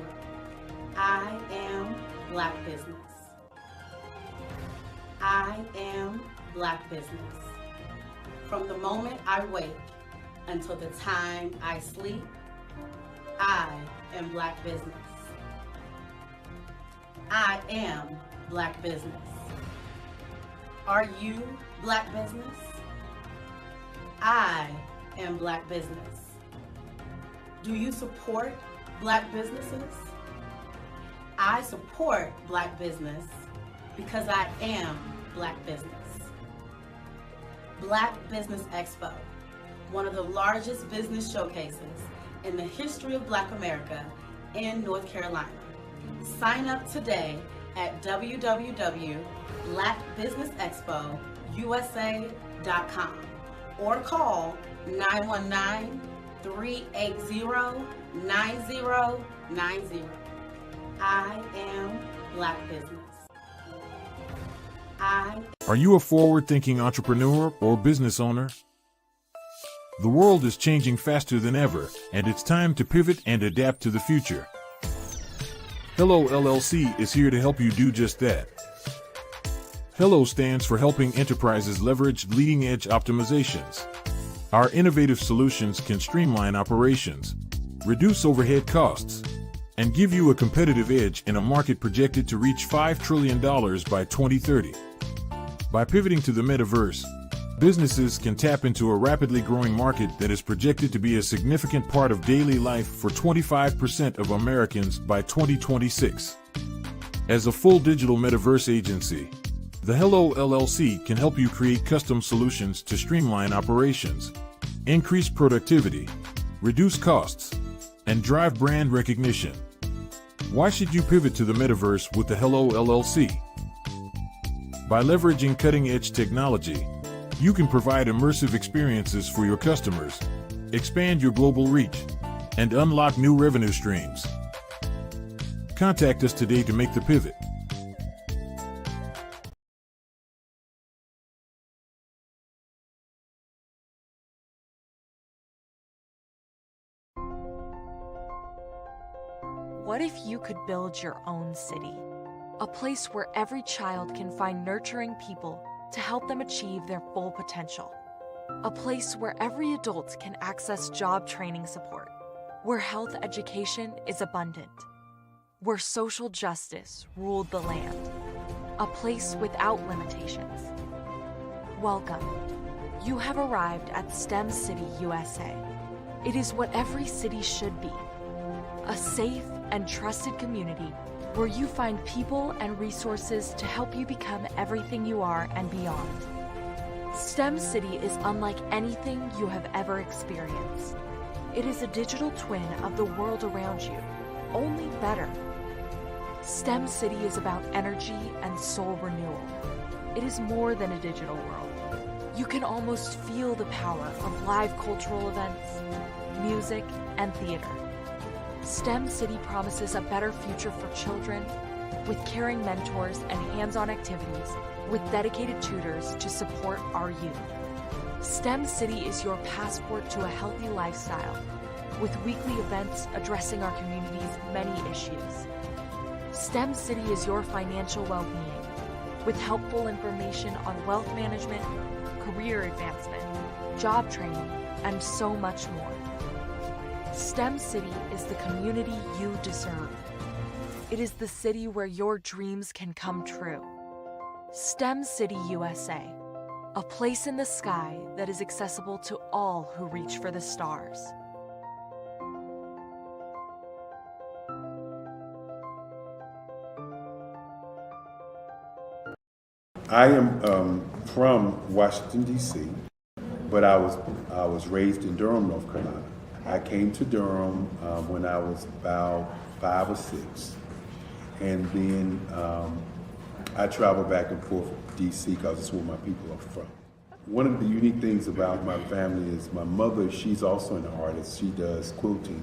I am Black Business. I am Black Business. From the moment I wake until the time I sleep, I am Black Business. I am Black Business. Are you Black Business? I am Black Business. Do you support Black businesses? I support Black business because I am Black Business. Black Business Expo, one of the largest business showcases in the history of Black America in North Carolina. Sign up today at www.blackbusinessexpousa.com or call 919-380-9090. I am Black Business. Are you a forward-thinking entrepreneur or business owner? The world is changing faster than ever, and it's time to pivot and adapt to the future. Hello LLC is here to help you do just that. Hello stands for helping enterprises leverage leading-edge optimizations. Our innovative solutions can streamline operations, reduce overhead costs, and give you a competitive edge in a market projected to reach $5 trillion by 2030. By pivoting to the metaverse, businesses can tap into a rapidly growing market that is projected to be a significant part of daily life for 25% of Americans by 2026. As a full digital metaverse agency, the Hello LLC can help you create custom solutions to streamline operations, increase productivity, reduce costs, and drive brand recognition. Why should you pivot to the metaverse with the Hello LLC? By leveraging cutting-edge technology, you can provide immersive experiences for your customers, expand your global reach, and unlock new revenue streams. Contact us today to make the pivot. What if you could build your own city? A place where every child can find nurturing people to help them achieve their full potential. A place where every adult can access job training support. Where health education is abundant. Where social justice ruled the land. A place without limitations. Welcome. You have arrived at STEM City USA. It is what every city should be. A safe and trusted community where you find people and resources to help you become everything you are and beyond. STEM City is unlike anything you have ever experienced. It is a digital twin of the world around you, only better. STEM City is about energy and soul renewal. It is more than a digital world. You can almost feel the power of live cultural events, music, and theater. STEM City promises a better future for children with caring mentors and hands-on activities with dedicated tutors to support our youth. STEM City is your passport to a healthy lifestyle with weekly events addressing our community's many issues. STEM City is your financial well-being, with helpful information on wealth management, career advancement, job training, and so much more. STEM City is the community you deserve. It is the city where your dreams can come true. STEM City USA, a place in the sky that is accessible to all who reach for the stars. I am from Washington, D.C., but I was raised in Durham, North Carolina. I came to Durham when I was about 5 or 6, and then I traveled back and forth to D.C. because it's where my people are from. One of the unique things about my family is my mother, she's also an artist. She does quilting,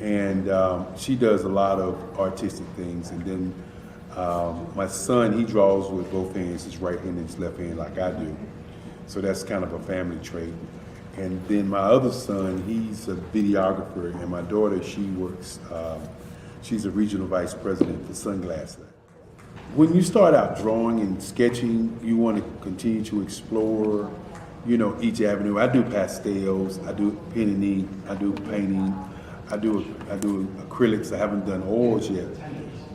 and she does a lot of artistic things. And then my son, he draws with both hands, his right hand and his left hand like I do. So that's kind of a family trait. And then my other son, he's a videographer, and my daughter, she works, she's a regional vice president for Sunglass Lab. When you start out drawing and sketching, you want to continue to explore, you know, each avenue. I do pastels, I do pen and ink, I do painting, I do acrylics. I haven't done oils yet,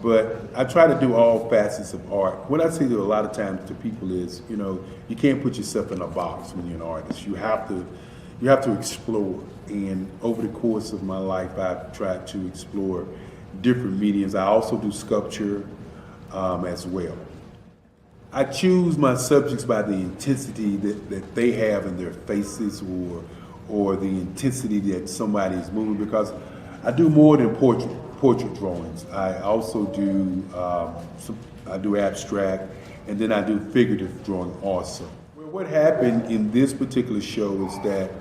but I try to do all facets of art. What I say to a lot of times to people is, you know, you can't put yourself in a box when you're an artist. You have to explore. And over the course of my life, I've tried to explore different mediums. I also do sculpture as well. I choose my subjects by the intensity that they have in their faces, or the intensity that somebody is moving, because I do more than portrait drawings. I also do I do abstract, and then I do figurative drawing also. Well, what happened in this particular show is that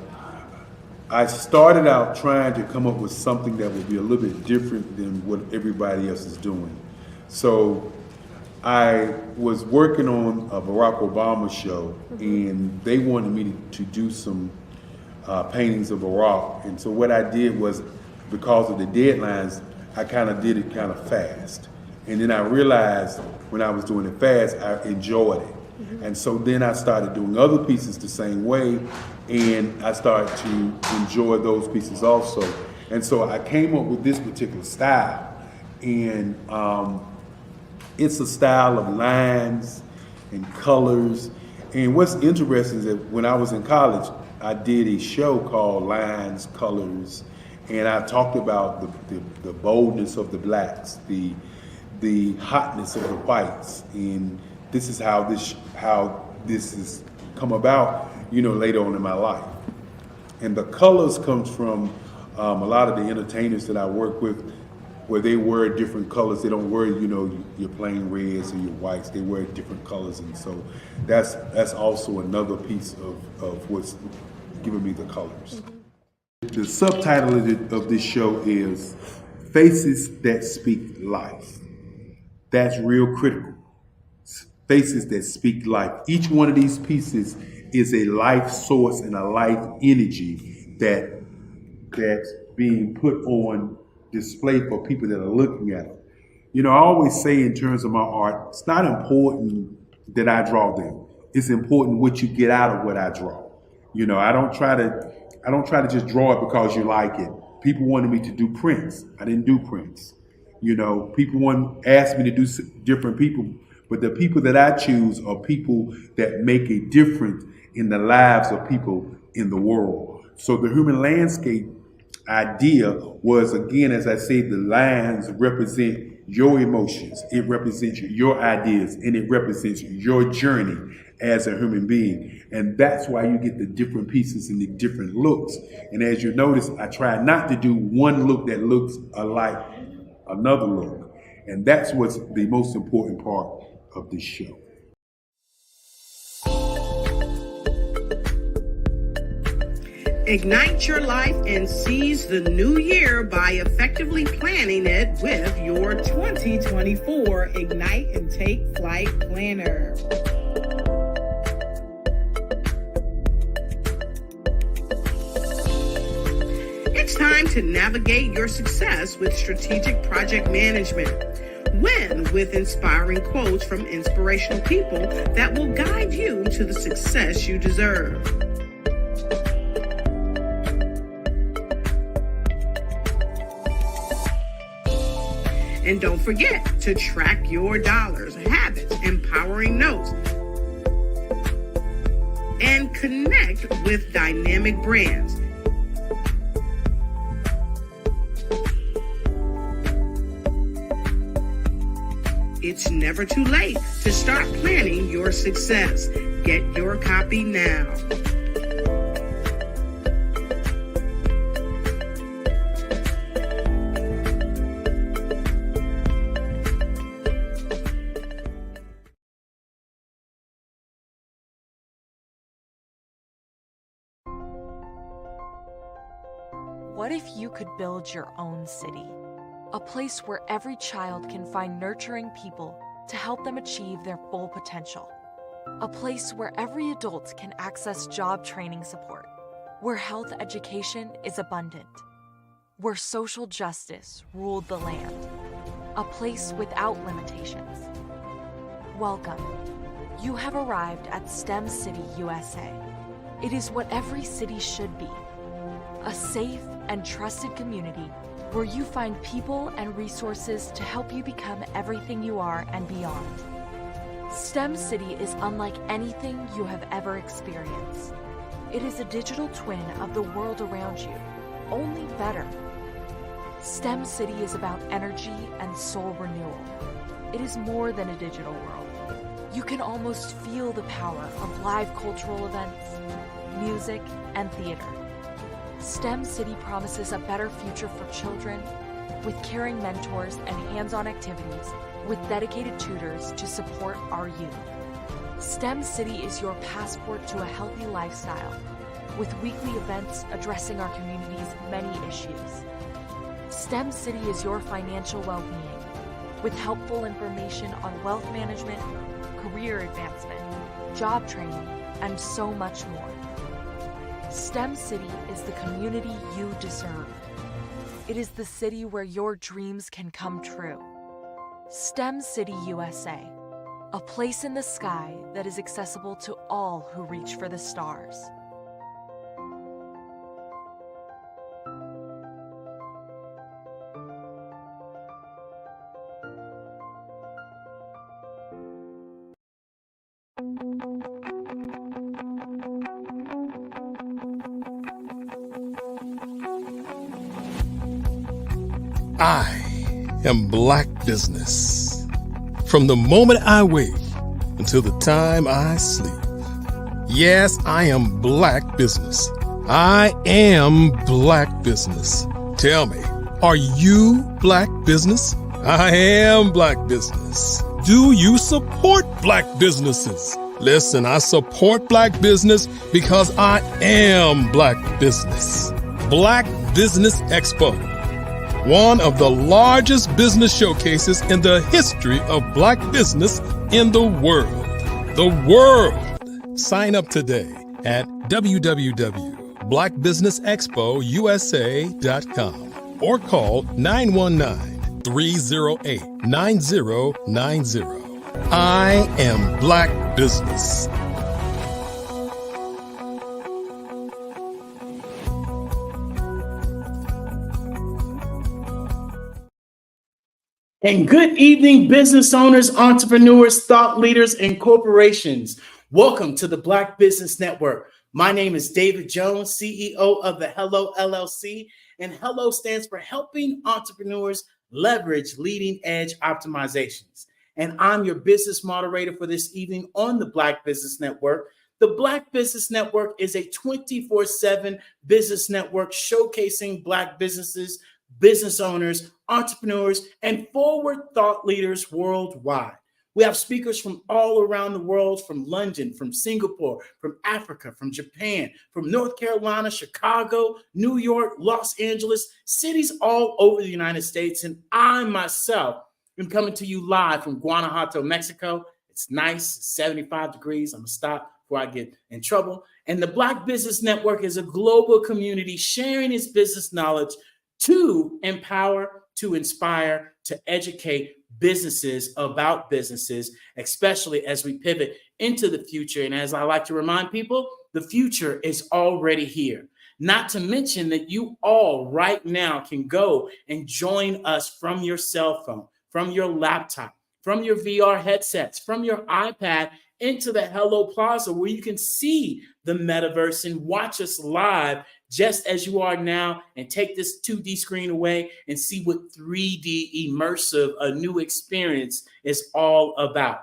I started out trying to come up with something that would be a little bit different than what everybody else is doing. So I was working on a Barack Obama show, and they wanted me to do some paintings of Barack. And so what I did was, because of the deadlines, I kind of did it kind of fast. And then I realized when I was doing it fast, I enjoyed it. And so then I started doing other pieces the same way, and I started to enjoy those pieces also. And so I came up with this particular style, and it's a style of lines and colors. And what's interesting is that when I was in college, I did a show called Lines, Colors, and I talked about the boldness of the blacks, the hotness of the whites, and this is how this has come about, you know, later on in my life. And the colors comes from a lot of the entertainers that I work with, where they wear different colors. They don't wear, you know, your plain reds or your whites. They wear different colors, and so that's also another piece of what's giving me the colors. The subtitle of this show is Faces That Speak Life. That's real critical. Faces that speak life. Each one of these pieces is a life source and a life energy that's being put on display for people that are looking at it. You know, I always say in terms of my art, it's not important that I draw them. It's important what you get out of what I draw. You know, I don't try to just draw it because you like it. People wanted me to do prints. I didn't do prints. You know, people asked me to do different people, but the people that I choose are people that make a difference in the lives of people in the world. So the human landscape idea was, again, as I say, the lines represent your emotions, it represents your ideas, and it represents your journey as a human being. And that's why you get the different pieces and the different looks. And as you notice, I try not to do one look that looks alike another look. And that's what's the most important part of this show. Ignite your life and seize the new year by effectively planning it with your 2024 Ignite and Take Flight Planner. It's time to navigate your success with strategic project management. Win with inspiring quotes from inspirational people that will guide you to the success you deserve. And don't forget to track your dollars, habits, empowering notes, and connect with dynamic brands. It's never too late to start planning your success. Get your copy now. What if you could build your own city? A place where every child can find nurturing people to help them achieve their full potential. A place where every adult can access job training support, where health education is abundant, where social justice ruled the land. A place without limitations. Welcome. You have arrived at STEM City USA. It is what every city should be. A safe and trusted community where you find people and resources to help you become everything you are and beyond. STEM City is unlike anything you have ever experienced. It is a digital twin of the world around you, only better. STEM City is about energy and soul renewal. It is more than a digital world. You can almost feel the power of live cultural events, music, and theater. STEM City promises a better future for children with caring mentors and hands-on activities with dedicated tutors to support our youth. STEM City is your passport to a healthy lifestyle with weekly events addressing our community's many issues. STEM City is your financial well-being with helpful information on wealth management, career advancement, job training, and so much more. STEM City is the community you deserve. It is the city where your dreams can come true. STEM City USA, a place in the sky that is accessible to all who reach for the stars. I am Black Business. From the moment I wake until the time I sleep. Yes, I am Black Business. I am Black Business. Tell me, are you Black Business? I am Black Business. Do you support Black businesses? Listen, I support Black business because I am Black Business. Black Business Expo, one of the largest business showcases in the history of Black business in the world. The world! Sign up today at www.blackbusinessexpousa.com or call 919-308-9090. I am Black Business. And good evening, business owners, entrepreneurs, thought leaders, and corporations. Welcome to the Black Business Network. My name is David Jones, CEO of the Hello LLC, and Hello stands for Helping Entrepreneurs Leverage Leading Edge Optimizations. And I'm your business moderator for this evening on the Black Business Network. The Black Business Network is a 24/7 business network showcasing Black businesses, business owners, entrepreneurs, and forward thought leaders worldwide. We have speakers from all around the world, from London, from Singapore, from Africa, from Japan, from North Carolina, Chicago, New York, Los Angeles, cities all over the United States. And I myself am coming to you live from Guanajuato, Mexico. It's nice, 75 degrees. I'm gonna stop before I get in trouble. And the Black Business Network is a global community sharing its business knowledge to empower, to inspire, to educate businesses about businesses, especially as we pivot into the future. And as I like to remind people, the future is already here. Not to mention that you all right now can go and join us from your cell phone, from your laptop, from your VR headsets, from your iPad into the Hello Plaza, where you can see the metaverse and watch us live just as you are now, and take this 2D screen away and see what 3D immersive, a new experience, is all about.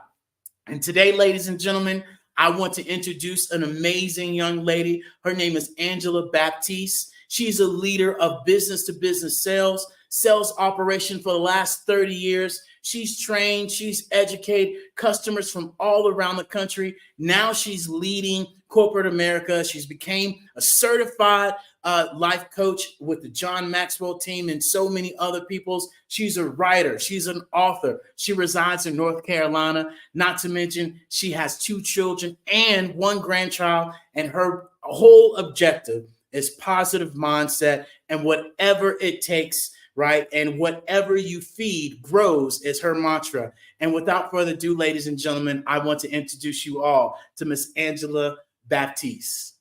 And today, ladies and gentlemen, I want to introduce an amazing young lady. Her name is Angela Baptiste. She's a leader of business-to-business sales operation for the last 30 years. She's trained, she's educated customers from all around the country. Now she's leading corporate America. She's became a certified life coach with the John Maxwell team and so many other people's. She's a writer. She's an author. She resides in North Carolina. Not to mention, she has 2 children and 1 grandchild, and her whole objective is positive mindset and whatever it takes, right? And whatever you feed grows is her mantra. And without further ado, ladies and gentlemen, I want to introduce you all to Miss Angela Baptiste.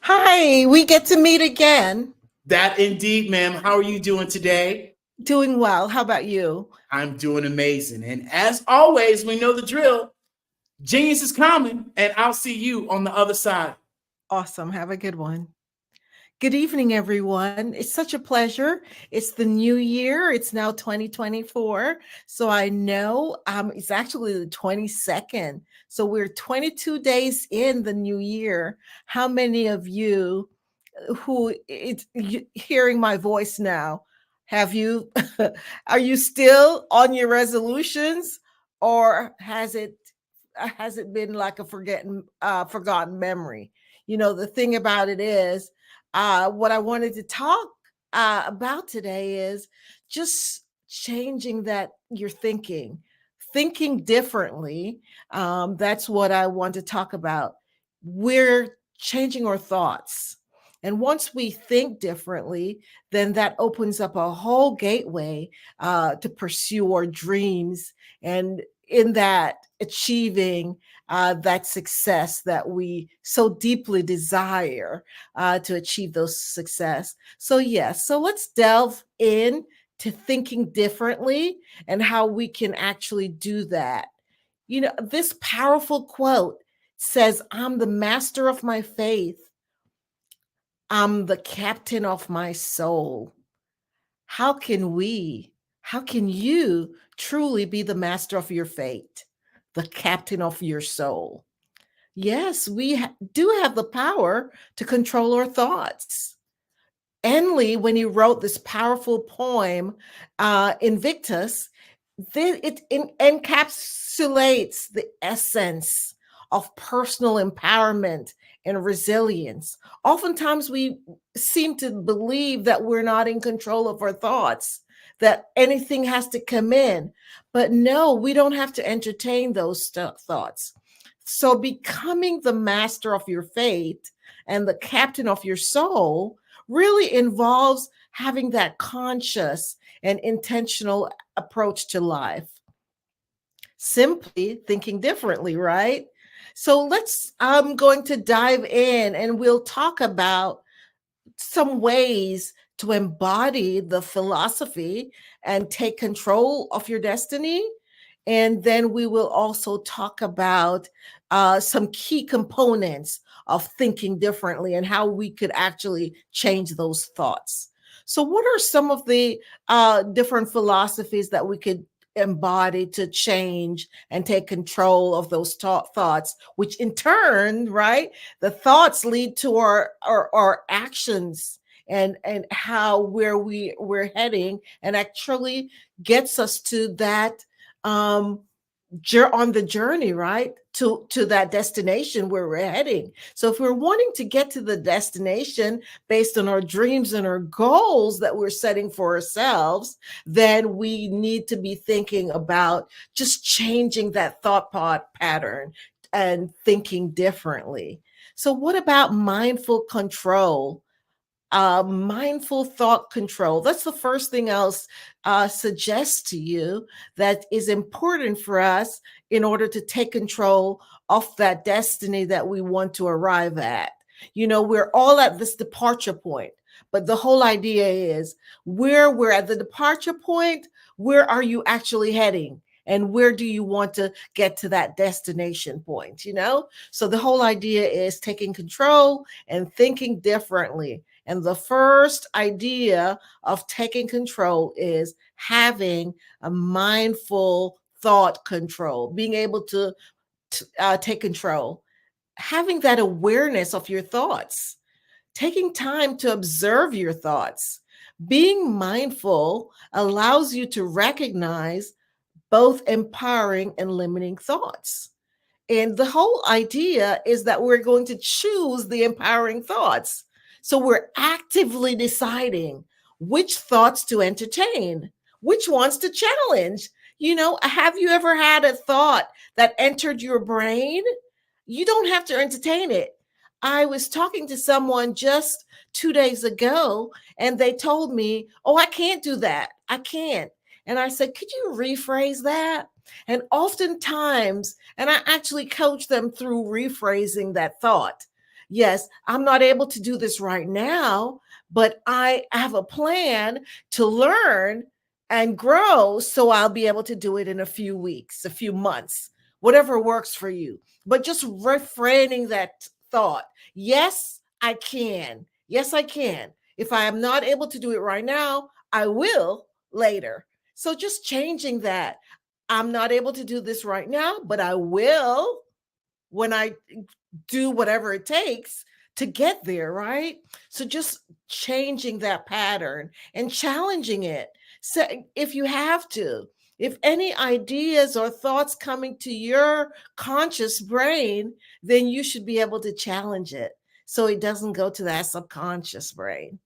Hi, we get to meet again. That indeed, ma'am. How are you doing today? Doing well. How about you? I'm doing amazing. And as always, we know the drill. Genius is coming, and I'll see you on the other side. Awesome. Have a good one. Good evening, everyone. It's such a pleasure. It's the new year. It's now 2024. So I know it's actually the 22nd. So we're 22 days in the new year. How many of you who hearing my voice now, are you still on your resolutions, or has it been like a forgotten memory? You know, the thing about it is, what I wanted to talk about today is just changing that you're thinking differently. That's what I want to talk about. We're changing our thoughts. And once we think differently, then that opens up a whole gateway to pursue our dreams, and in that achieving that success that we so deeply desire to achieve those success. So yes, so let's delve in to thinking differently and how we can actually do that. You know, this powerful quote says, "I'm the master of my faith. I'm the captain of my soul." How can you truly be the master of your fate, the captain of your soul? Yes, we do have the power to control our thoughts. Enley, when he wrote this powerful poem, Invictus, it encapsulates the essence of personal empowerment and resilience. Oftentimes we seem to believe that we're not in control of our thoughts, that anything has to come in. But no, we don't have to entertain those thoughts. So becoming the master of your fate and the captain of your soul really involves having that conscious and intentional approach to life. Simply thinking differently, right? So I'm going to dive in and we'll talk about some ways to embody the philosophy and take control of your destiny. And then we will also talk about some key components of thinking differently and how we could actually change those thoughts. So what are some of the different philosophies that we could embody to change and take control of those thoughts, which in turn, right, the thoughts lead to our actions and how we're heading, and actually gets us to that on the journey, right, to that destination where we're heading. So if we're wanting to get to the destination based on our dreams and our goals that we're setting for ourselves, then we need to be thinking about just changing that thought pattern, and thinking differently. So what about mindful control? Mindful thought control. That's the first thing I'll suggest to you that is important for us in order to take control of that destiny that we want to arrive at. You know, we're all at this departure point, but the whole idea is where we're at the departure point, where are you actually heading? And where do you want to get to that destination point? You know, so the whole idea is taking control and thinking differently. And the first idea of taking control is having a mindful thought control, being able to take control, having that awareness of your thoughts, taking time to observe your thoughts. Being mindful allows you to recognize both empowering and limiting thoughts. And the whole idea is that we're going to choose the empowering thoughts. So we're actively deciding which thoughts to entertain, which ones to challenge. You know, have you ever had a thought that entered your brain? You don't have to entertain it. I was talking to someone just 2 days ago, and they told me, "Oh, I can't do that. I can't." And I said, "Could you rephrase that?" And oftentimes, and I actually coach them through rephrasing that thought. Yes, I'm not able to do this right now, but I have a plan to learn and grow, so I'll be able to do it in a few weeks, a few months, whatever works for you. But just refraining that thought. Yes, I can. Yes, I can. If I am not able to do it right now, I will later. So just changing that. I'm not able to do this right now, but I will when I do whatever it takes to get there, right? So just changing that pattern and challenging it. So if you have to, if any ideas or thoughts coming to your conscious brain, then you should be able to challenge it so it doesn't go to that subconscious brain.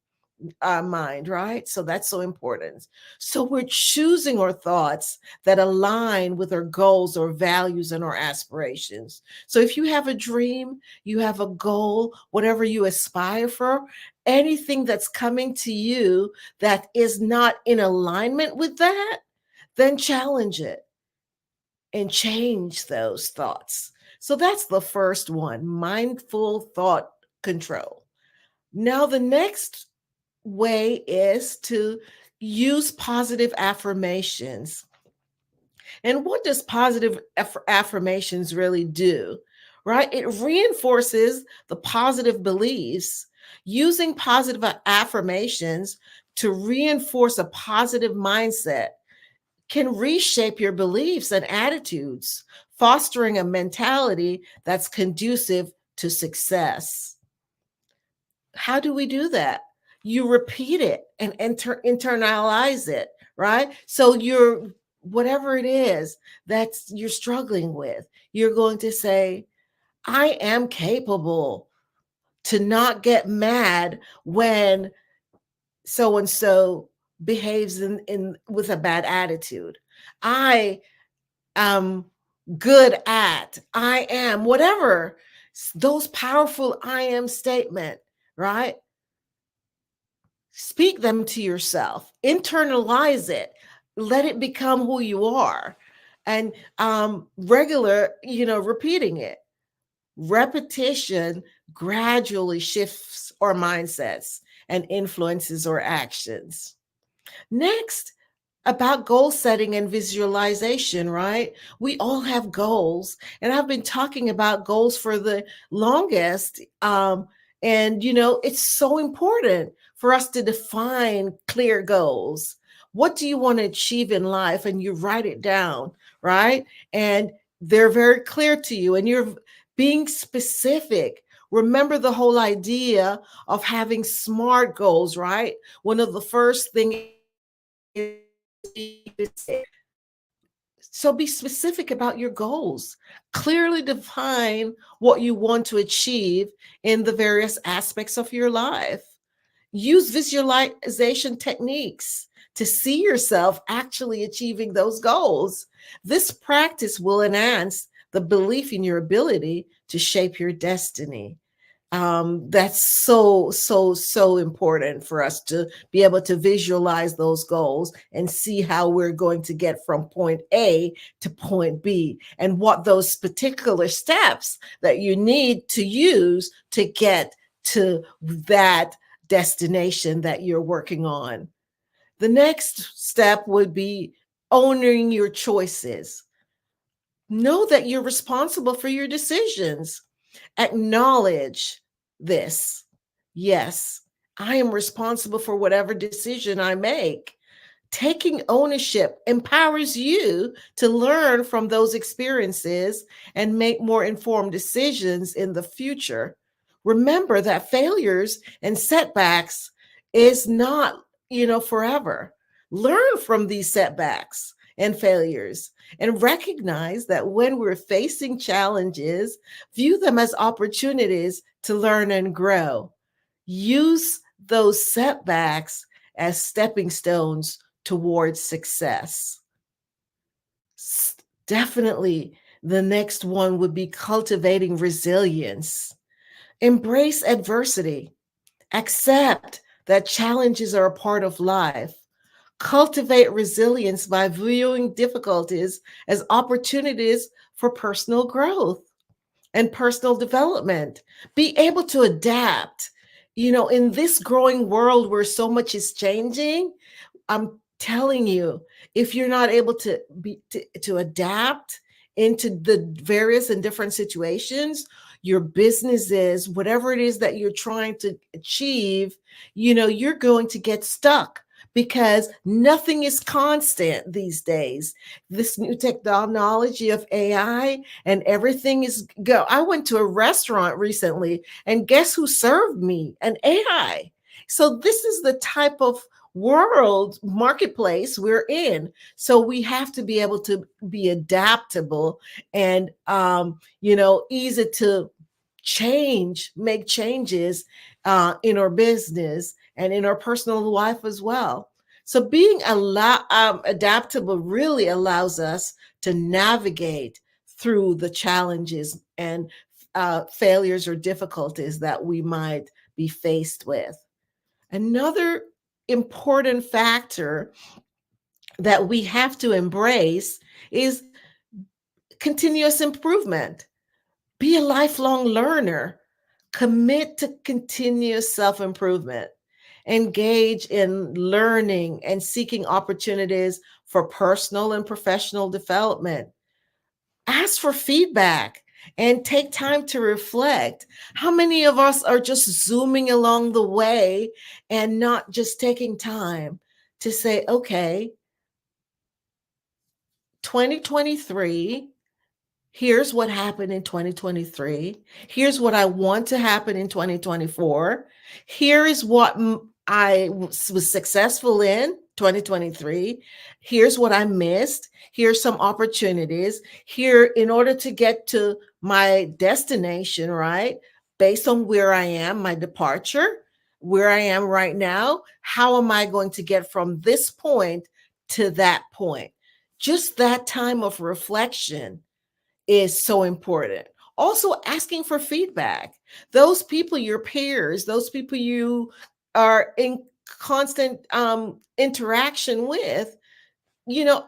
Mind, right? So that's so important. So we're choosing our thoughts that align with our goals or values and our aspirations. So if you have a dream, you have a goal, whatever you aspire for, anything that's coming to you that is not in alignment with that, then challenge it and change those thoughts. So that's the first one, mindful thought control. Now, the next way is to use positive affirmations. And what does positive affirmations really do? Right? It reinforces the positive beliefs. Using positive affirmations to reinforce a positive mindset can reshape your beliefs and attitudes, fostering a mentality that's conducive to success. How do we do that? You repeat it and internalize it, right? So you're whatever it is that you're struggling with, you're going to say, I am capable to not get mad when so and so behaves in with a bad attitude. I am good at, I am whatever, those powerful I am statement, right? Speak them to yourself, internalize it, let it become who you are, and regular, repeating it. Repetition gradually shifts our mindsets and influences our actions. Next, about goal setting and visualization, right? We all have goals, and I've been talking about goals for the longest. And it's so important for us to define clear goals. What do you want to achieve in life? And you write it down, right? And they're very clear to you, and you're being specific. Remember the whole idea of having SMART goals, right? One of the first things. So be specific about your goals. Clearly define what you want to achieve in the various aspects of your life. Use visualization techniques to see yourself actually achieving those goals. This practice will enhance the belief in your ability to shape your destiny. That's so important for us to be able to visualize those goals and see how we're going to get from point A to point B, and what those particular steps that you need to use to get to that destination that you're working on. The next step would be owning your choices. Know that you're responsible for your decisions. Acknowledge this. Yes, I am responsible for whatever decision I make. Taking ownership empowers you to learn from those experiences and make more informed decisions in the future. Remember that failures and setbacks is not, forever. Learn from these setbacks and failures and recognize that when we're facing challenges, view them as opportunities to learn and grow. Use those setbacks as stepping stones towards success. Definitely, the next one would be cultivating resilience. Embrace adversity. Accept that challenges are a part of life. Cultivate resilience by viewing difficulties as opportunities for personal growth and personal development. Be able to adapt. In this growing world where so much is changing, I'm telling you, if you're not able to adapt into the various and different situations, your businesses, whatever it is that you're trying to achieve, you're going to get stuck because nothing is constant these days. This new technology of AI and everything is go. I went to a restaurant recently and guess who served me? An AI. So this is the type of world marketplace we're in. So we have to be able to be adaptable and easy to make changes in our business and in our personal life as well. So being adaptable really allows us to navigate through the challenges and failures or difficulties that we might be faced with. Another important factor that we have to embrace is continuous improvement. Be a lifelong learner. Commit to continuous self-improvement. Engage in learning and seeking opportunities for personal and professional development. Ask for feedback and take time to reflect. How many of us are just zooming along the way and not just taking time to say, okay, 2023, here's what happened in 2023. Here's what I want to happen in 2024. Here is what I was successful in 2023. Here's what I missed. Here's some opportunities. Here, in order to get to my destination, right? Based on where I am, my departure, where I am right now, how am I going to get from this point to that point? Just that time of reflection is so important. Also, asking for feedback. Those people, your peers, those people you are in constant interaction with,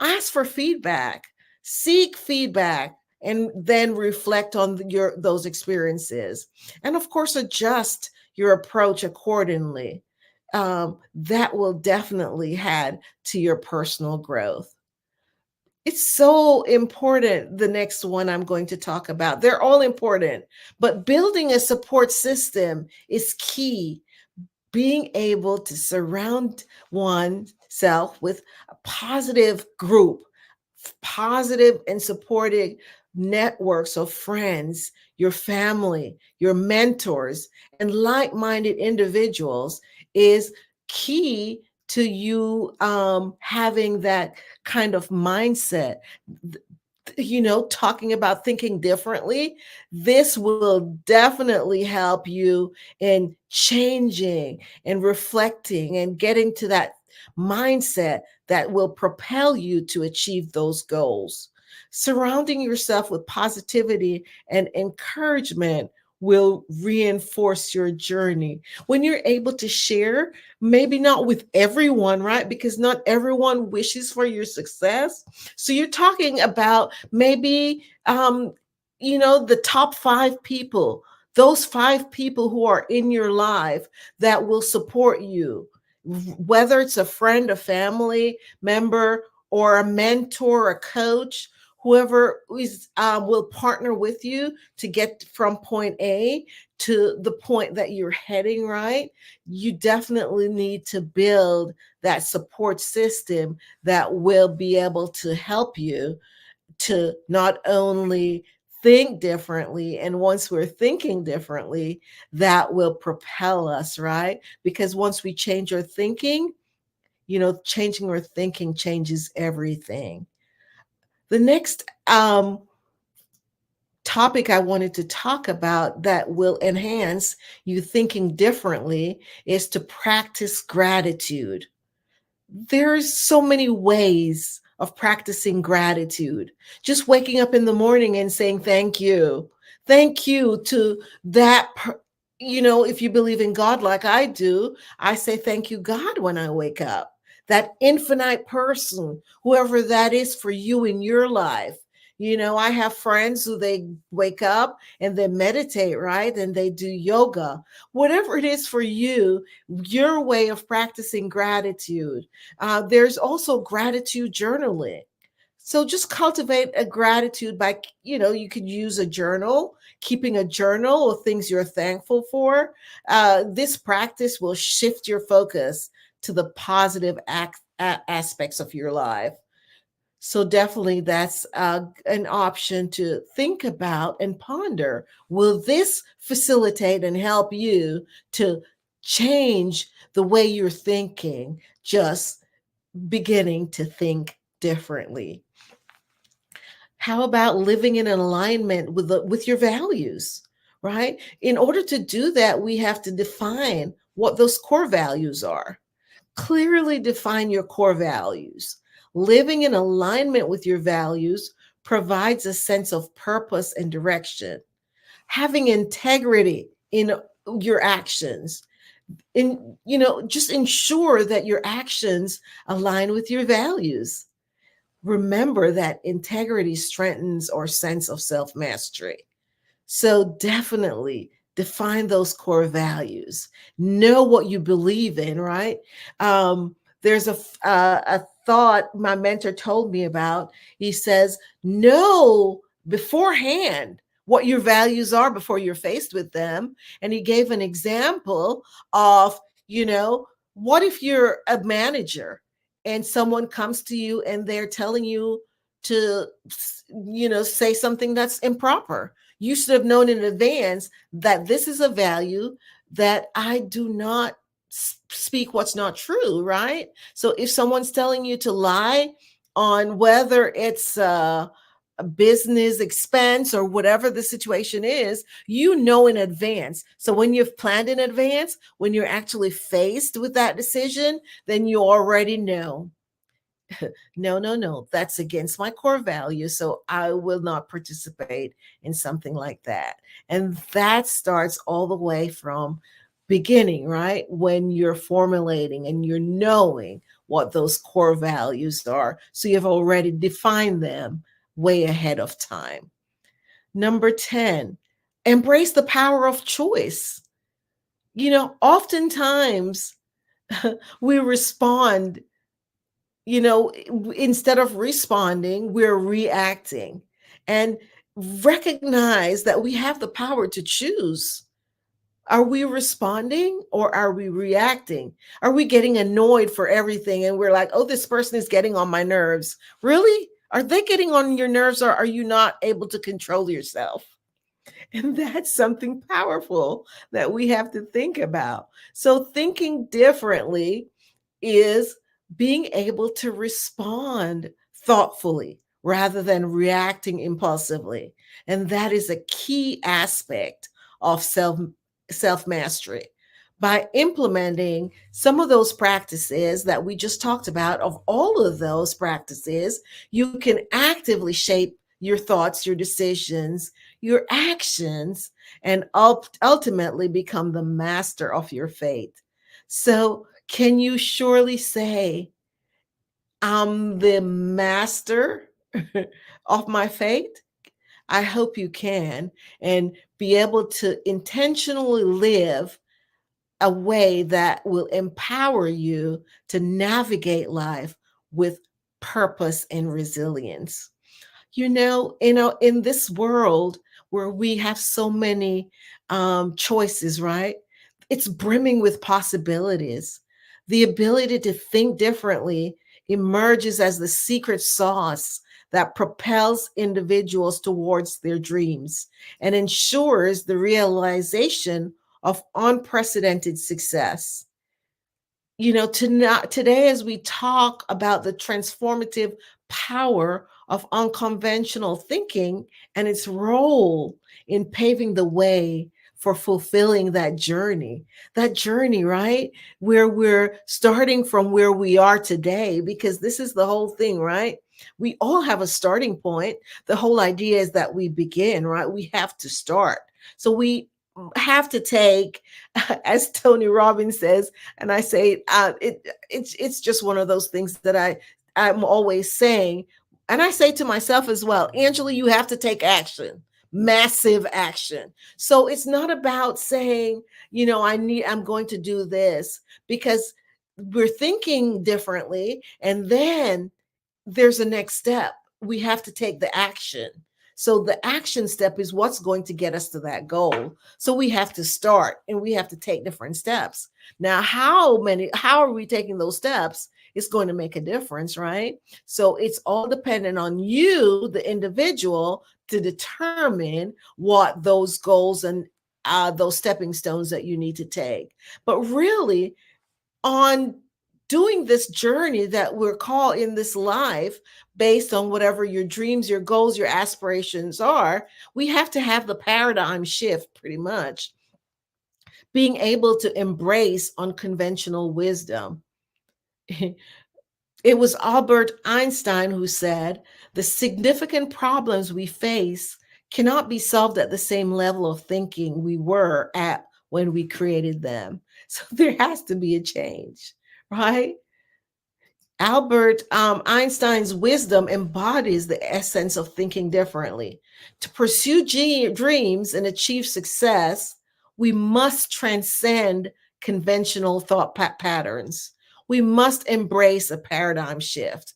ask for feedback, seek feedback, and then reflect on those experiences. And of course, adjust your approach accordingly. That will definitely add to your personal growth. It's so important. The next one I'm going to talk about, they're all important, but building a support system is key. Being able to surround oneself with a positive group, positive and supportive networks of friends, your family, your mentors, and like-minded individuals is key to you having that kind of mindset. Talking about thinking differently, this will definitely help you in changing and reflecting and getting to that mindset that will propel you to achieve those goals. Surrounding yourself with positivity and encouragement will reinforce your journey. When you're able to share, maybe not with everyone, right? Because not everyone wishes for your success. So you're talking about maybe, the top 5 people, those 5 people who are in your life that will support you, whether it's a friend, a family member, or a mentor, a coach, whoever will partner with you to get from point A to the point that you're heading, right? You definitely need to build that support system that will be able to help you to not only think differently, and once we're thinking differently, that will propel us, right? Because once we change our thinking, changing our thinking changes everything. The next topic I wanted to talk about that will enhance you thinking differently is to practice gratitude. There's so many ways of practicing gratitude. Just waking up in the morning and saying thank you. Thank you to that if you believe in God like I do, I say thank you, God, when I wake up. That infinite person, whoever that is for you in your life. I have friends who they wake up and they meditate, right? And they do yoga. Whatever it is for you, your way of practicing gratitude. There's also gratitude journaling. So just cultivate a gratitude by, you could use a journal, keeping a journal of things you're thankful for. This practice will shift your focus to the positive aspects of your life. So definitely that's an option to think about and ponder. Will this facilitate and help you to change the way you're thinking, just beginning to think differently? How about living in alignment with your values, right? In order to do that, we have to define what those core values are. Clearly define your core values. Living in alignment with your values provides a sense of purpose and direction. Having integrity in your actions, just ensure that your actions align with your values. Remember that integrity strengthens our sense of self-mastery. So definitely define those core values. Know what you believe in, right? There's a thought my mentor told me about. He says, know beforehand what your values are before you're faced with them. And he gave an example of, what if you're a manager and someone comes to you and they're telling you to, say something that's improper? You should have known in advance that this is a value that I do not speak what's not true, right? So if someone's telling you to lie on whether it's a business expense or whatever the situation is, in advance. So when you've planned in advance, when you're actually faced with that decision, then you already know. No, that's against my core values. So I will not participate in something like that. And that starts all the way from beginning, right? When you're formulating and you're knowing what those core values are. So you've already defined them way ahead of time. Number 10, embrace the power of choice. Oftentimes we respond, instead of responding, we're reacting, and recognize that we have the power to choose. Are we responding or are we reacting? Are we getting annoyed for everything and we're like, oh, this person is getting on my nerves? Really? Are they getting on your nerves, or are you not able to control yourself? And that's something powerful that we have to think about. So thinking differently is being able to respond thoughtfully rather than reacting impulsively. And that is a key aspect of self-mastery. by implementing some of those practices that we just talked about, of all of those practices, you can actively shape your thoughts, your decisions, your actions, and ultimately become the master of your fate. So, can you surely say, I'm the master of my fate? I hope you can, and be able to intentionally live a way that will empower you to navigate life with purpose and resilience. In this world where we have so many choices, right? It's brimming with possibilities. The ability to think differently emerges as the secret sauce that propels individuals towards their dreams and ensures the realization of unprecedented success. Today, as we talk about the transformative power of unconventional thinking and its role in paving the way for fulfilling that journey, right? Where we're starting from where we are today, because this is the whole thing, right? We all have a starting point. The whole idea is that we begin, right? We have to start. So we have to take, as Tony Robbins says, and I say, it's just one of those things that I'm always saying, and I say to myself as well, Angela, you have to take action, massive action. So it's not about saying, I'm going to do this, because we're thinking differently, and then there's a next step. We have to take the action. So the action step is what's going to get us to that goal. So we have to start, and we have to take different steps. Now, how are we taking those steps? It's going to make a difference, right? So it's all dependent on you, the individual, to determine what those goals and those stepping stones that you need to take. But really, on doing this journey that we're called in this life, based on whatever your dreams, your goals, your aspirations are, we have to have the paradigm shift, pretty much being able to embrace unconventional wisdom. It was Albert Einstein who said, the significant problems we face cannot be solved at the same level of thinking we were at when we created them. So there has to be a change, right? Albert Einstein's wisdom embodies the essence of thinking differently. To pursue dreams and achieve success, we must transcend conventional thought patterns. We must embrace a paradigm shift,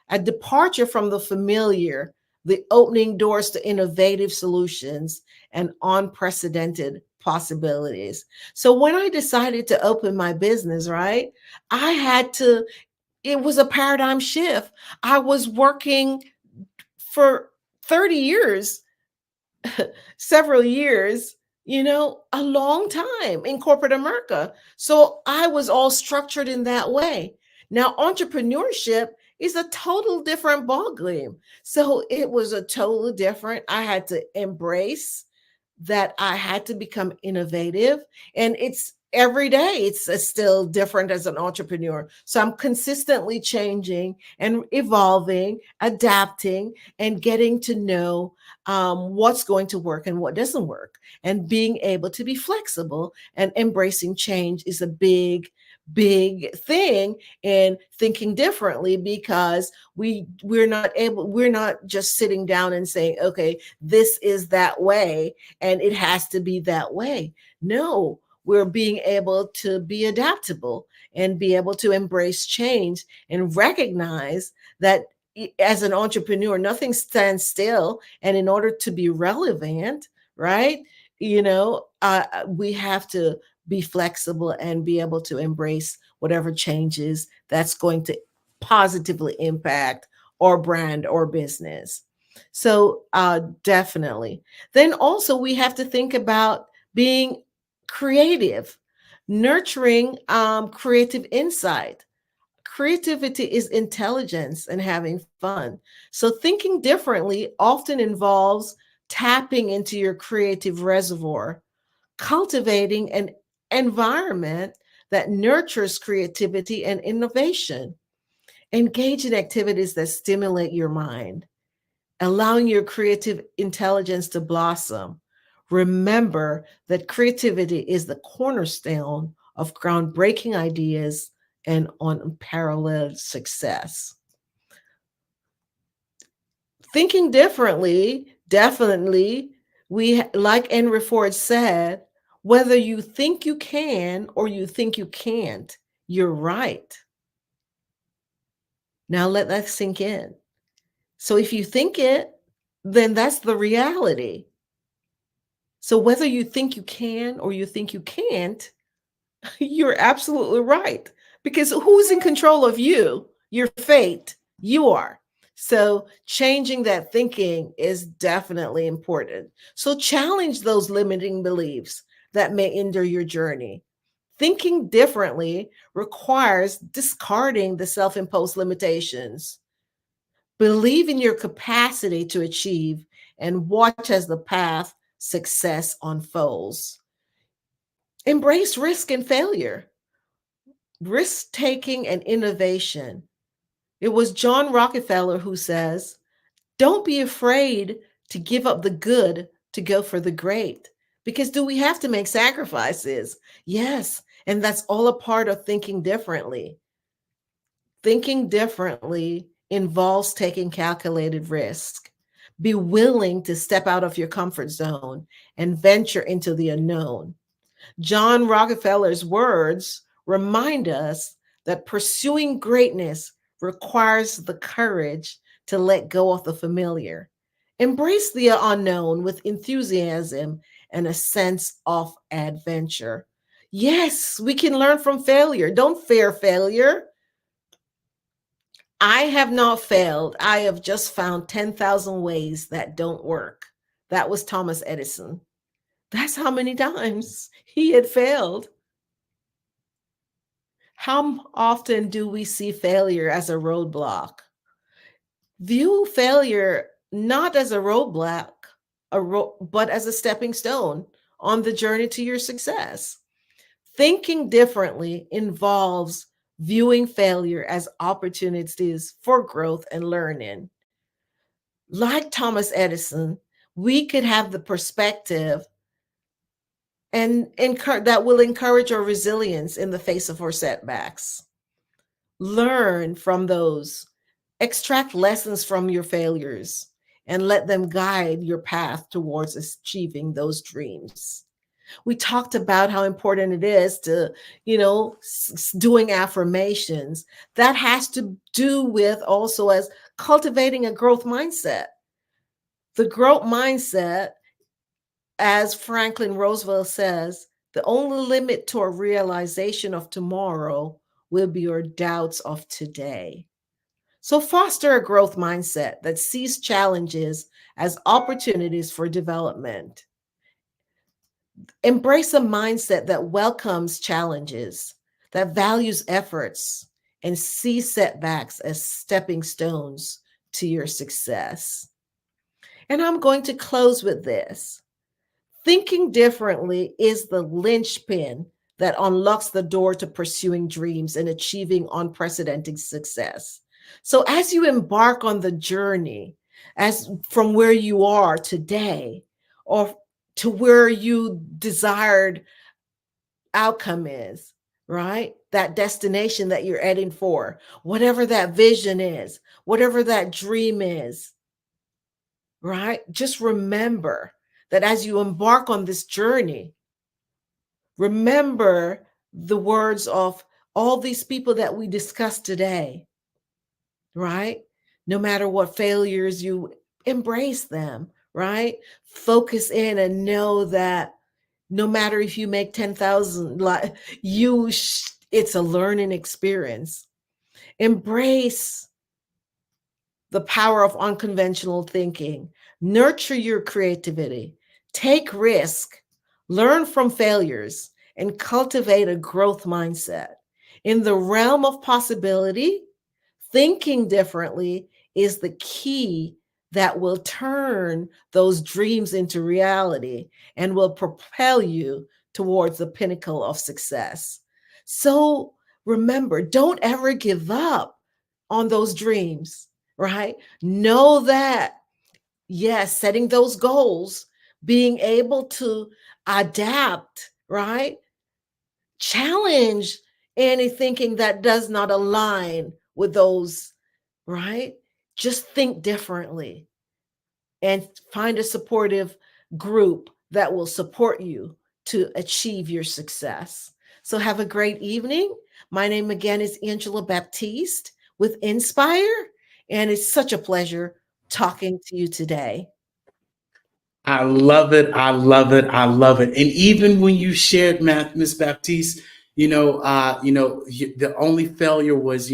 a departure from the familiar, the opening doors to innovative solutions and unprecedented possibilities. So when I decided to open my business, right, it was a paradigm shift. I was working for 30 years, several years, a long time in corporate America. So I was all structured in that way. Now, entrepreneurship is a total different ballgame. So it was a totally different, I had to embrace that I had to become innovative, and it's every day it's still different as an entrepreneur. So I'm consistently changing and evolving, adapting, and getting to know what's going to work and what doesn't work, and being able to be flexible and embracing change is a big thing in thinking differently, because we're not just sitting down and saying, okay, this is that way and it has to be that way. No, we're being able to be adaptable and be able to embrace change and recognize that as an entrepreneur, nothing stands still. And in order to be relevant, right, we have to be flexible and be able to embrace whatever changes that's going to positively impact our brand or business. So definitely. Then also we have to think about being creative, nurturing creative insight. Creativity is intelligence and having fun. So thinking differently often involves tapping into your creative reservoir, cultivating and environment that nurtures creativity and innovation. Engage in activities that stimulate your mind, allowing your creative intelligence to blossom. Remember that creativity is the cornerstone of groundbreaking ideas and unparalleled success. Thinking differently, definitely, like Henry Ford said, whether you think you can or you think you can't, you're right. Now let that sink in. So if you think it, then that's the reality. So whether you think you can or you think you can't, you're absolutely right. Because who's in control of you? Your fate. You are. So changing that thinking is definitely important. So challenge those limiting beliefs that may hinder your journey. Thinking differently requires discarding the self-imposed limitations. Believe in your capacity to achieve and watch as the path success unfolds. Embrace risk and failure, risk taking and innovation. It was John Rockefeller who says, don't be afraid to give up the good to go for the great. Because do we have to make sacrifices? Yes. And that's all a part of thinking differently. Thinking differently involves taking calculated risk. Be willing to step out of your comfort zone and venture into the unknown. John Rockefeller's words remind us that pursuing greatness requires the courage to let go of the familiar. Embrace the unknown with enthusiasm and a sense of adventure. Yes, we can learn from failure. Don't fear failure. I have not failed. I have just found 10,000 ways that don't work. That was Thomas Edison. That's how many times he had failed. How often do we see failure as a roadblock? View failure not as a roadblock, but as a stepping stone on the journey to your success. Thinking differently involves viewing failure as opportunities for growth and learning. Like Thomas Edison, we could have the perspective and that will encourage our resilience in the face of our setbacks. Learn from those, extract lessons from your failures, and let them guide your path towards achieving those dreams. We talked about how important it is to, doing affirmations. That has to do with also as cultivating a growth mindset. The growth mindset, as Franklin Roosevelt says, the only limit to a realization of tomorrow will be your doubts of today. So foster a growth mindset that sees challenges as opportunities for development. Embrace a mindset that welcomes challenges, that values efforts, and sees setbacks as stepping stones to your success. And I'm going to close with this. Thinking differently is the linchpin that unlocks the door to pursuing dreams and achieving unprecedented success. So as you embark on the journey, as from where you are today or to where you desired outcome is, right? That destination that you're heading for, whatever that vision is, whatever that dream is, right? Just remember that as you embark on this journey, remember the words of all these people that we discussed today, right? No matter what failures, you embrace them, right? Focus in and know that no matter if you make 10,000, it's a learning experience. Embrace the power of unconventional thinking. Nurture your creativity. Take risk. Learn from failures and cultivate a growth mindset. In the realm of possibility, thinking differently is the key that will turn those dreams into reality and will propel you towards the pinnacle of success. So remember, don't ever give up on those dreams, right? Know that, yes, setting those goals, being able to adapt, right? Challenge any thinking that does not align with those, right? Just think differently and find a supportive group that will support you to achieve your success. So have a great evening. My name again is Angela Baptiste with Inspire, and it's such a pleasure talking to you today. I love it. I love it. I love it. And even when you shared, Miss Baptiste, the only failure was,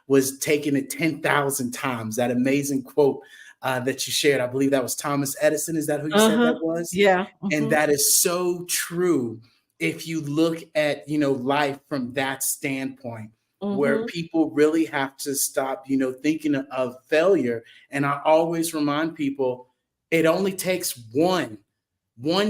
was taking it 10,000 times. That amazing quote that you shared. I believe that was Thomas Edison. Is that who you said that was? Yeah. And that is so true. If you look at, life from that standpoint, where people really have to stop, thinking of failure. And I always remind people, it only takes one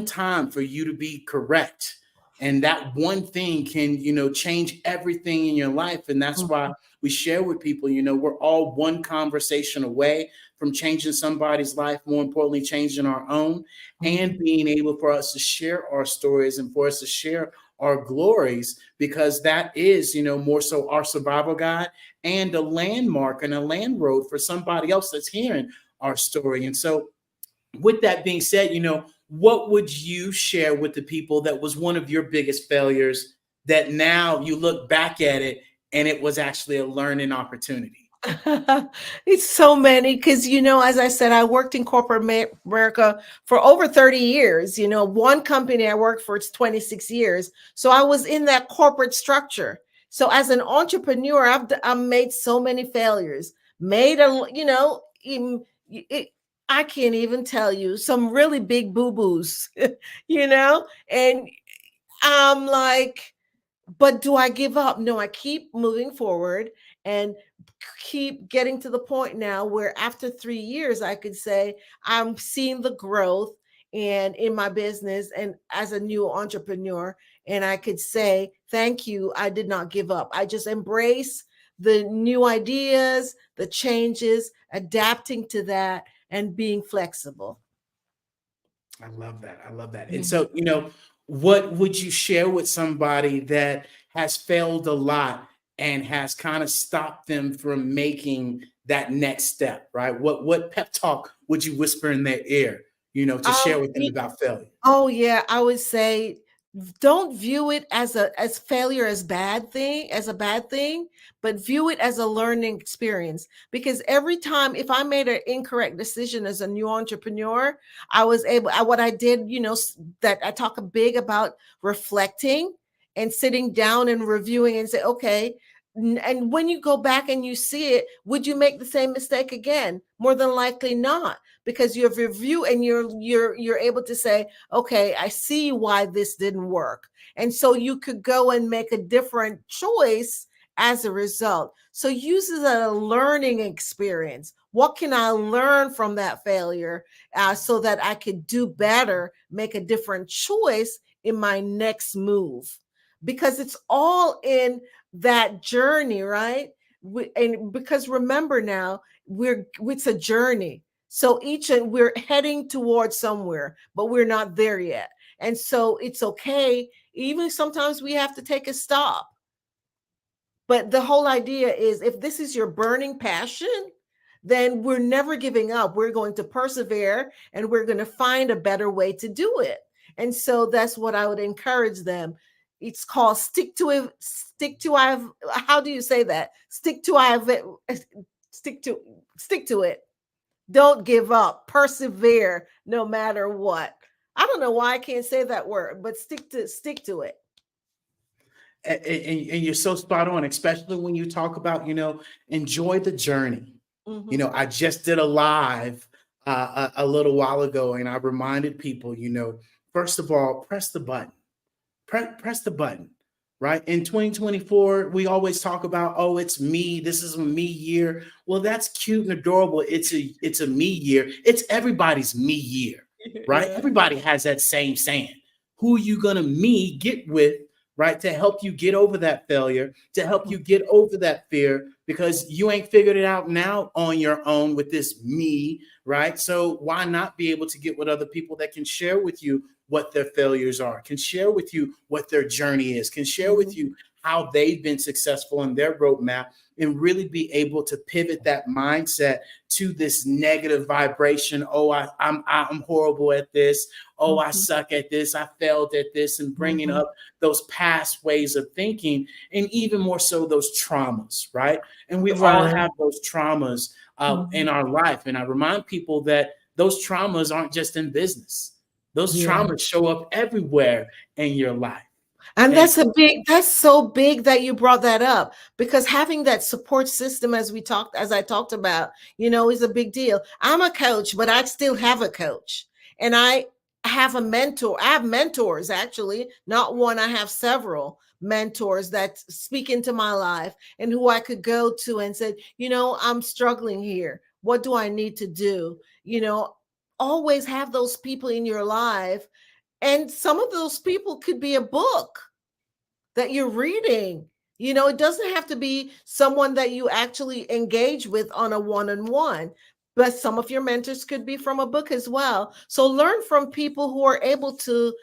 time for you to be correct. And that one thing can, change everything in your life. And that's why we share with people, we're all one conversation away from changing somebody's life, more importantly, changing our own, and being able for us to share our stories and for us to share our glories, because that is, more so our survival guide and a landmark and a land road for somebody else that's hearing our story. And so with that being said, what would you share with the people that was one of your biggest failures that now you look back at it and it was actually a learning opportunity? It's so many because, as I said, I worked in corporate America for over 30 years. One company I worked for, it's 26 years. So I was in that corporate structure. So as an entrepreneur, I've made so many failures, I can't even tell you some really big boo-boos, and I'm like, but do I give up? No, I keep moving forward and keep getting to the point now where after 3 years, I could say I'm seeing the growth and in my business and as a new entrepreneur. And I could say, thank you. I did not give up. I just embrace the new ideas, the changes, adapting to that, and being flexible. I love that. I love that. And so, what would you share with somebody that has failed a lot and has kind of stopped them from making that next step, right? What pep talk would you whisper in their ear, to share with them about failure? Oh yeah, I would say don't view it as failure as a bad thing, but view it as a learning experience. Because every time, if I made an incorrect decision as a new entrepreneur, what I did, that I talk big about reflecting and sitting down and reviewing and say, okay, and when you go back and you see it, would you make the same mistake again? More than likely not, because you have review and you're able to say, okay, I see why this didn't work. And so you could go and make a different choice as a result. So use it as a learning experience. What can I learn from that failure so that I could do better, make a different choice in my next move? Because it's all in that journey, right? And because remember now, it's a journey. So we're heading towards somewhere, but we're not there yet. And so it's okay. Even sometimes we have to take a stop. But the whole idea is if this is your burning passion, then we're never giving up. We're going to persevere and we're going to find a better way to do it. And so that's what I would encourage them. It's called stick to it. How do you say that? Stick to it. Don't give up. Persevere no matter what. I don't know why I can't say that word, but stick to it. And you're so spot on, especially when you talk about, enjoy the journey. I just did a live a little while ago, and I reminded people, first of all, press the button. Press the button, right? In 2024, we always talk about, oh, it's me. This is a me year. Well, that's cute and adorable. It's a me year. It's everybody's me year, right? Yeah. Everybody has that same saying. who you going to get with, right, to help you get over that failure, to help you get over that fear, because you ain't figured it out now on your own with this me, right? So why not be able to get with other people that can share with you what their failures are, can share with you what their journey is, can share with you how they've been successful in their roadmap, and really be able to pivot that mindset to this negative vibration. Oh, I'm horrible at this. Oh, I suck at this. I failed at this, and bringing up those past ways of thinking, and even more so those traumas, right? And we all have those traumas in our life. And I remind people that those traumas aren't just in business. Those traumas show up everywhere in your life. And that's so big that you brought that up, because having that support system, as I talked about, is a big deal. I'm a coach, but I still have a coach, and I have a mentor. I have mentors, actually, not one. I have several mentors that speak into my life and who I could go to and say, I'm struggling here. What do I need to do? Always have those people in your life. And some of those people could be a book that you're reading. It doesn't have to be someone that you actually engage with on a one-on-one, but some of your mentors could be from a book as well. So learn from people who are able to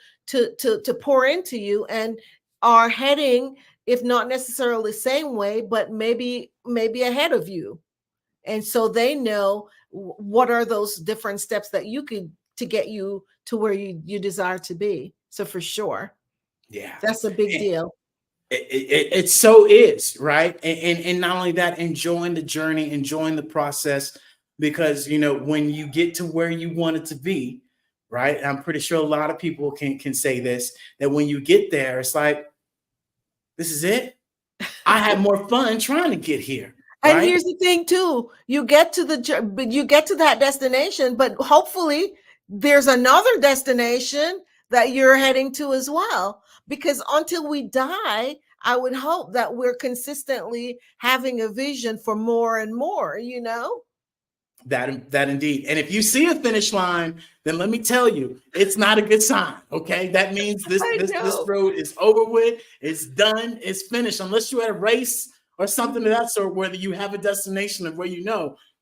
pour into you and are heading, if not necessarily the same way, but maybe ahead of you. And so they know what are those different steps that you could to get you to where you desire to be. So for sure. Yeah. That's a big deal. It so is, right? And not only that, enjoying the journey, enjoying the process, because, when you get to where you want it to be, right? I'm pretty sure a lot of people can say this, that when you get there, it's like, this is it. I had more fun trying to get here. And right? here's the thing too, you get to that destination, but hopefully there's another destination that you're heading to as well. Because until we die, I would hope that we're consistently having a vision for more and more, That indeed. And if you see a finish line, then let me tell you, it's not a good sign. Okay. That means this road is over with, it's done, it's finished, unless you're at a race or something of that sort, whether you have a destination of where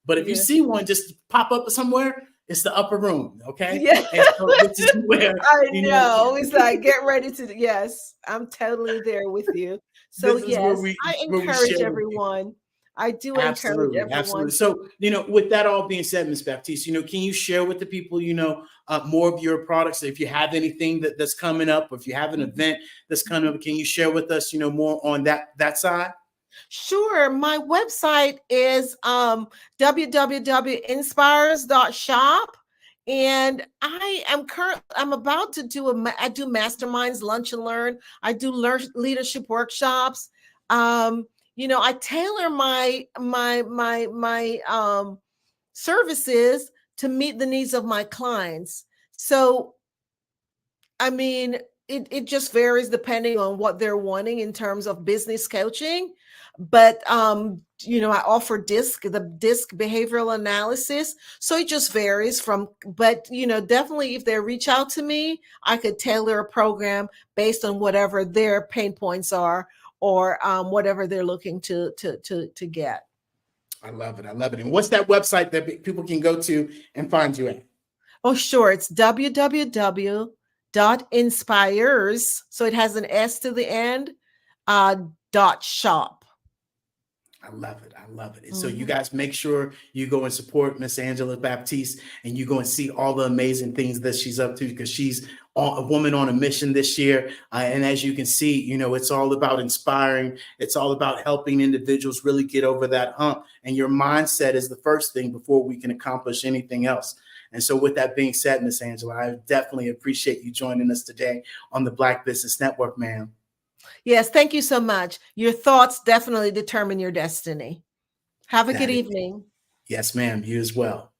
But if you see one just pop up somewhere, it's the upper room. Okay. Yeah. And so this is where I know. It's like, get ready to, yes, I'm totally there with you. So yes, I encourage everyone. I do encourage everyone. Absolutely. So, with that all being said, Ms. Baptiste, can you share with the people, more of your products? If you have anything that's coming up, or if you have an event that's coming up, can you share with us, more on that side? Sure. My website is www.inspires.shop. And I'm about to I do masterminds, lunch and learn. I do leadership workshops. I tailor my services to meet the needs of my clients. So, I mean, it just varies depending on what they're wanting in terms of business coaching. But, I offer the DISC behavioral analysis. So it just varies but definitely if they reach out to me, I could tailor a program based on whatever their pain points are, or whatever they're looking to get. I love it. I love it. And what's that website that people can go to and find you at? Oh, sure. It's www.inspires. So it has an S to the end, .shop. I love it. I love it. And so you guys make sure you go and support Miss Angela Baptiste, and you go and see all the amazing things that she's up to, because she's a woman on a mission this year. And as you can see, it's all about inspiring. It's all about helping individuals really get over that hump. And your mindset is the first thing before we can accomplish anything else. And so with that being said, Miss Angela, I definitely appreciate you joining us today on the Black Business Network, ma'am. Yes, thank you so much. Your thoughts definitely determine your destiny. Have a good evening. Yes, ma'am. You as well.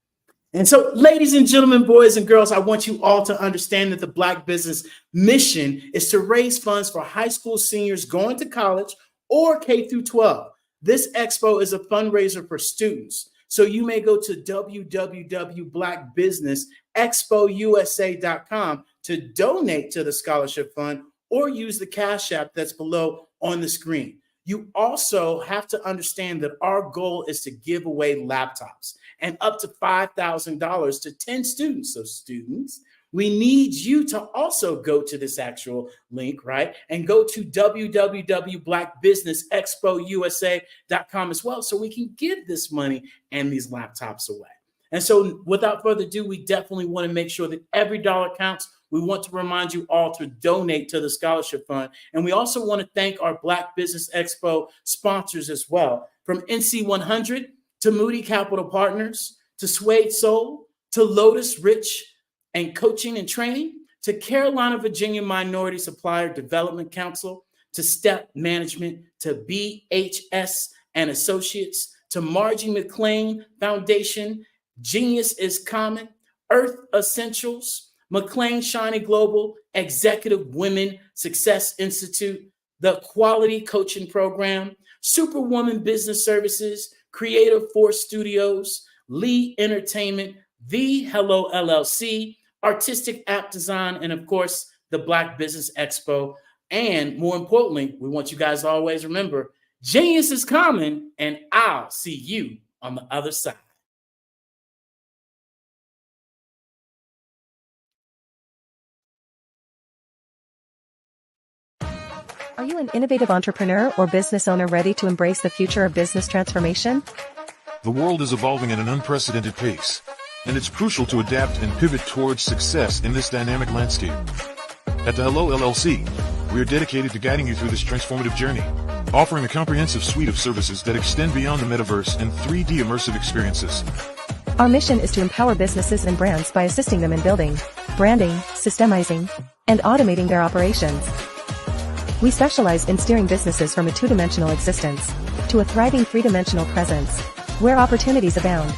And so, ladies and gentlemen, boys and girls, I want you all to understand that the Black Business mission is to raise funds for high school seniors going to college or K through 12. This expo is a fundraiser for students. So you may go to www.blackbusinessexpousa.com to donate to the scholarship fund or use the Cash App that's below on the screen. You also have to understand that our goal is to give away laptops and up to $5,000 to 10 students. So students, we need you to also go to this actual link, right? And go to www.blackbusinessexpousa.com as well, so we can give this money and these laptops away. And so without further ado, we definitely want to make sure that every dollar counts. We want to remind you all to donate to the scholarship fund. And we also want to thank our Black Business Expo sponsors as well, from NC100 to Moody Capital Partners, to Suede Soul, to Lotus Rich and Coaching and Training, to Carolina, Virginia Minority Supplier Development Council, to Step Management, to BHS and Associates, to Margie McLean Foundation, Genius is Common, Earth Essentials, McLean Shiny Global, Executive Women Success Institute, the Quality Coaching Program, Superwoman Business Services, Creative Force Studios, Lee Entertainment, The Hello LLC, Artistic App Design, and of course, the Black Business Expo. And more importantly, we want you guys to always remember, genius is common, and I'll see you on the other side. Are you an innovative entrepreneur or business owner ready to embrace the future of business transformation? The world is evolving at an unprecedented pace, and it's crucial to adapt and pivot towards success in this dynamic landscape. At the Hello LLC, we are dedicated to guiding you through this transformative journey, offering a comprehensive suite of services that extend beyond the metaverse and 3D immersive experiences. Our mission is to empower businesses and brands by assisting them in building, branding, systemizing, and automating their operations. We specialize in steering businesses from a two-dimensional existence to a thriving three-dimensional presence, where opportunities abound.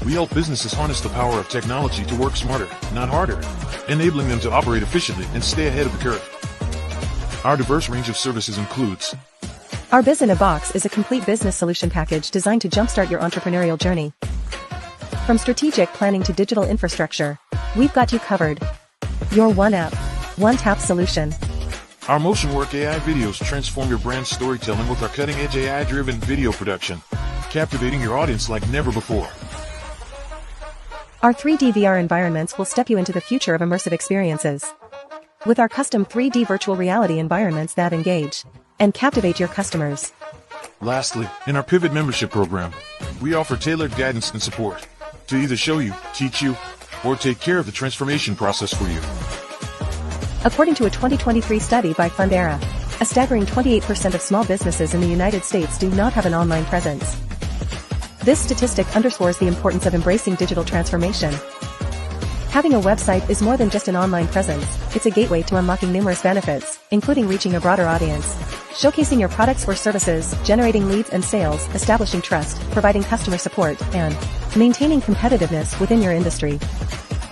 We help businesses harness the power of technology to work smarter, not harder, enabling them to operate efficiently and stay ahead of the curve. Our diverse range of services includes: Our Biz in a Box is a complete business solution package designed to jumpstart your entrepreneurial journey. From strategic planning to digital infrastructure, we've got you covered. Your one app, one tap solution. Our Motion Work AI videos transform your brand storytelling with our cutting-edge AI-driven video production, captivating your audience like never before. Our 3D VR environments will step you into the future of immersive experiences. With our custom 3D virtual reality environments that engage and captivate your customers. Lastly, in our Pivot membership program, we offer tailored guidance and support to either show you, teach you, or take care of the transformation process for you. According to a 2023 study by Fundera, a staggering 28% of small businesses in the United States do not have an online presence. This statistic underscores the importance of embracing digital transformation. Having a website is more than just an online presence, it's a gateway to unlocking numerous benefits, including reaching a broader audience, showcasing your products or services, generating leads and sales, establishing trust, providing customer support, and maintaining competitiveness within your industry.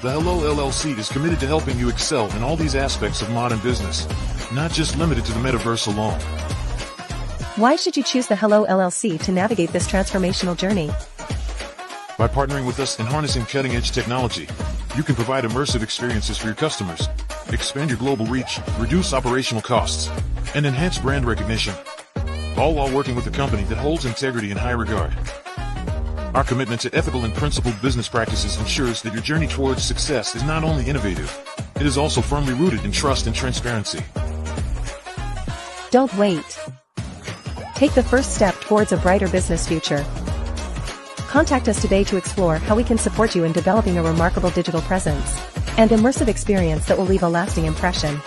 The Hello LLC is committed to helping you excel in all these aspects of modern business, not just limited to the metaverse alone. Why should you choose the Hello LLC to navigate this transformational journey? By partnering with us and harnessing cutting-edge technology, you can provide immersive experiences for your customers, expand your global reach, reduce operational costs, and enhance brand recognition, all while working with a company that holds integrity in high regard. Our commitment to ethical and principled business practices ensures that your journey towards success is not only innovative, it is also firmly rooted in trust and transparency. Don't wait. Take the first step towards a brighter business future. Contact us today to explore how we can support you in developing a remarkable digital presence and immersive experience that will leave a lasting impression.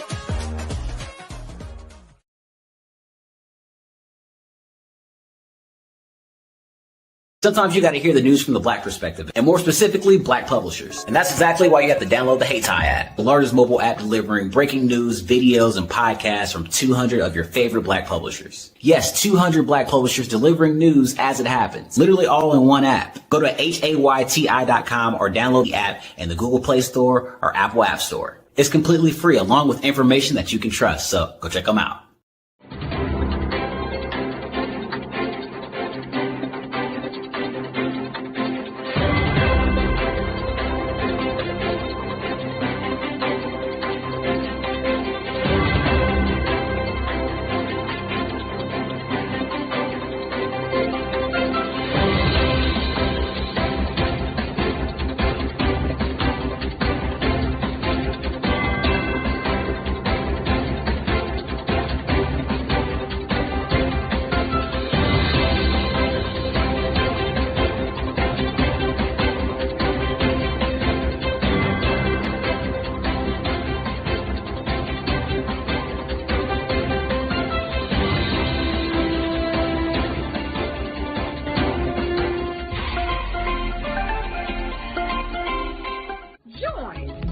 Sometimes you got to hear the news from the Black perspective, and more specifically, Black publishers. And that's exactly why you have to download the Hey Tie app, the largest mobile app delivering breaking news, videos, and podcasts from 200 of your favorite Black publishers. Yes, 200 Black publishers delivering news as it happens, literally all in one app. Go to hayti.com or download the app in the Google Play Store or Apple App Store. It's completely free, along with information that you can trust, so go check them out.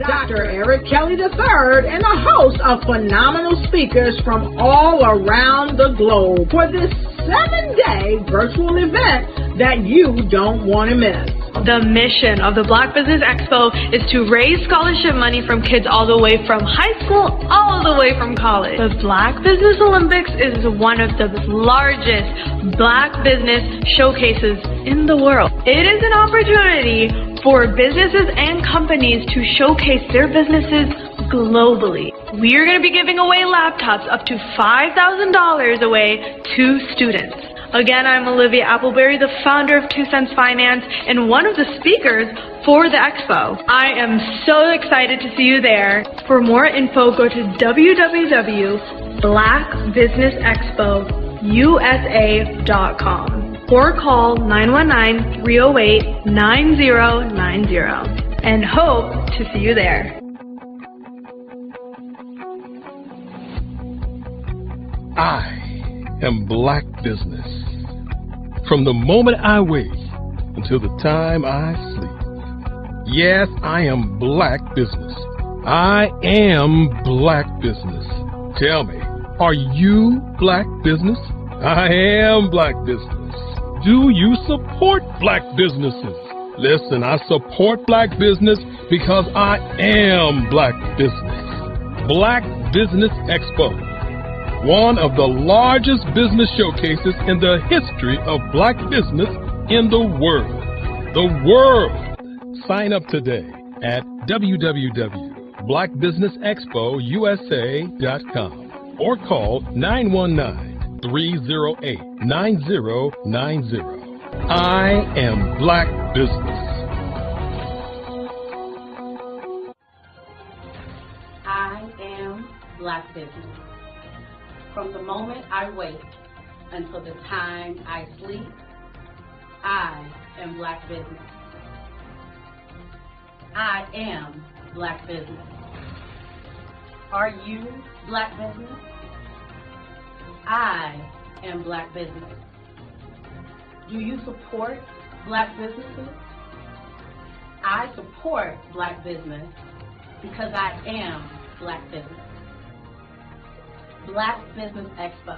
Dr. Eric Kelly III and a host of phenomenal speakers from all around the globe for this 7-day virtual event that you don't want to miss. The mission of the Black Business Expo is to raise scholarship money from kids all the way from high school, all the way from college. The Black Business Olympics is one of the largest Black business showcases in the world. It is an opportunity for businesses and companies to showcase their businesses globally. We are going to be giving away laptops up to $5,000 away to students. Again, I'm Olivia Appleberry, the founder of 2 Cents Finance and one of the speakers for the expo. I am so excited to see you there. For more info, go to www.blackbusinessexpousa.com or call 919-308-9090 and hope to see you there. I am Black Business. From the moment I wake until the time I sleep. Yes, I am Black Business. I am Black Business. Tell me, are you Black Business? I am Black Business. Do you support Black businesses? Listen, I support Black business because I am Black Business. Black Business Expo, one of the largest business showcases in the history of Black business in the world. The world! Sign up today at www.blackbusinessexpousa.com or call 919-308-9090. I am Black Business. I am Black Business. From the moment I wake until the time I sleep, I am Black Business. I am Black Business. Are you Black Business? I am Black Business. Do you support Black businesses? I support Black business because I am Black Business. Black Business Expo,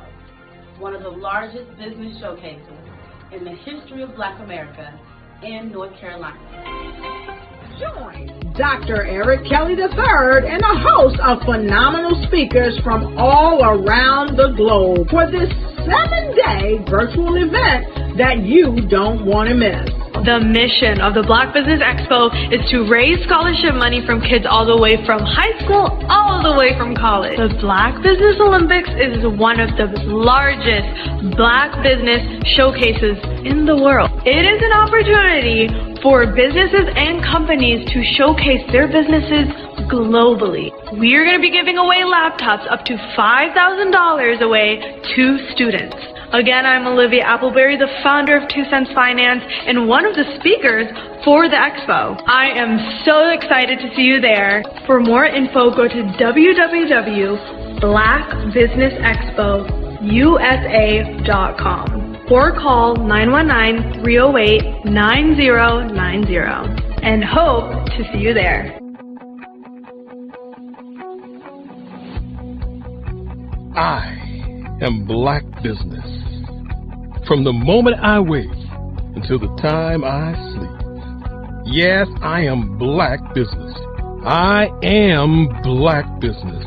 one of the largest business showcases in the history of Black America in North Carolina. Join Dr. Eric Kelly III and a host of phenomenal speakers from all around the globe for this 7-day virtual event that you don't want to miss. The mission of the Black Business Expo is to raise scholarship money from kids all the way from high school, all the way from college. The Black Business Olympics is one of the largest Black business showcases in the world. It is an opportunity for businesses and companies to showcase their businesses globally. We are going to be giving away laptops up to $5,000 away to students. Again, I'm Olivia Appleberry, the founder of 2 Cents Finance and one of the speakers for the expo. I am so excited to see you there. For more info, go to www.blackbusinessexpousa.com or call 919-308-9090 and hope to see you there. I am Black Business. From the moment I wake until the time I sleep. Yes, I am Black Business. I am Black Business.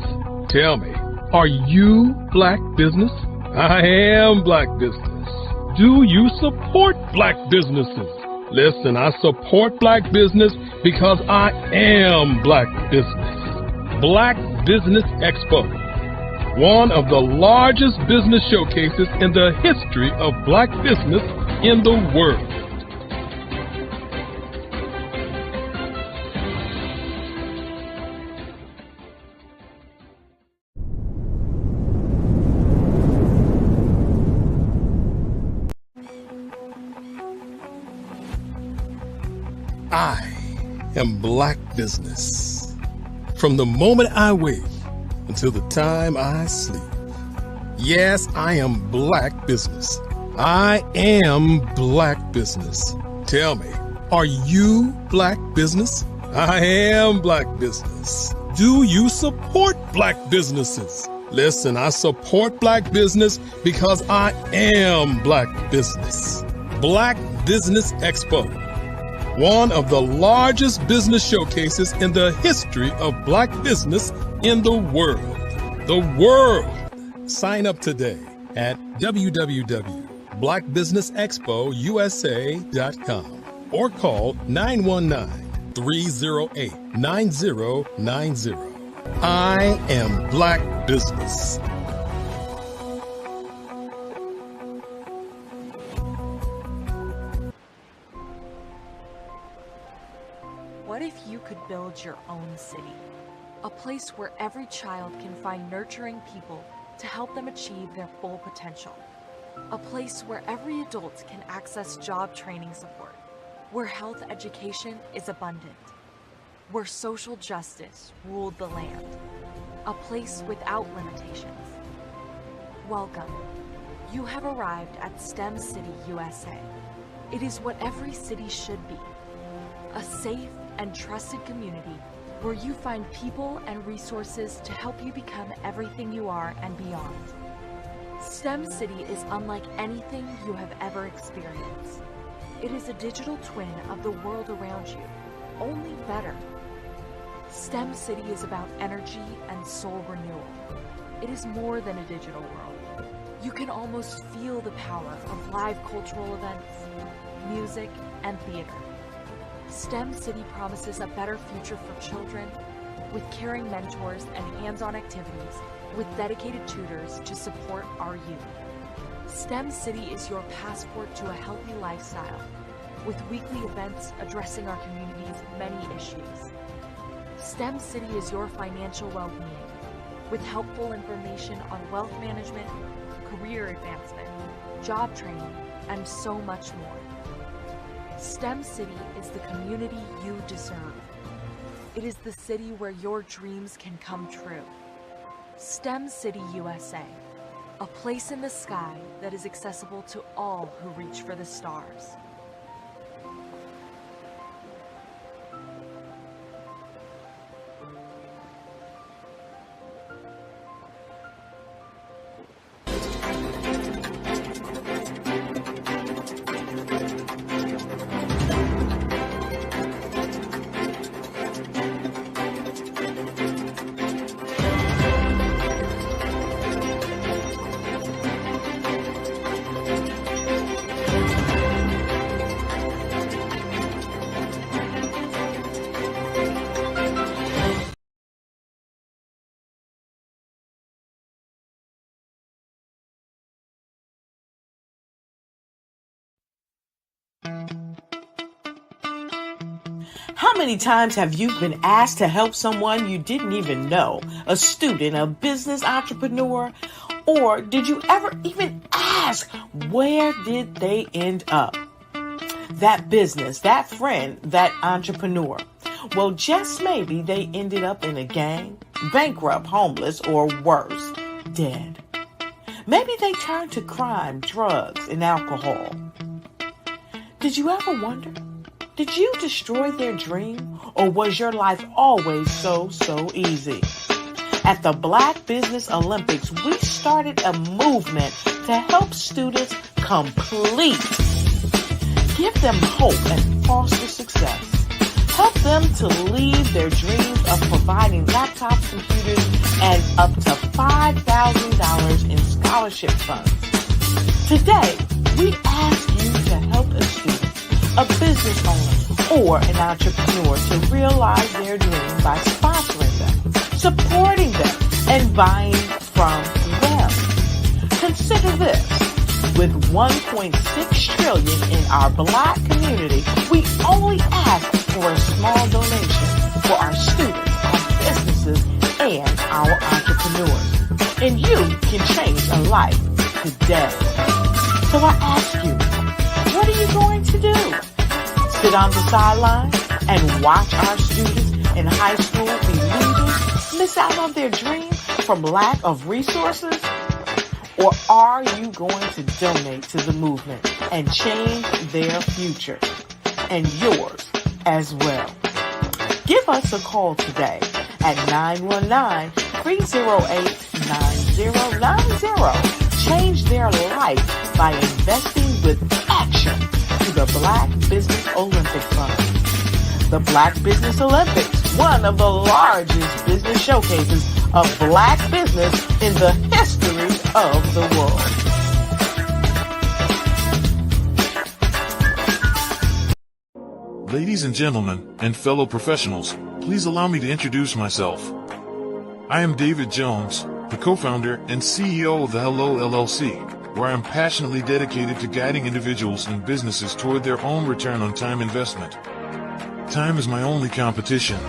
Tell me, are you Black Business? I am Black Business. Do you support Black businesses? Listen, I support Black business because I am Black Business. Black Business Expo, one of the largest business showcases in the history of Black business in the world. I am Black Business. From the moment I wake until the time I sleep. Yes, I am Black Business. I am Black Business. Tell me, are you Black Business? I am Black business. Do you support Black businesses? Listen, I support Black business because I am Black business. Black Business Expo, one of the largest business showcases in the history of Black business in the world. The world! Sign up today at www.blackbusinessexpousa.com or call 919-308-9090. I am Black business. What if you could build your own city? A place where every child can find nurturing people to help them achieve their full potential. A place where every adult can access job training support, where health education is abundant, where social justice ruled the land. A place without limitations. Welcome. You have arrived at STEM City USA. It is what every city should be. A safe and trusted community where you find people and resources to help you become everything you are and beyond. STEM City is unlike anything you have ever experienced. It is a digital twin of the world around you, only better. STEM City is about energy and soul renewal. It is more than a digital world. You can almost feel the power of live cultural events, music, and theater. STEM City promises a better future for children with caring mentors and hands-on activities with dedicated tutors to support our youth. STEM City is your passport to a healthy lifestyle with weekly events addressing our community's many issues. STEM City is your financial well-being with helpful information on wealth management, career advancement, job training, and so much more. STEM City is the community you deserve. It is the city where your dreams can come true. STEM City USA, a place in the sky that is accessible to all who reach for the stars. How many times have you been asked to help someone you didn't even know, a student, a business entrepreneur, or did you ever even ask, where did they end up? That business, that friend, that entrepreneur. Well, just maybe they ended up in a gang, bankrupt, homeless, or worse, dead. Maybe they turned to crime, drugs, and alcohol. Did you ever wonder? Did you destroy their dream, or was your life always so easy? At the Black Business Olympics, we started a movement to help students complete. Give them hope and foster success. Help them to leave their dreams of providing laptops, computers, and up to $5,000 in scholarship funds. Today, we ask you to help a student, a business owner, or an entrepreneur to realize their dreams by sponsoring them, supporting them, and buying from them. Consider this. With $1.6 trillion in our Black community, we only ask for a small donation for our students, our businesses, and our entrepreneurs. And you can change a life today. So I ask you, what are you going to do? Sit on the sideline and watch our students in high school be losers, miss out on their dreams from lack of resources? Or are you going to donate to the movement and change their future and yours as well? give us a call today at 919-308-9090. Change their life by investing with action to the Black Business Olympic Fund. The Black Business Olympics, one of the largest business showcases of Black business in the history of the world. Ladies and gentlemen, and fellow professionals, please allow me to introduce myself. I am David Jones, the co-founder and CEO of the Hello LLC, where I am passionately dedicated to guiding individuals and businesses toward their own return on time investment. Time is my only competition.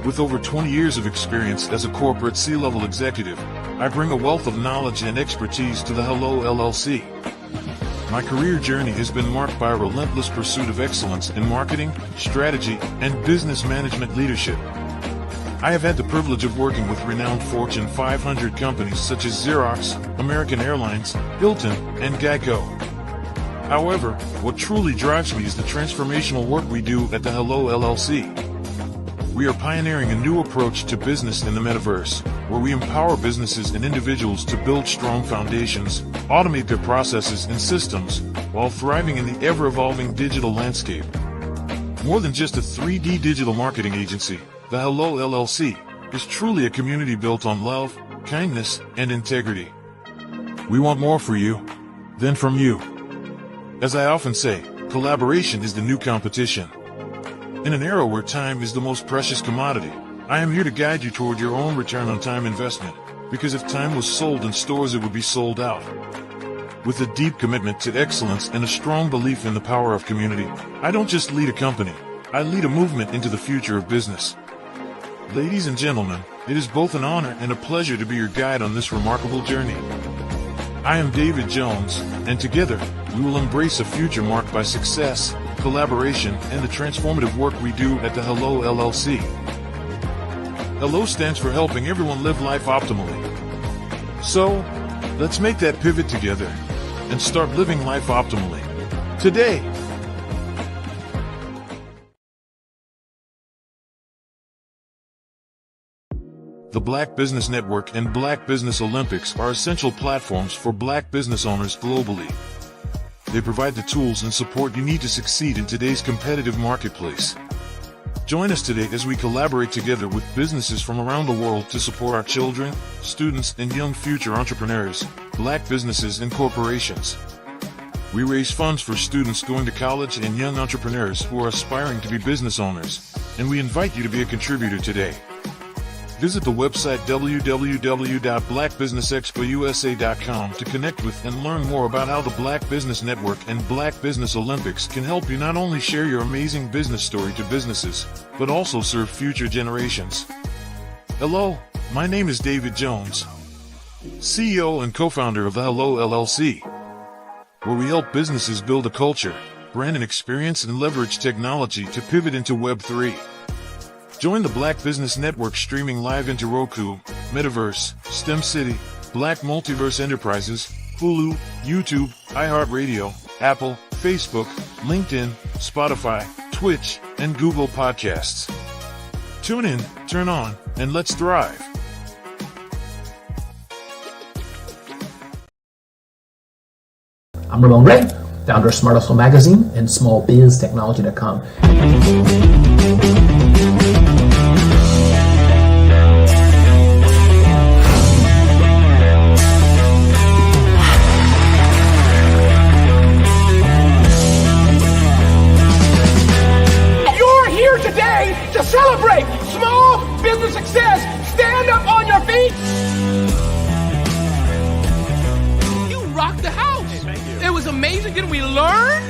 With over 20 years of experience as a corporate C-level executive, I bring a wealth of knowledge and expertise to the Hello LLC. My career journey has been marked by a relentless pursuit of excellence in marketing, strategy, and business management leadership. I have had the privilege of working with renowned Fortune 500 companies such as Xerox, American Airlines, Hilton, and Geico. However, what truly drives me is the transformational work we do at the Hello LLC. We are pioneering a new approach to business in the metaverse, where we empower businesses and individuals to build strong foundations, automate their processes and systems, while thriving in the ever-evolving digital landscape. More than just a 3D digital marketing agency, the Hello LLC is truly a community built on love, kindness, and integrity. We want more for you than from you. As I often say, collaboration is the new competition. In an era where time is the most precious commodity, I am here to guide you toward your own return on time investment, because if time was sold in stores, it would be sold out. With a deep commitment to excellence and a strong belief in the power of community, I don't just lead a company, I lead a movement into the future of business. Ladies and gentlemen, it is both an honor and a pleasure to be your guide on this remarkable journey. I am David Jones, and together, we will embrace a future marked by success, collaboration, and the transformative work we do at the Hello LLC. Hello stands for helping everyone live life optimally. So, let's make that pivot together and start living life optimally today. The Black Business Network and Black Business Olympics are essential platforms for Black business owners globally. They provide the tools and support you need to succeed in today's competitive marketplace. Join us today as we collaborate together with businesses from around the world to support our children, students, and young future entrepreneurs, Black businesses and corporations. We raise funds for students going to college and young entrepreneurs who are aspiring to be business owners, and we invite you to be a contributor today. Visit the website www.blackbusinessexpousa.com to connect with and learn more about how the Black Business Network and Black Business Olympics can help you not only share your amazing business story to businesses, but also serve future generations. Hello, my name is David Jones, CEO and co-founder of the Hello LLC, where we help businesses build a culture, brand an experience, and leverage technology to pivot into Web3. Join the Black Business Network streaming live into Roku, Metaverse, STEM City, Black Multiverse Enterprises, Hulu, YouTube, iHeartRadio, Apple, Facebook, LinkedIn, Spotify, Twitch, and Google Podcasts. Tune in, turn on, and let's thrive. I'm Ramon Ray, founder of Smart Hustle Magazine and smallbiztechnology.com. To celebrate small business success. Stand up on your feet. You rocked the house. Hey, thank you. It was amazing. Didn't we learn?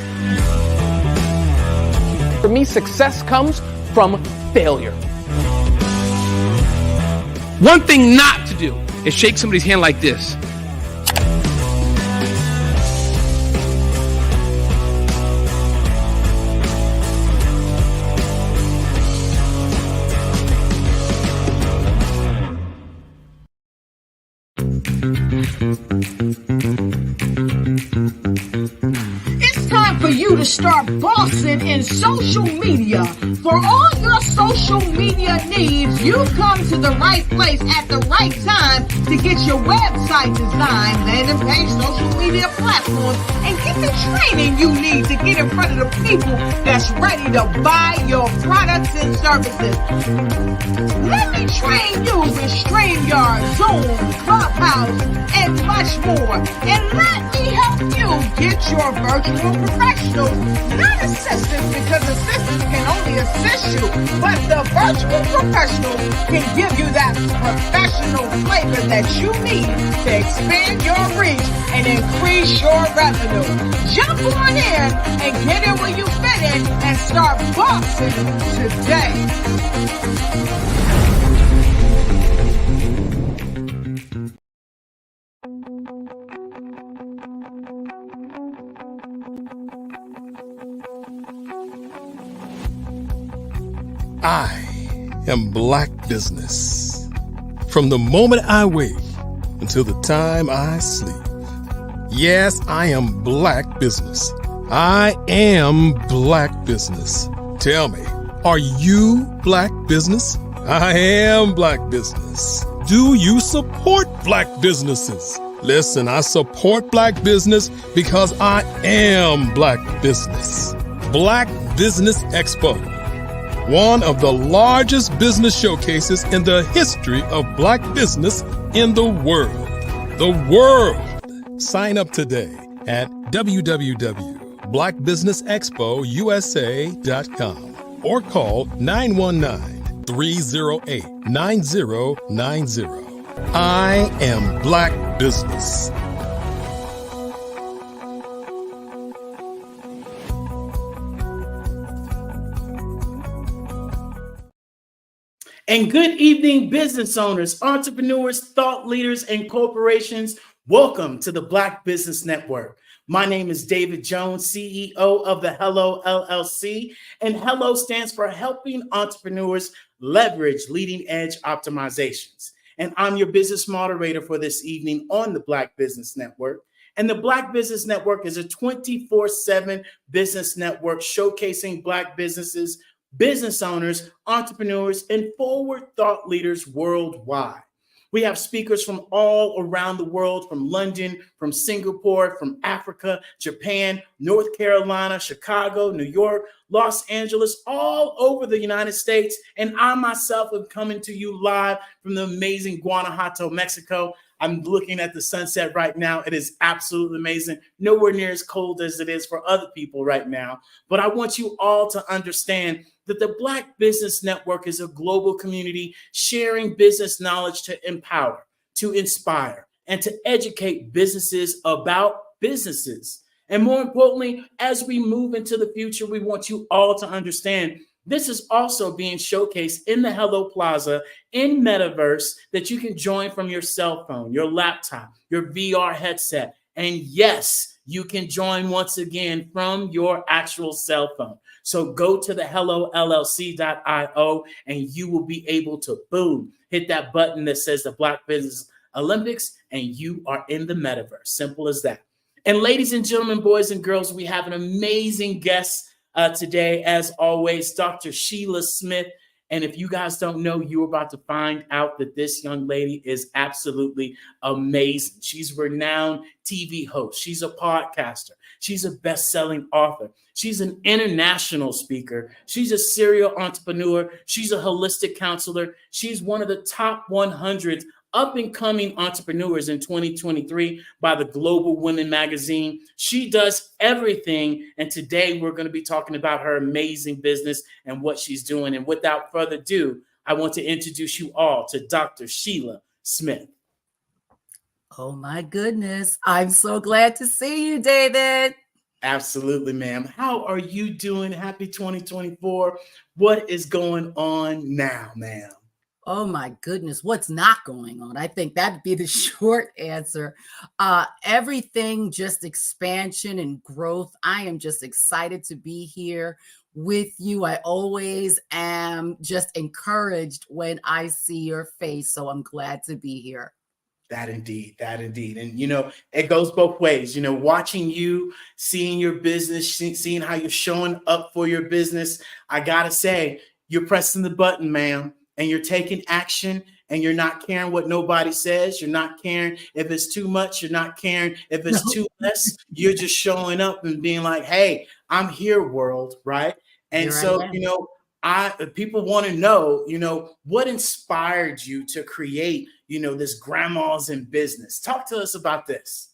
For me, success comes from failure. One thing not to do is shake somebody's hand like this. It's time for you to start bossing in social media. For all your social media needs, you've come to the right place at the right time to get your website designed, landing page, social media platforms, and get the training you need to get in front of the people that's ready to buy your products and services. Let me train you with StreamYard, Zoom, Clubhouse, and much more. And let me help you get your virtual professionals, not assistants, because assistants can only assist you, but the virtual professional can give you that professional flavor that you need to expand your reach and increase your revenue. Jump on in and get in where you fit in and start boxing today. I am Black Business. From the moment I wake until the time I sleep. Yes, I am Black Business. I am Black Business. Tell me, are you Black Business? I am Black Business. Do you support Black businesses? Listen, I support Black business because I am Black Business. Black Business Expo, one of the largest business showcases in the history of Black business in the world. The world! Sign up today at www.blackbusinessexpousa.com or call 919-308-9090. I am Black Business. And good evening, business owners, entrepreneurs, thought leaders, and corporations. Welcome to the Black Business Network. My name is David Jones, CEO of the Hello LLC, and Hello stands for Helping Entrepreneurs Leverage Leading Edge Optimizations. And I'm your business moderator for this evening on the Black Business Network. And the Black Business Network is a 24/7 business network showcasing Black businesses, business owners, entrepreneurs, and forward thought leaders worldwide. We have speakers from all around the world, from London, from Singapore, from Africa, Japan, North Carolina, Chicago, New York, Los Angeles, all over the United States. And I myself am coming to you live from the amazing Guanajuato, Mexico. I'm looking at the sunset right now. It is absolutely amazing. Nowhere near as cold as it is for other people right now. But I want you all to understand that the Black Business Network is a global community sharing business knowledge to empower, to inspire, and to educate businesses about businesses. And more importantly, as we move into the future, we want you all to understand this is also being showcased in the Hello Plaza in Metaverse that you can join from your cell phone, your laptop, your VR headset. And yes, you can join once again from your actual cell phone. So go to the hellollc.io and you will be able to, boom, hit that button that says the Black Business Olympics and you are in the metaverse. Simple as that. And ladies and gentlemen, boys and girls, we have an amazing guest today, as always, Dr. Sheila Smith. And if you guys don't know, you're about to find out that this young lady is absolutely amazing. She's a renowned TV host. She's a podcaster. She's a best-selling author. She's an international speaker. She's a serial entrepreneur. She's a holistic counselor. She's one of the top 100 up-and-coming entrepreneurs in 2023 by the Global Women magazine. She does everything, and today we're going to be talking about her amazing business and what she's doing. And without further ado, I want to introduce you all to Dr. Sheila Smith. Oh my goodness. I'm so glad to see you, David. Absolutely, ma'am. How are you doing? Happy 2024. What is going on now, ma'am? Oh my goodness, what's not going on? I think that'd be the short answer. Everything, just expansion and growth. I am just excited to be here with you. I always am just encouraged when I see your face. So I'm glad to be here. That indeed. And, you know, it goes both ways, you know, watching you, seeing your business, seeing how you're showing up for your business. I got to say, you're pressing the button, ma'am, and you're taking action, and you're not caring what nobody says. You're not caring if it's too much. You're not caring if it's too less. You're just showing up and being like, hey, I'm here, world, right? And Here so, I am. you know, people want to know, you know, what inspired you to create, you know, this Grandmas in Business. Talk to us about this.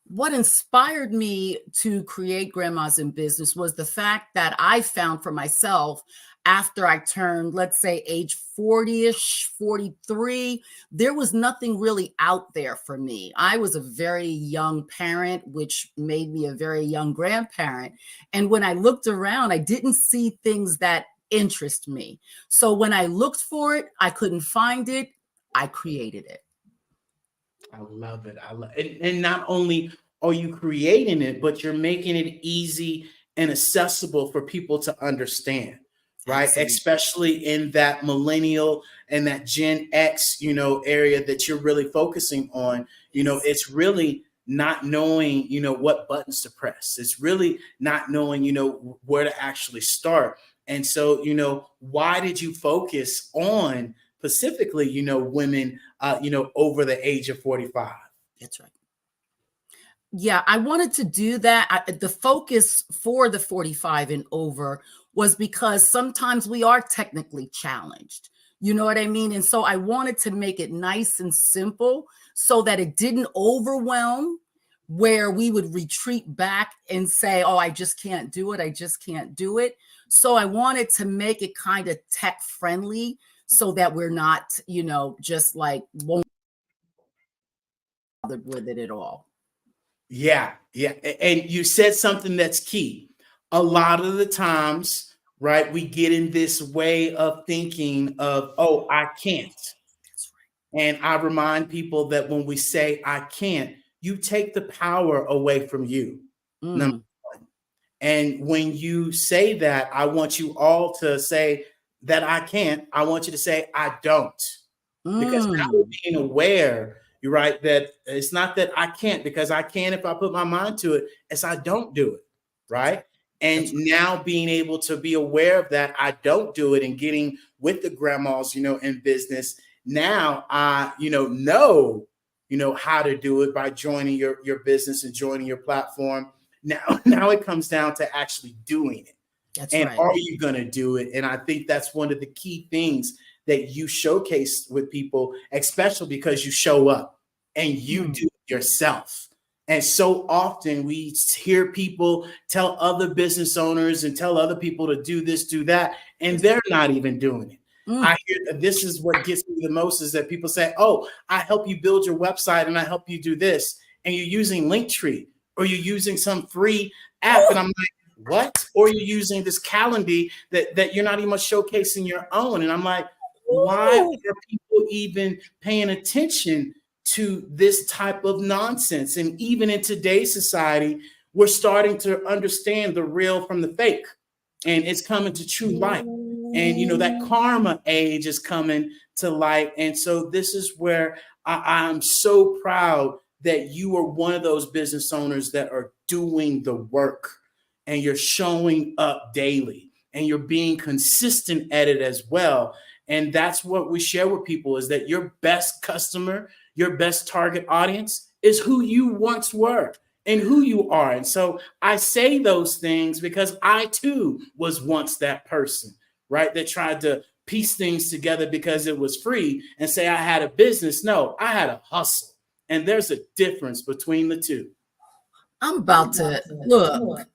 What inspired me to create Grandmas in Business was the fact that I found for myself after I turned, let's say, age 40-ish, 43, there was nothing really out there for me. I was a very young parent, which made me a very young grandparent. And when I looked around, I didn't see things that interest me. So when I looked for it, I couldn't find it. I created it. I love it. I love it. And not only are you creating it, but you're making it easy and accessible for people to understand, right? Absolutely. Especially in that millennial and that Gen X, you know, area that you're really focusing on. You know, it's really not knowing, you know, what buttons to press. It's really not knowing, you know, where to actually start. And so, you know, why did you focus on specifically, you know, women, you know, over the age of 45? That's right. Yeah, I wanted to do that. The focus for the 45 and over was because sometimes we are technically challenged. You know what I mean? And so I wanted to make it nice and simple so that it didn't overwhelm, where we would retreat back and say, oh, I just can't do it. I just can't do it. So I wanted to make it kind of tech friendly so that we're not, you know, just like won't bother with it at all. Yeah, yeah. And you said something that's key. A lot of the times, right, we get in this way of thinking of, oh, I can't. That's right. And I remind people that when we say I can't, you take the power away from you. Number one. And when you say that, I want you all to say that I can't. I want you to say I don't. Because now we're being aware, you're right, that it's not that I can't, because I can if I put my mind to it, it's I don't do it, right? And now being able to be aware of that, I don't do it, and getting with the grandmas, you know, in business. Now I, you know, how to do it by joining your business and joining your platform. Now it comes down to actually doing it. That's and right. Are you going to do it? And I think that's one of the key things that you showcase with people, especially because you show up and you do it yourself. And so often we hear people tell other business owners and tell other people to do this, do that, and they're not even doing it. I hear that this is what gets me the most, is that people say, oh, I help you build your website and I help you do this. And you're using Linktree, or you're using some free app. And I'm like, what? Or you're using this Calendly that you're not even showcasing your own. And I'm like, why are people even paying attention to this type of nonsense? And even in today's society, we're starting to understand the real from the fake, and it's coming to true light. And, you know, that karma age is coming to light. And so this is where I'm so proud that you are one of those business owners that are doing the work, and you're showing up daily, and you're being consistent at it as well. And that's what we share with people, is that your best customer, your best target audience is who you once were and who you are. And so I say those things because I too was once that person, right, that tried to piece things together because it was free and say I had a business. No, I had a hustle. And there's a difference between the two. I'm about to look.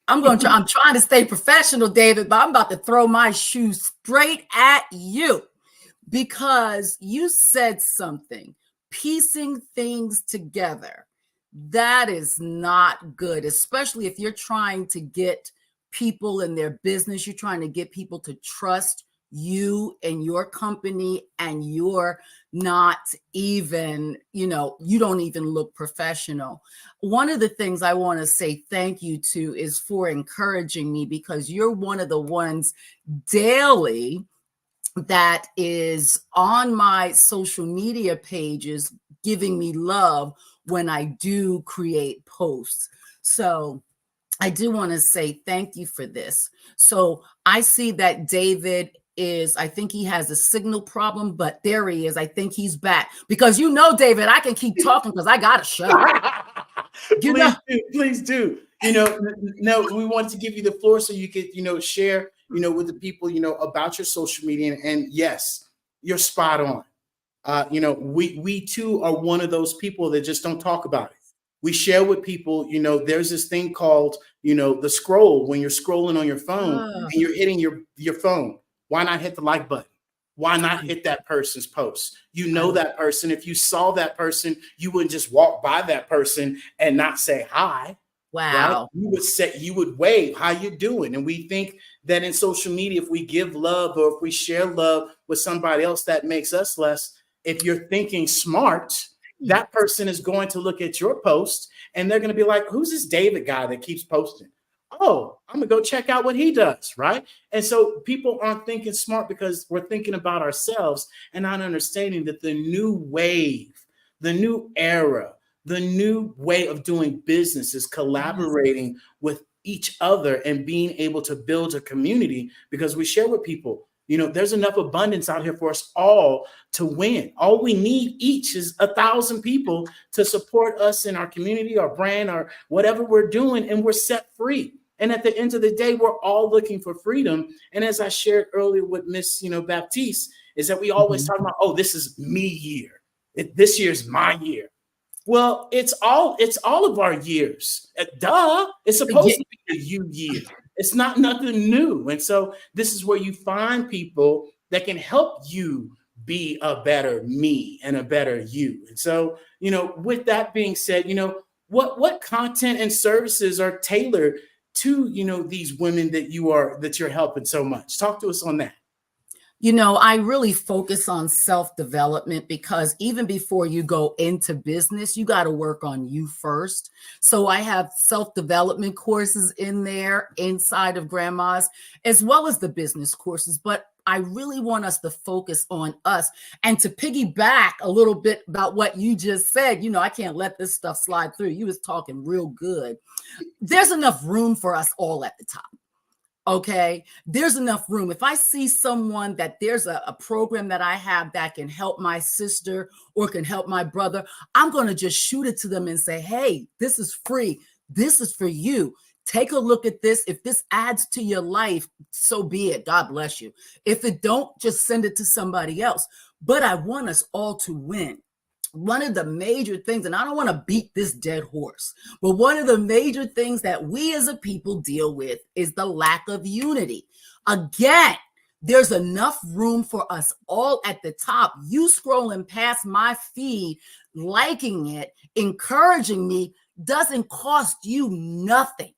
I'm trying to stay professional, David, but I'm about to throw my shoes straight at you, because you said something, piecing things together. That is not good, especially if you're trying to get people in their business. You're trying to get people to trust you and your company, and you're not even, you know, you don't even look professional. One of the things I want to say thank you to is for encouraging me, because you're one of the ones daily that is on my social media pages giving me love when I do create posts. So I do want to say thank you for this. So I see that David is, I think he has a signal problem, but there he is. I think he's back because David, I can keep talking because I got a show. Please do. No, we want to give you the floor so you could, share, with the people, about your social media. And yes, you're spot on. We too are one of those people that just don't talk about it. We share with people, there's this thing called, the scroll. When you're scrolling on your phone and you're hitting your phone, why not hit the like button? Why not hit that person's post? That person. If you saw that person, you wouldn't just walk by that person and not say hi. Wow. Right? You would wave, how you doing? And we think that in social media, if we give love or if we share love with somebody else, that makes us less. If you're thinking smart, that person is going to look at your post and they're going to be like, who's this David guy that keeps posting? Oh, I'm going to go check out what he does, right? And so people aren't thinking smart because we're thinking about ourselves and not understanding that the new wave, the new era, the new way of doing business is collaborating with each other and being able to build a community because we share with people. There's enough abundance out here for us all to win. All we need each is 1,000 people to support us in our community, our brand, or whatever we're doing, and we're set free. And at the end of the day, we're all looking for freedom. And as I shared earlier with Miss, Baptiste, is that we always talk about, oh, this is me year. This year's my year. Well, it's all of our years. Duh. It's supposed to be a you year. It's not nothing new. And so this is where you find people that can help you be a better me and a better you. And so, with that being said, what content and services are tailored to, these women that you're helping so much? Talk to us on that. I really focus on self-development because even before you go into business, you got to work on you first. So I have self-development courses in there inside of Grandma's, as well as the business courses. But I really want us to focus on us and to piggyback a little bit about what you just said. I can't let this stuff slide through. You was talking real good. There's enough room for us all at the top. Okay, there's enough room. If I see someone that there's a program that I have that can help my sister or can help my brother, I'm going to just shoot it to them and say, hey, this is free. This is for you. Take a look at this. If this adds to your life, so be it. God bless you. If it don't, just send it to somebody else. But I want us all to win. One of the major things, and I don't want to beat this dead horse, but one of the major things that we as a people deal with is the lack of unity. Again, there's enough room for us all at the top. You scrolling past my feed, liking it, encouraging me, doesn't cost you nothing.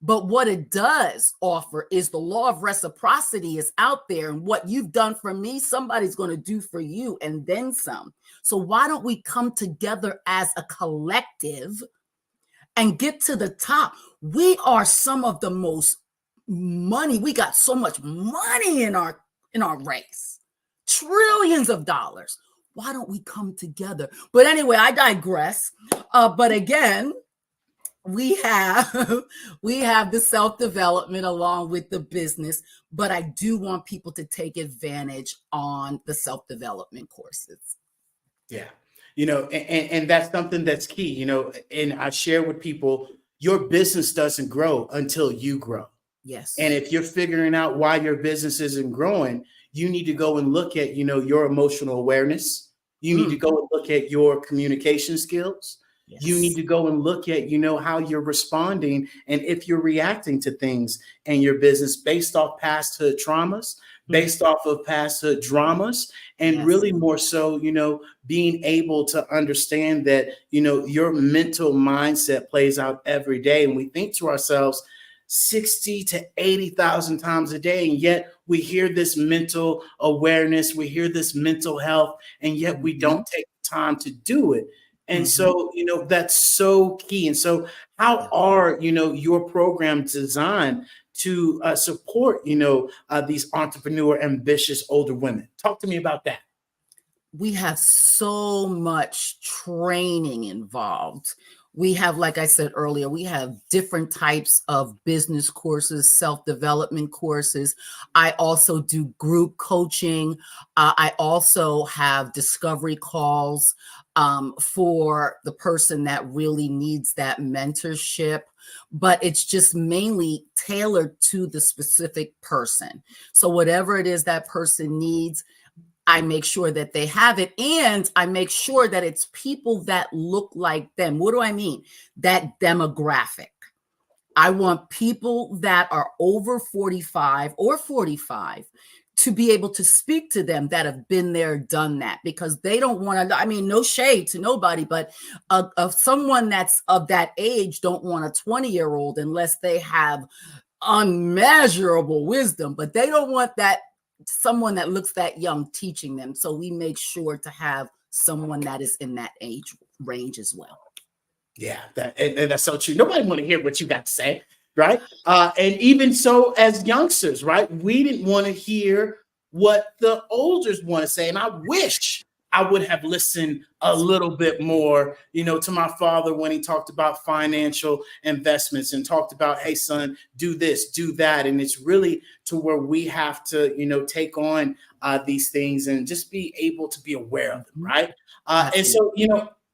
But what it does offer is the law of reciprocity is out there. And what you've done for me, somebody's going to do for you and then some. So why don't we come together as a collective and get to the top? We are some of the most money. We got so much money in our race, trillions of dollars. Why don't we come together? But anyway, I digress. But again, we have the self-development along with the business, but I do want people to take advantage on the self-development courses. Yeah. And that's something that's key, and I share with people, your business doesn't grow until you grow. Yes. And if you're figuring out why your business isn't growing, you need to go and look at, your emotional awareness. You need to go and look at your communication skills. Yes. You need to go and look at, how you're responding and if you're reacting to things in your business based off past traumas, based off of past dramas, and really more so, being able to understand that, your mental mindset plays out every day. And we think to ourselves 60 to 80,000 times a day. And yet we hear this mental awareness, we hear this mental health, and yet we don't take the time to do it. And so, that's so key. And so how are, your programs designed to support, these entrepreneur, ambitious older women? Talk to me about that. We have so much training involved. We have, like I said earlier, we have different types of business courses, self-development courses. I also do group coaching. I also have discovery calls for the person that really needs that mentorship, but it's just mainly tailored to the specific person. So whatever it is that person needs, I make sure that they have it, and I make sure that it's people that look like them. What do I mean? That demographic. I want people that are over 45 or 45 to be able to speak to them that have been there, done that, because they don't want to, I mean, no shade to nobody, but of someone that's of that age don't want a 20-year-old unless they have unmeasurable wisdom, but they don't want that someone that looks that young teaching them. So we make sure to have someone that is in that age range as well. Yeah, and that's so true. Nobody want to hear what you got to say, right? And even so, as youngsters, right, we didn't want to hear what the olders want to say. And I wish I would have listened a little bit more, to my father when he talked about financial investments and talked about, hey, son, do this, do that. And it's really to where we have to, take on these things and just be able to be aware of them, right? And so,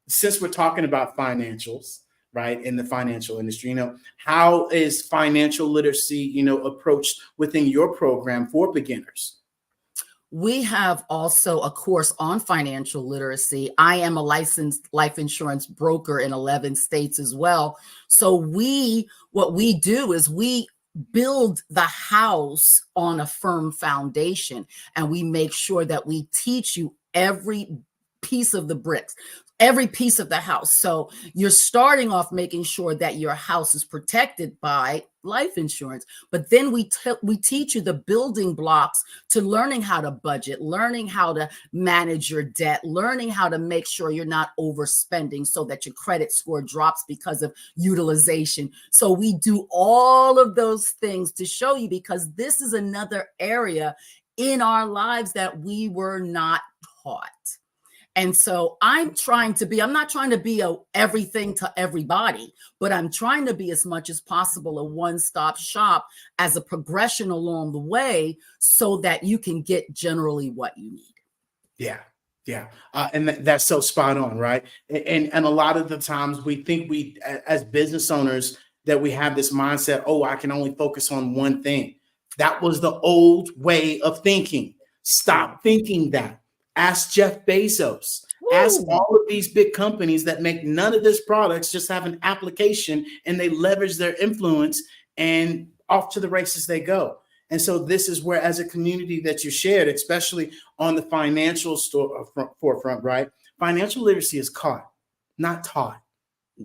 since we're talking about financials, right, in the financial industry, how is financial literacy, approached within your program for beginners? We have also a course on financial literacy. I am a licensed life insurance broker in 11 states as well. So what we do is we build the house on a firm foundation, and we make sure that we teach you every piece of the bricks, every piece of the house. So you're starting off making sure that your house is protected by life insurance, but then we teach you the building blocks to learning how to budget, learning how to manage your debt, learning how to make sure you're not overspending so that your credit score drops because of utilization. So we do all of those things to show you, because this is another area in our lives that we were not taught. And so I'm not trying to be a everything to everybody, but I'm trying to be as much as possible a one-stop shop as a progression along the way so that you can get generally what you need. Yeah. Yeah. And that's so spot on, right? And a lot of the times we think as business owners, that we have this mindset, oh, I can only focus on one thing. That was the old way of thinking. Stop thinking that. Ask Jeff Bezos. Woo. Ask all of these big companies that make none of these products, just have an application and they leverage their influence and off to the races they go. And so this is where, as a community that you shared, especially on the financial forefront, right? Financial literacy is caught, not taught,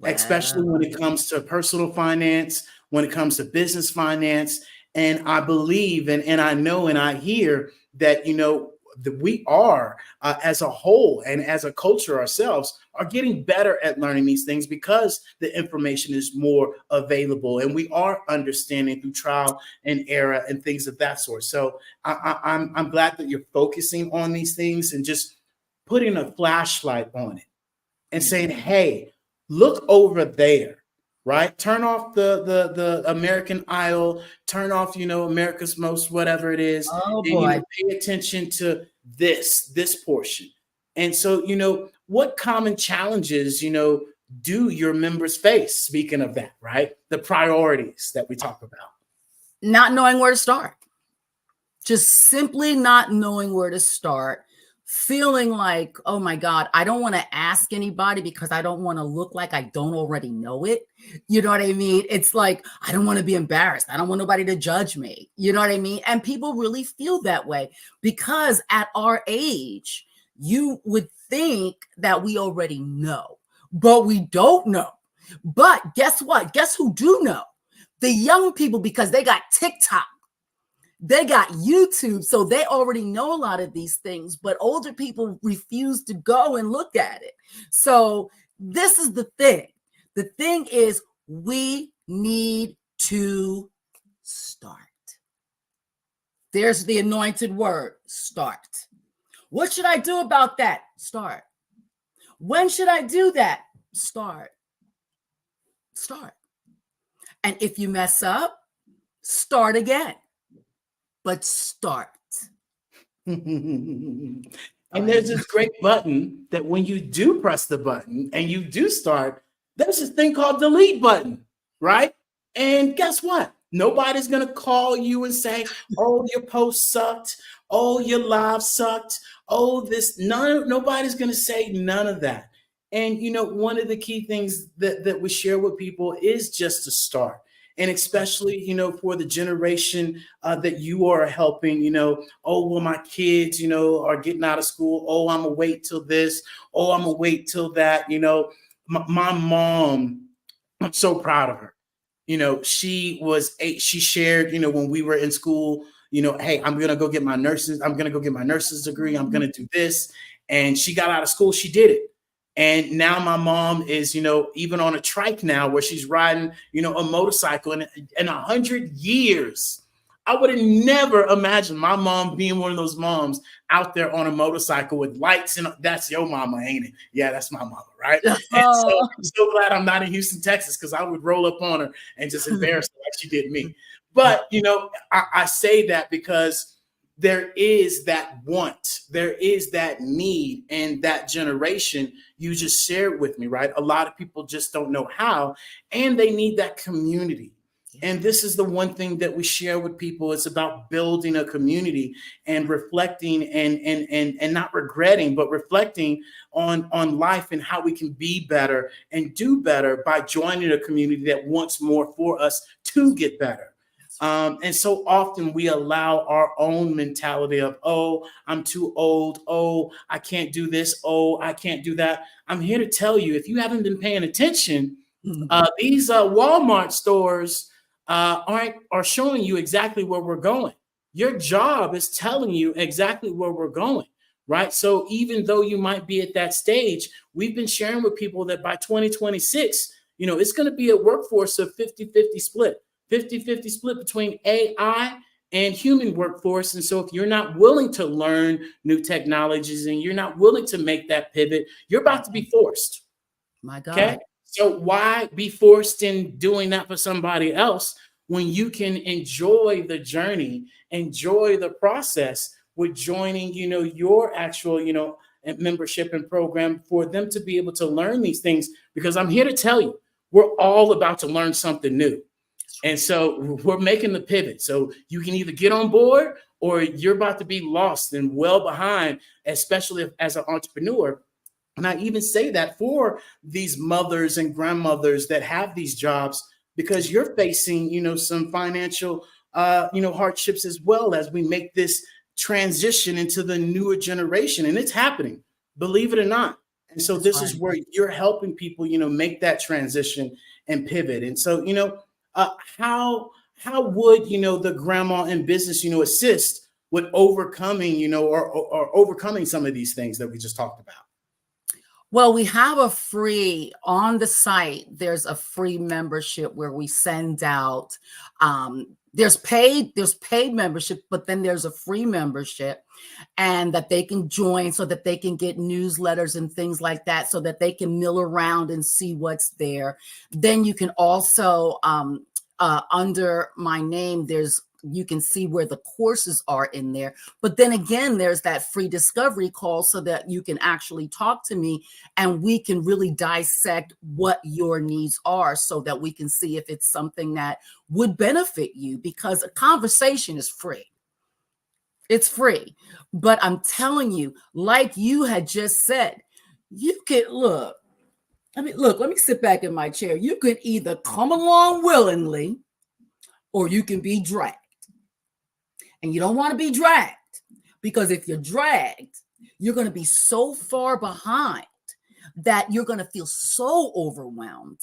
especially when it comes to personal finance, when it comes to business finance. And I believe, and I know, and I hear that, that we are, as a whole and as a culture ourselves, are getting better at learning these things because the information is more available and we are understanding through trial and error and things of that sort. So I'm glad that you're focusing on these things and just putting a flashlight on it and saying, hey, look over there. Right? Turn off the American Idol, turn off, America's Most, whatever it is. Oh, boy. And, pay attention to this portion. And so, what common challenges, do your members face? Speaking of that, right? The priorities that we talk about. Not knowing where to start. Just simply not knowing where to start. Feeling like, oh my God, I don't want to ask anybody because I don't want to look like I don't already know it. You know what I mean? It's like, I don't want to be embarrassed. I don't want nobody to judge me. You know what I mean? And people really feel that way because at our age, you would think that we already know, but we don't know. But guess what? Guess who do know? The young people, because they got TikTok. They got YouTube, so they already know a lot of these things, but older people refuse to go and look at it. So this is the thing. The thing is, we need to start. There's the anointed word, start. What should I do about that? Start. When should I do that? Start. Start. And if you mess up, start again. But start. And there's this great button that when you do press the button and you do start, there's this thing called delete button, right? And guess what? Nobody's going to call you and say, oh, your post sucked. Oh, your live sucked. Oh, nobody's going to say none of that. And, one of the key things that we share with people is just to start. And especially, for the generation that you are helping, oh, well, my kids, are getting out of school. Oh, I'm gonna wait till this. Oh, I'm gonna wait till that. My mom, I'm so proud of her. She shared, when we were in school, hey, I'm going to go get my nurse's degree. I'm going to do this. And she got out of school. She did it. And now my mom is, even on a trike now where she's riding, a motorcycle. And in 100 years, I would have never imagined my mom being one of those moms out there on a motorcycle with lights. And that's your mama, ain't it? Yeah, that's my mama, right? And so I'm so glad I'm not in Houston, Texas, because I would roll up on her and just embarrass her like she did me. But, I say that because there is that want, there is that need, and that generation you just shared with me, right? A lot of people just don't know how, and they need that community. And this is the one thing that we share with people. It's about building a community and reflecting and not regretting, but reflecting on life and how we can be better and do better by joining a community that wants more for us to get better. And so often we allow our own mentality of, oh, I'm too old. Oh, I can't do this. Oh, I can't do that. I'm here to tell you, if you haven't been paying attention, these Walmart stores are showing you exactly where we're going. Your job is telling you exactly where we're going, right? So even though you might be at that stage, we've been sharing with people that by 2026, it's going to be a workforce of 50-50 split. 50-50 split between AI and human workforce. And so if you're not willing to learn new technologies and you're not willing to make that pivot, you're about to be forced. My God. Okay. So why be forced in doing that for somebody else when you can enjoy the journey, enjoy the process with joining, your actual, membership and program for them to be able to learn these things? Because I'm here to tell you, we're all about to learn something new. And so we're making the pivot. So you can either get on board or you're about to be lost and well behind, especially as an entrepreneur. And I even say that for these mothers and grandmothers that have these jobs, because you're facing, some financial, hardships as well as we make this transition into the newer generation. And it's happening, believe it or not. And so this is where you're helping people, make that transition and pivot. And so, how would, the grandma in business, assist with overcoming, or overcoming some of these things that we just talked about? Well, we have a free on the site. There's a free membership where we send out, there's paid membership, but then there's a free membership, and that they can join so that they can get newsletters and things like that, so that they can mill around and see what's there. Then you can also, under my name, you can see where the courses are in there. But then again, there's that free discovery call so that you can actually talk to me and we can really dissect what your needs are so that we can see if it's something that would benefit you, because a conversation is free. It's free. But I'm telling you, like you had just said, you can let me sit back in my chair. You can either come along willingly or you can be dragged. And you don't want to be dragged, because if you're dragged, you're going to be so far behind that you're going to feel so overwhelmed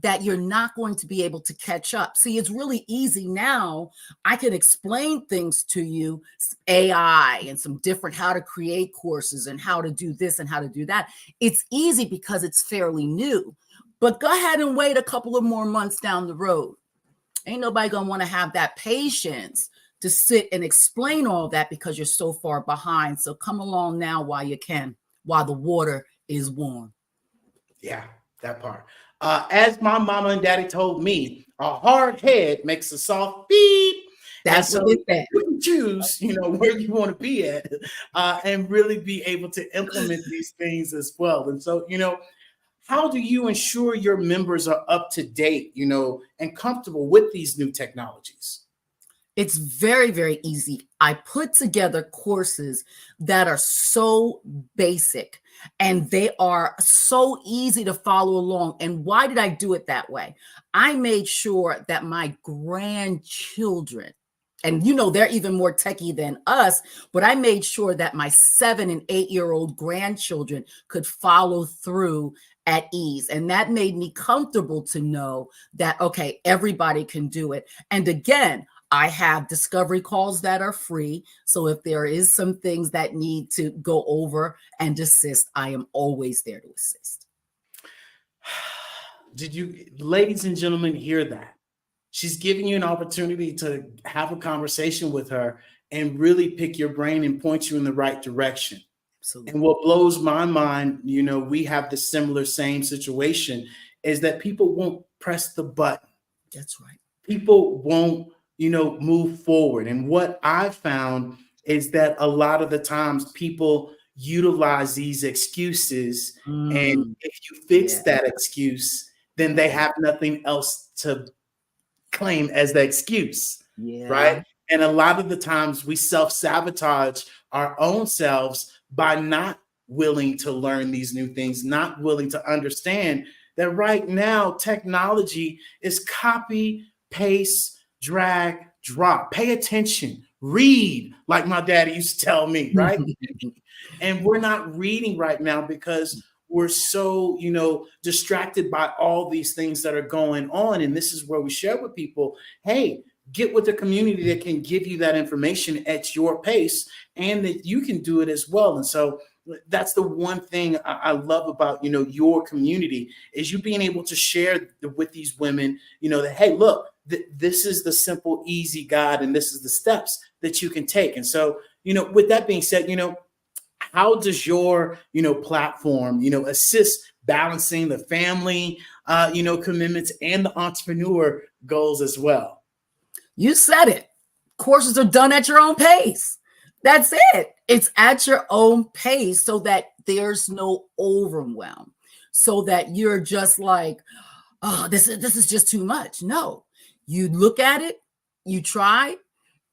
that you're not going to be able to catch up. See, it's really easy now. I can explain things to you, AI and some different how to create courses and how to do this and how to do that. It's easy because it's fairly new. But go ahead and wait a couple of more months down the road. Ain't nobody going to want to have that patience to sit and explain all that because you're so far behind. So come along now while you can, while the water is warm. Yeah, that part. As my mama and daddy told me, a hard head makes a soft beep. That's what they said. You can choose, where you want to be at, and really be able to implement these things as well. And so, how do you ensure your members are up to date, and comfortable with these new technologies? It's very, very easy. I put together courses that are so basic and they are so easy to follow along. And why did I do it that way? I made sure that my grandchildren, and they're even more techie than us, but I made sure that my 7 and 8-year-old grandchildren could follow through at ease. And that made me comfortable to know that, okay, everybody can do it. And again, I have discovery calls that are free. So if there is some things that need to go over and assist, I am always there to assist. Did you, ladies and gentlemen, hear that? She's giving you an opportunity to have a conversation with her and really pick your brain and point you in the right direction. Absolutely. And what blows my mind, we have the same situation, is that people won't press the button. That's right. People won't, move forward. And what I found is that a lot of the times people utilize these excuses. And if you fix that excuse, then they have nothing else to claim as the excuse. Right. And a lot of the times we self-sabotage our own selves by not willing to learn these new things, not willing to understand that right now technology is copy, paste, drag, drop. Pay attention, read, like my daddy used to tell me, right? And we're not reading right now because we're so, distracted by all these things that are going on. And this is where we share with people, hey, get with a community that can give you that information at your pace and that you can do it as well. And so that's the one thing I love about, your community is you being able to share with these women, that, hey, look, this is the simple, easy guide, and this is the steps that you can take. And so, with that being said, how does your, platform, assist balancing the family, commitments and the entrepreneur goals as well? You said it. Courses are done at your own pace. That's it. It's at your own pace so that there's no overwhelm, so that you're just like, oh, this is just too much. No, you look at it, you try,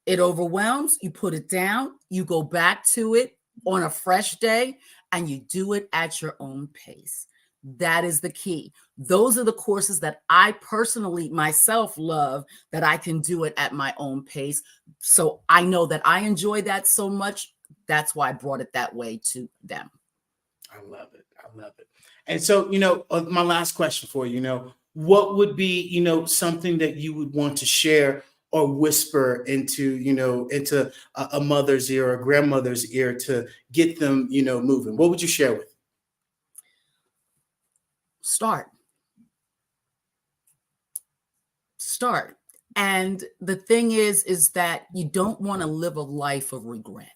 it overwhelms, you put it down, you go back to it on a fresh day, and you do it at your own pace. That is the key. Those are the courses that I personally myself love, that I can do it at my own pace. So I know that I enjoy that so much. That's why I brought it that way to them. I love it. I love it. And so, my last question for you, what would be, something that you would want to share or whisper into, into a mother's ear or a grandmother's ear to get them, moving? What would you share with them? Start. And the thing is that you don't want to live a life of regret.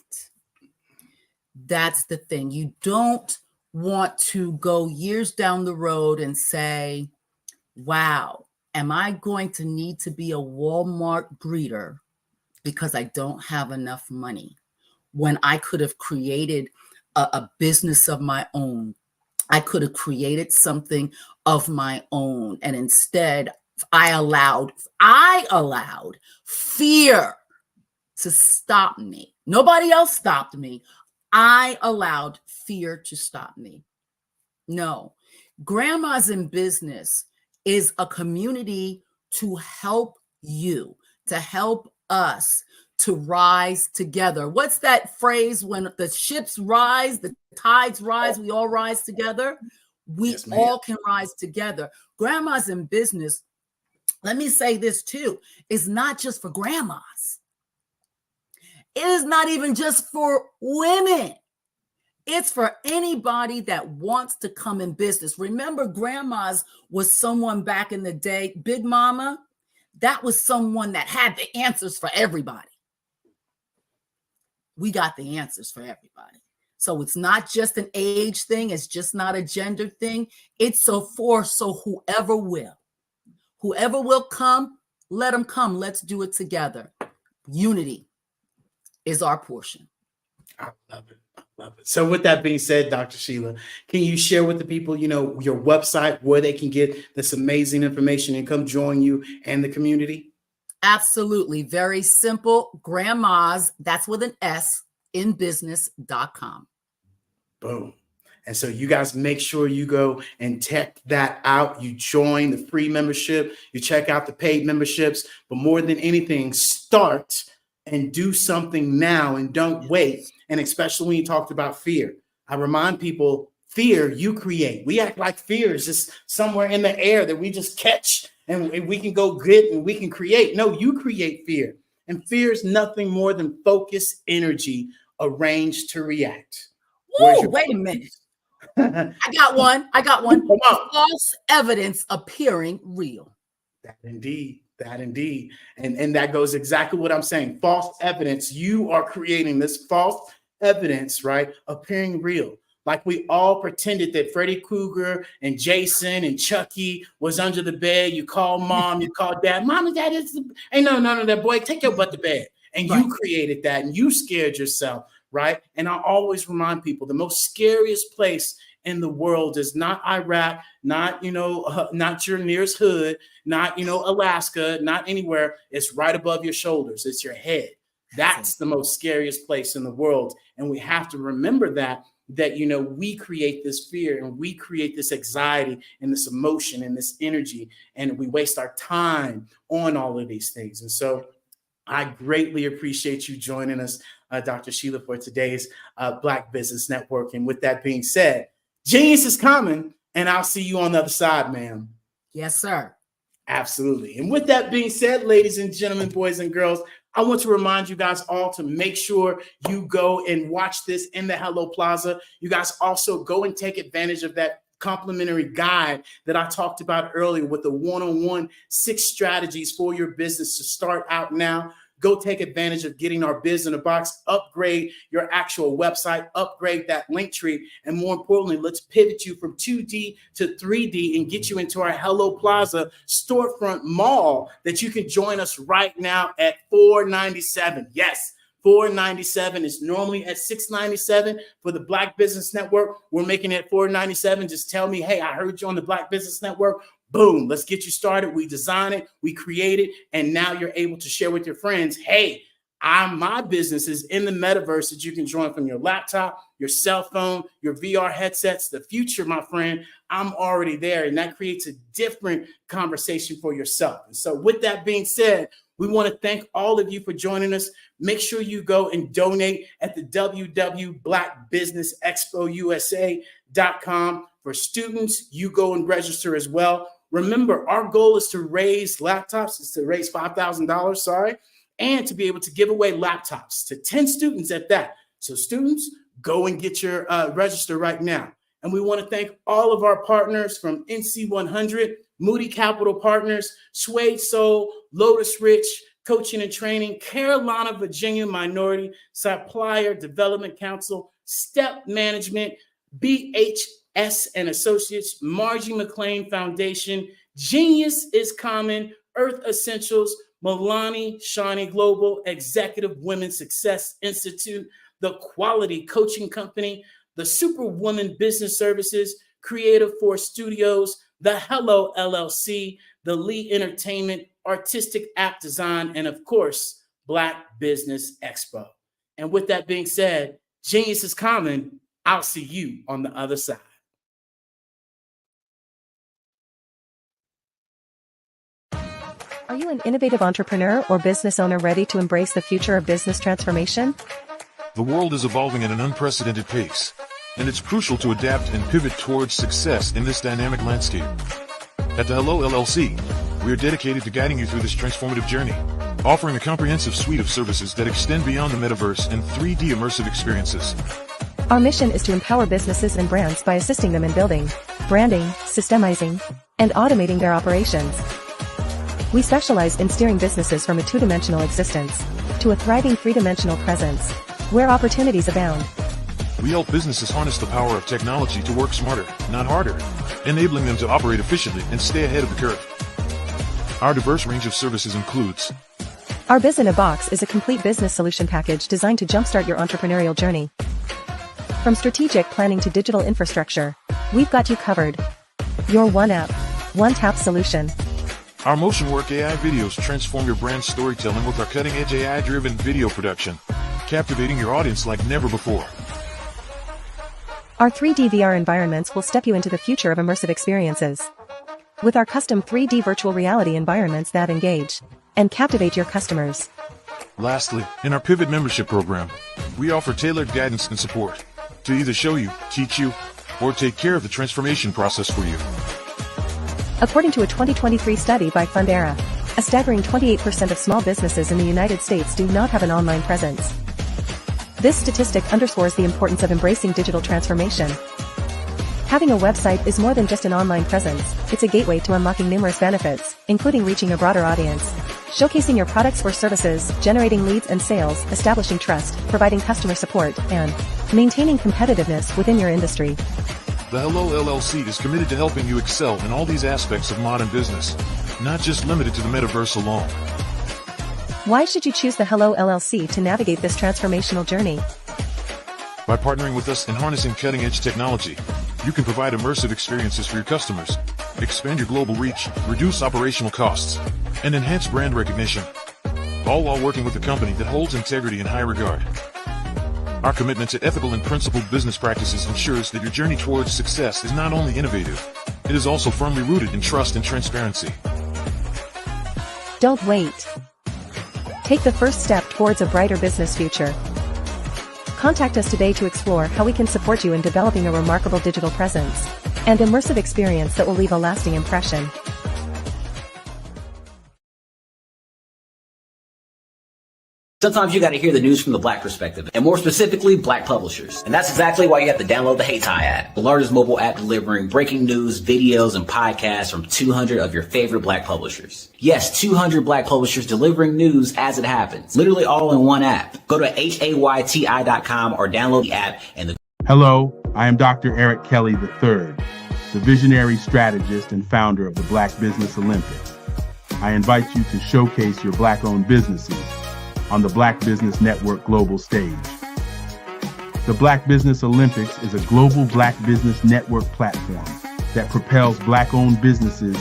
That's the thing. You don't want to go years down the road and say, wow, am I going to need to be a Walmart greeter because I don't have enough money, when I could have created a business of my own? I could have created something of my own. And instead, I allowed fear to stop me. Nobody else stopped me. I allowed fear to stop me. No, Grandmas in Business is a community to help you, to help us to rise together. What's that phrase? When the ships rise, the tides rise, we all rise together. We all can rise together. Grandmas in Business, let me say this too, is not just for grandmas. It is not even just for women. It's for anybody that wants to come in business. Remember, grandmas was someone back in the day, Big Mama, that was someone that had the answers for everybody. We got the answers for everybody. So it's not just an age thing. It's just not a gender thing. It's so whoever will come, let them come. Let's do it together. Unity is our portion. I love it. I love it. So with that being said, Dr. Sheila, can you share with the people, your website, where they can get this amazing information and come join you and the community? Absolutely. Very simple. Grandmas, that's with an S, inbusiness.com. Boom. And so you guys make sure you go and check that out. You join the free membership. You check out the paid memberships. But more than anything, start and do something now and don't wait. And especially when you talked about fear, I remind people, fear you create. We act like fear is just somewhere in the air that we just catch and we can go get and we can create. No, you create fear. And fear is nothing more than focused energy arranged to react. Woo, wait a minute. I got one. Come on. False evidence appearing real. That indeed. And that goes exactly what I'm saying. False evidence. You are creating this false evidence, right? Appearing real. Like we all pretended that Freddy Krueger and Jason and Chucky was under the bed. You call mom, you call dad. Mom and dad is, hey, no, that boy, take your butt to bed. And you created that and you scared yourself, right? And I always remind people the most scariest place in the world is not Iraq, not your nearest hood, not Alaska, not anywhere. It's right above your shoulders. It's your head. That's the most scariest place in the world. And we have to remember that we create this fear and we create this anxiety and this emotion and this energy, and we waste our time on all of these things. And so I greatly appreciate you joining us, Dr. Sheila, for today's Black Business Network. And with that being said, genius is coming, and I'll see you on the other side, ma'am. Yes, sir. Absolutely. And with that being said, ladies and gentlemen, boys and girls, I want to remind you guys all to make sure you go and watch this in the Hello Plaza. You guys also go and take advantage of that complimentary guide that I talked about earlier with the one-on-one 6 strategies for your business to start out now. Go take advantage of getting our Biz in a Box, upgrade your actual website, upgrade that link tree. And more importantly, let's pivot you from 2D to 3D and get you into our Hello Plaza storefront mall that you can join us right now at $497. Yes, $497 is normally at $697 for the Black Business Network. We're making it $497. Just tell me, hey, I heard you on the Black Business Network. Boom, let's get you started. We design it, we create it, and now you're able to share with your friends, hey, my business is in the metaverse that you can join from your laptop, your cell phone, your VR headsets. The future, my friend, I'm already there, and that creates a different conversation for yourself. And so with that being said, we want to thank all of you for joining us. Make sure you go and donate at the www.blackbusinessexpoUSA.com. For students, you go and register as well. Remember, our goal is to raise laptops, is to raise $5,000, and to be able to give away laptops to 10 students at that. So students, go and get your register right now. And we want to thank all of our partners from NC 100, Moody Capital Partners, Suede Soul, Lotus Rich, Coaching and Training, Carolina, Virginia Minority Supplier Development Council, Step Management, BHS and Associates, Margie McLean Foundation, Genius is Common, Earth Essentials, Milani Shani Global, Executive Women Success Institute, The Quality Coaching Company, the Superwoman Business Services, Creative Force Studios, the Hello LLC, the Lee Entertainment, Artistic App Design, and of course, Black Business Expo. And with that being said, genius is common. I'll see you on the other side. Are you an innovative entrepreneur or business owner ready to embrace the future of business transformation? The world is evolving at an unprecedented pace, and it's crucial to adapt and pivot towards success in this dynamic landscape. At the Hello LLC, we are dedicated to guiding you through this transformative journey, offering a comprehensive suite of services that extend beyond the metaverse and 3D immersive experiences. Our mission is to empower businesses and brands by assisting them in building, branding, systemizing, and automating their operations. We specialize in steering businesses from a two-dimensional existence to a thriving three-dimensional presence, where opportunities abound. We help businesses harness the power of technology to work smarter, not harder, enabling them to operate efficiently and stay ahead of the curve. Our diverse range of services includes Our Biz in a Box is a complete business solution package designed to jumpstart your entrepreneurial journey. From strategic planning to digital infrastructure, we've got you covered. Your one app, one tap solution. Our Motion Work AI videos transform your brand storytelling with our cutting-edge AI-driven video production, captivating your audience like never before. Our 3D VR environments will step you into the future of immersive experiences. With our custom 3D virtual reality environments that engage and captivate your customers. Lastly, in our Pivot membership program, we offer tailored guidance and support to either show you, teach you, or take care of the transformation process for you. According to a 2023 study by Fundera, a staggering 28% of small businesses in the United States do not have an online presence. This statistic underscores the importance of embracing digital transformation. Having a website is more than just an online presence, it's a gateway to unlocking numerous benefits, including reaching a broader audience, showcasing your products or services, generating leads and sales, establishing trust, providing customer support, and maintaining competitiveness within your industry. The Hello LLC is committed to helping you excel in all these aspects of modern business, not just limited to the metaverse alone. Why should you choose the Hello LLC to navigate this transformational journey? By partnering with us in harnessing cutting-edge technology, you can provide immersive experiences for your customers, expand your global reach, reduce operational costs, and enhance brand recognition, all while working with a company that holds integrity in high regard. Our commitment to ethical and principled business practices ensures that your journey towards success is not only innovative, it is also firmly rooted in trust and transparency. Don't wait. Take the first step towards a brighter business future. Contact us today to explore how we can support you in developing a remarkable digital presence and immersive experience that will leave a lasting impression. Sometimes you got to hear the news from the Black perspective, and more specifically, Black publishers. And that's exactly why you have to download the Hey Tie app, the largest mobile app delivering breaking news, videos, and podcasts from 200 of your favorite Black publishers. Yes, 200 Black publishers delivering news as it happens, literally all in one app. Go to hayti.com or download the app and Hello, I am Dr. Eric Kelly III, the visionary strategist and founder of the Black Business Olympics. I invite you to showcase your Black-owned businesses on the Black Business Network global stage. The Black Business Olympics is a global Black Business Network platform that propels Black-owned businesses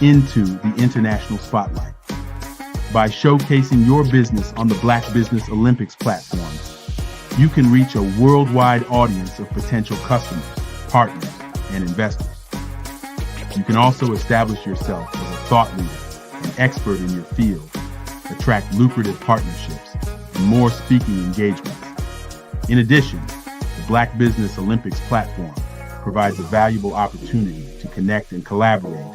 into the international spotlight. By showcasing your business on the Black Business Olympics platform, you can reach a worldwide audience of potential customers, partners, and investors. You can also establish yourself as a thought leader and expert in your field, attract lucrative partnerships, and more speaking engagements. In addition, the Black Business Olympics platform provides a valuable opportunity to connect and collaborate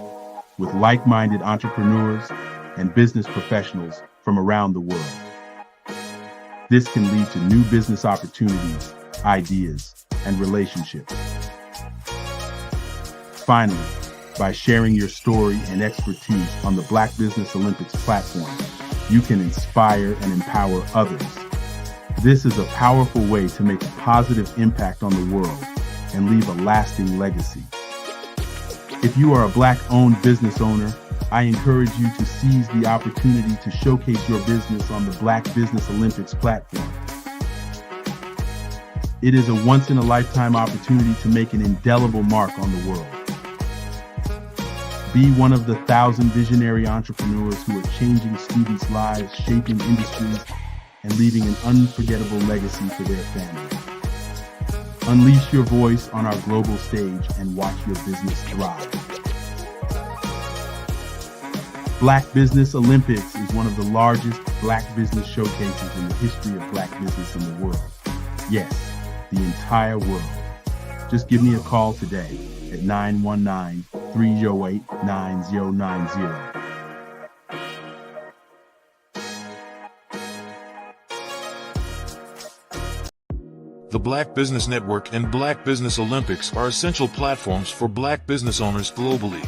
with like-minded entrepreneurs and business professionals from around the world. This can lead to new business opportunities, ideas, and relationships. Finally, by sharing your story and expertise on the Black Business Olympics platform, you can inspire and empower others. This is a powerful way to make a positive impact on the world and leave a lasting legacy. If you are a Black-owned business owner, I encourage you to seize the opportunity to showcase your business on the Black Business Olympics platform. It is a once-in-a-lifetime opportunity to make an indelible mark on the world. Be one of the 1,000 visionary entrepreneurs who are changing students' lives, shaping industries, and leaving an unforgettable legacy for their families. Unleash your voice on our global stage and watch your business thrive. Black Business Olympics is one of the largest Black business showcases in the history of Black business in the world. Yes, the entire world. Just give me a call today at 919-308-9090. The Black Business Network and Black Business Olympics are essential platforms for Black business owners globally.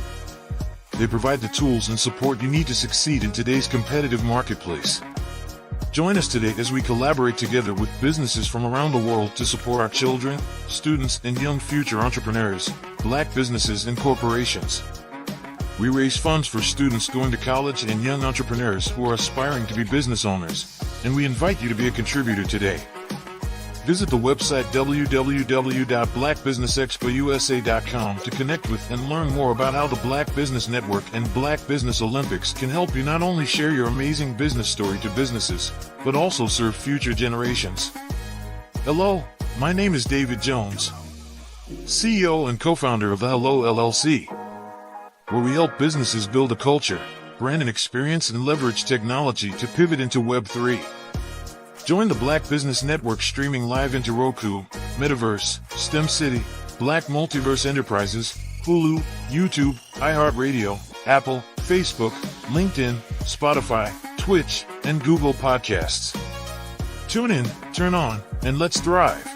They provide the tools and support you need to succeed in today's competitive marketplace. Join us today as we collaborate together with businesses from around the world to support our children, students, and young future entrepreneurs, Black businesses and corporations. We raise funds for students going to college and young entrepreneurs who are aspiring to be business owners, and we invite you to be a contributor today. Visit the website www.blackbusinessexpousa.com to connect with and learn more about how the Black Business Network and Black Business Olympics can help you not only share your amazing business story to businesses, but also serve future generations. Hello, my name is David Jones, CEO and co-founder of the Hello LLC, where we help businesses build a culture, brand and experience, and leverage technology to pivot into Web3. Join the Black Business Network streaming live into Roku, Metaverse, STEM City, Black Multiverse Enterprises, Hulu, YouTube, iHeartRadio, Apple, Facebook, LinkedIn, Spotify, Twitch, and Google Podcasts. Tune in, turn on, and let's thrive.